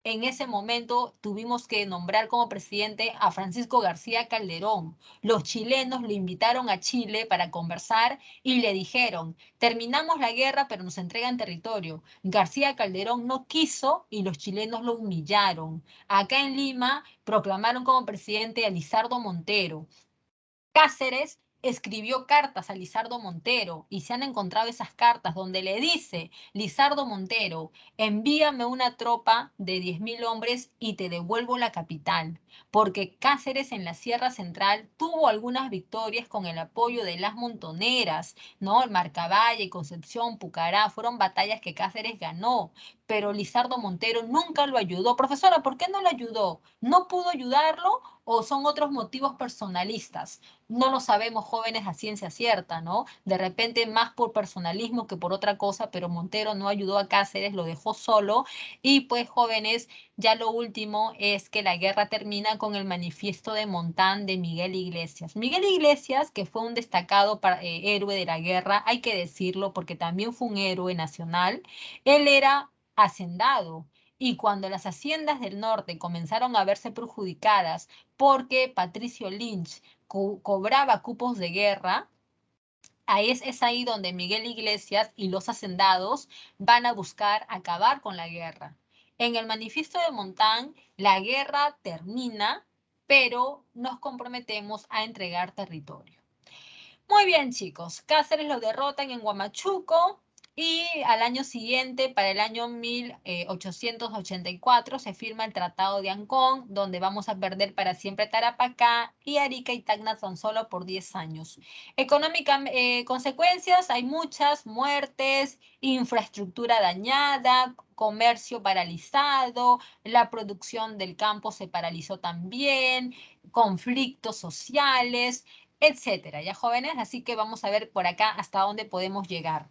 En ese momento tuvimos que nombrar como presidente a Francisco García Calderón. Los chilenos lo invitaron a Chile para conversar y le dijeron, terminamos la guerra pero nos entregan territorio. García Calderón no quiso y los chilenos lo humillaron. Acá en Lima proclamaron como presidente a Lizardo Montero. Cáceres escribió cartas a Lizardo Montero y se han encontrado esas cartas donde le dice, Lizardo Montero, envíame una tropa de 10.000 hombres y te devuelvo la capital, porque Cáceres en la Sierra Central tuvo algunas victorias con el apoyo de las montoneras, ¿no? El Marcavalle, Concepción, Pucará, fueron batallas que Cáceres ganó, pero Lizardo Montero nunca lo ayudó. Profesora, ¿por qué no lo ayudó? ¿No pudo ayudarlo o son otros motivos personalistas? No lo sabemos jóvenes a ciencia cierta, ¿no? De repente más por personalismo que por otra cosa, pero Montero no ayudó a Cáceres, lo dejó solo. Y pues jóvenes, ya lo último es que la guerra termina con el manifiesto de Montán de Miguel Iglesias. Miguel Iglesias, que fue un destacado héroe de la guerra, hay que decirlo porque también fue un héroe nacional, él era hacendado. Y cuando las haciendas del norte comenzaron a verse perjudicadas porque Patricio Lynch cobraba cupos de guerra, ahí es ahí donde Miguel Iglesias y los hacendados van a buscar acabar con la guerra. En el manifiesto de Montán, la guerra termina, pero nos comprometemos a entregar territorio. Muy bien, chicos. Cáceres lo derrotan en Huamachuco y al año siguiente, para el año 1884, se firma el Tratado de Ancón, donde vamos a perder para siempre Tarapacá y Arica y Tacna tan solo por 10 años. Económicas consecuencias, hay muchas muertes, infraestructura dañada, comercio paralizado, la producción del campo se paralizó también, conflictos sociales, etcétera, ya jóvenes, así que vamos a ver por acá hasta dónde podemos llegar.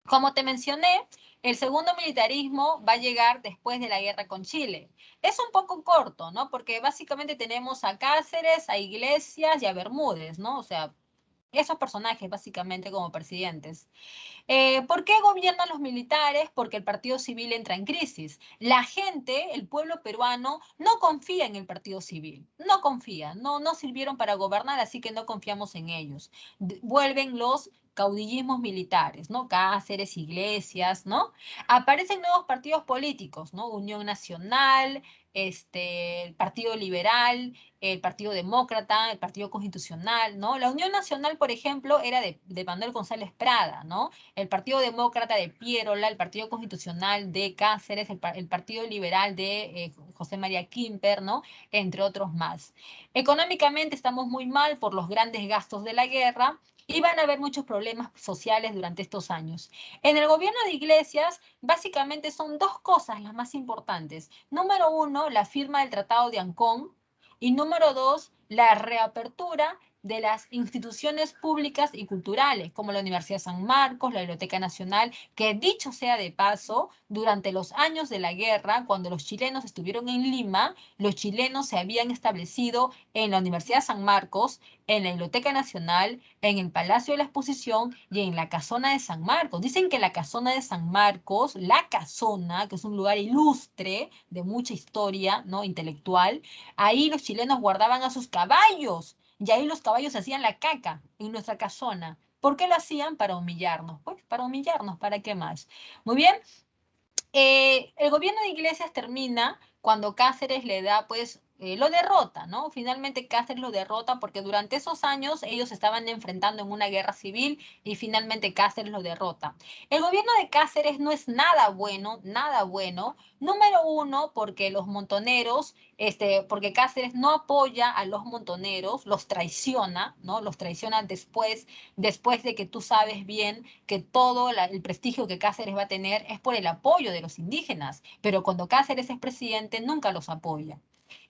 Como te mencioné, el segundo militarismo va a llegar después de la guerra con Chile. Es un poco corto, ¿no? Porque básicamente tenemos a Cáceres, a Iglesias y a Bermúdez, ¿no? O sea, esos personajes básicamente como presidentes. ¿Por qué gobiernan los militares? Porque el partido civil entra en crisis. La gente, el pueblo peruano, no confía en el partido civil, no confía, no sirvieron para gobernar, así que no confiamos en ellos. Vuelven los caudillismos militares, ¿no? Cáceres, Iglesias, ¿no? Aparecen nuevos partidos políticos, ¿no? Unión Nacional, el Partido Liberal, el Partido Demócrata, el Partido Constitucional, ¿no? La Unión Nacional, por ejemplo, era de Manuel González Prada, ¿no? El Partido Demócrata de Pierola, el Partido Constitucional de Cáceres, el Partido Liberal de José María Quimper, ¿no? Entre otros más. Económicamente estamos muy mal por los grandes gastos de la guerra y van a haber muchos problemas sociales durante estos años. En el gobierno de Iglesias, básicamente son dos cosas las más importantes. Número uno, la firma del Tratado de Ancón, y número dos, la reapertura de las instituciones públicas y culturales, como la Universidad de San Marcos, la Biblioteca Nacional, que dicho sea de paso, durante los años de la guerra, cuando los chilenos estuvieron en Lima, los chilenos se habían establecido en la Universidad de San Marcos, en la Biblioteca Nacional, en el Palacio de la Exposición y en la Casona de San Marcos. Dicen que la Casona de San Marcos, la Casona, que es un lugar ilustre, de mucha historia, ¿no? Intelectual, ahí los chilenos guardaban a sus caballos y ahí los caballos hacían la caca en nuestra casona. ¿Por qué lo hacían? Para humillarnos. Pues para humillarnos, ¿para qué más? Muy bien. El gobierno de Iglesias termina cuando Cáceres le da, pues, lo derrota, ¿no? Finalmente Cáceres lo derrota porque durante esos años ellos estaban enfrentando en una guerra civil y finalmente Cáceres lo derrota. El gobierno de Cáceres no es nada bueno, nada bueno. Número uno, porque los montoneros, porque Cáceres no apoya a los montoneros, los traiciona, ¿no? Los traiciona después de que tú sabes bien que todo el prestigio que Cáceres va a tener es por el apoyo de los indígenas, pero cuando Cáceres es presidente nunca los apoya.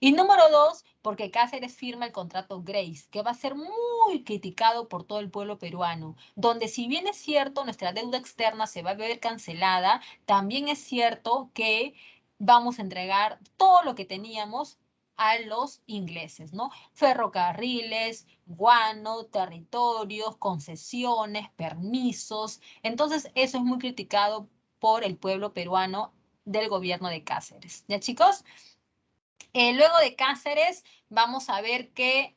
Y número dos, porque Cáceres firma el contrato Grace, que va a ser muy criticado por todo el pueblo peruano, donde si bien es cierto nuestra deuda externa se va a ver cancelada, también es cierto que vamos a entregar todo lo que teníamos a los ingleses, ¿no? Ferrocarriles, guano, territorios, concesiones, permisos. Entonces, eso es muy criticado por el pueblo peruano del gobierno de Cáceres. ¿Ya, chicos? Luego de Cáceres, vamos a ver que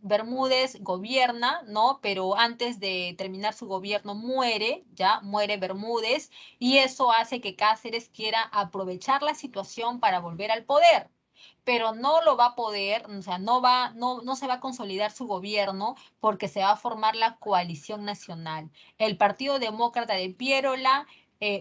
Bermúdez gobierna, ¿no? Pero antes de terminar su gobierno muere, ¿ya? Muere Bermúdez, y eso hace que Cáceres quiera aprovechar la situación para volver al poder. Pero no lo va a poder, o sea, no se va a consolidar su gobierno porque se va a formar la coalición nacional. El Partido Demócrata de Pierola,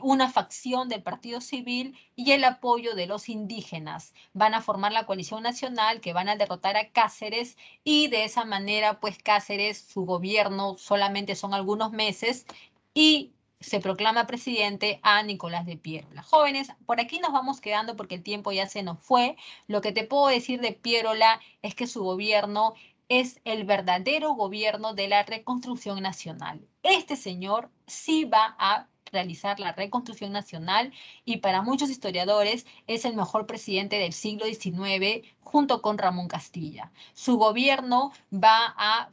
una facción del Partido Civil y el apoyo de los indígenas. Van a formar la coalición nacional que van a derrotar a Cáceres y de esa manera, pues Cáceres, su gobierno solamente son algunos meses y se proclama presidente a Nicolás de Pierola. Jóvenes, por aquí nos vamos quedando porque el tiempo ya se nos fue. Lo que te puedo decir de Pierola es que su gobierno es el verdadero gobierno de la reconstrucción nacional. Este señor sí va a realizar la reconstrucción nacional y para muchos historiadores es el mejor presidente del siglo XIX junto con Ramón Castilla. Su gobierno va a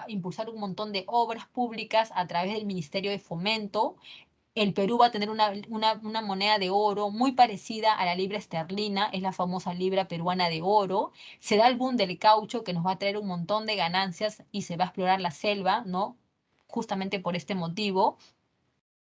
impulsar un montón de obras públicas a través del Ministerio de Fomento. El Perú va a tener una moneda de oro muy parecida a la libra esterlina, es la famosa libra peruana de oro. Se da el boom del caucho que nos va a traer un montón de ganancias y se va a explorar la selva, ¿no? Justamente por este motivo.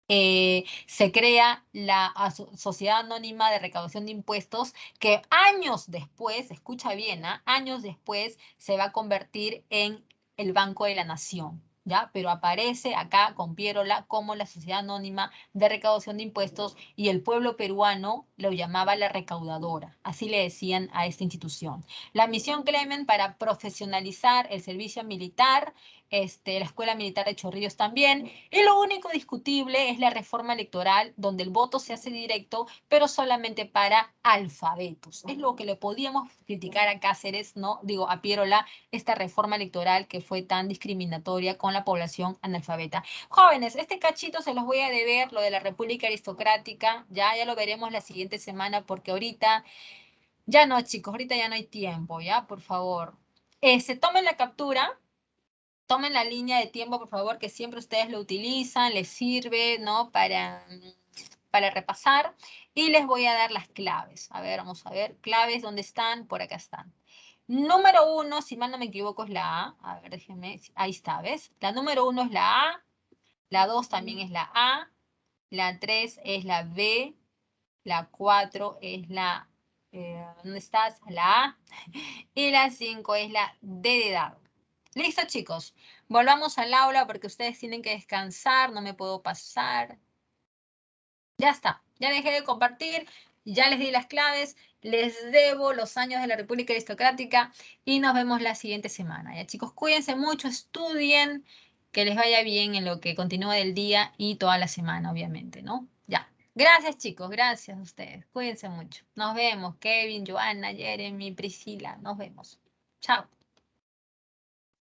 Se crea la Sociedad Anónima de Recaudación de Impuestos que años después, escucha bien, años después se va a convertir en el Banco de la Nación. ¿Ya? Pero aparece acá con Pierola como la Sociedad Anónima de Recaudación de Impuestos y el pueblo peruano lo llamaba la recaudadora, así le decían a esta institución. La misión Clemen para profesionalizar el servicio militar, la Escuela Militar de Chorrillos también, y lo único discutible es la reforma electoral, donde el voto se hace directo, pero solamente para alfabetos. Es lo que le podíamos criticar a Cáceres, ¿no? Digo, a Pierola, esta reforma electoral que fue tan discriminatoria con la población analfabeta. Jóvenes, este cachito se los voy a deber, lo de la República Aristocrática, ya lo veremos la siguiente semana, porque ahorita, ya no, chicos, ahorita ya no hay tiempo, ¿ya? Por favor. Se tomen la captura. Tomen la línea de tiempo, por favor, que siempre ustedes lo utilizan, les sirve, ¿no? Para repasar. Y les voy a dar las claves. A ver, vamos a ver. Claves, ¿dónde están? Por acá están. Número uno, si mal no me equivoco, es la A. A ver, déjenme. Ahí está, ¿ves? La número uno es la A. La 2 también es la A. La 3 es la B. La 4 es la ¿Dónde estás? La A. Y la 5 es la D de dado. Listo, chicos. Volvamos al aula porque ustedes tienen que descansar. No me puedo pasar. Ya está. Ya dejé de compartir. Ya les di las claves. Les debo los años de la República Aristocrática. Y nos vemos la siguiente semana. Ya, chicos, cuídense mucho. Estudien. Que les vaya bien en lo que continúa del día y toda la semana, obviamente, ¿no? Ya. Gracias, chicos. Gracias a ustedes. Cuídense mucho. Nos vemos. Kevin, Joana, Jeremy, Priscila. Nos vemos. Chao.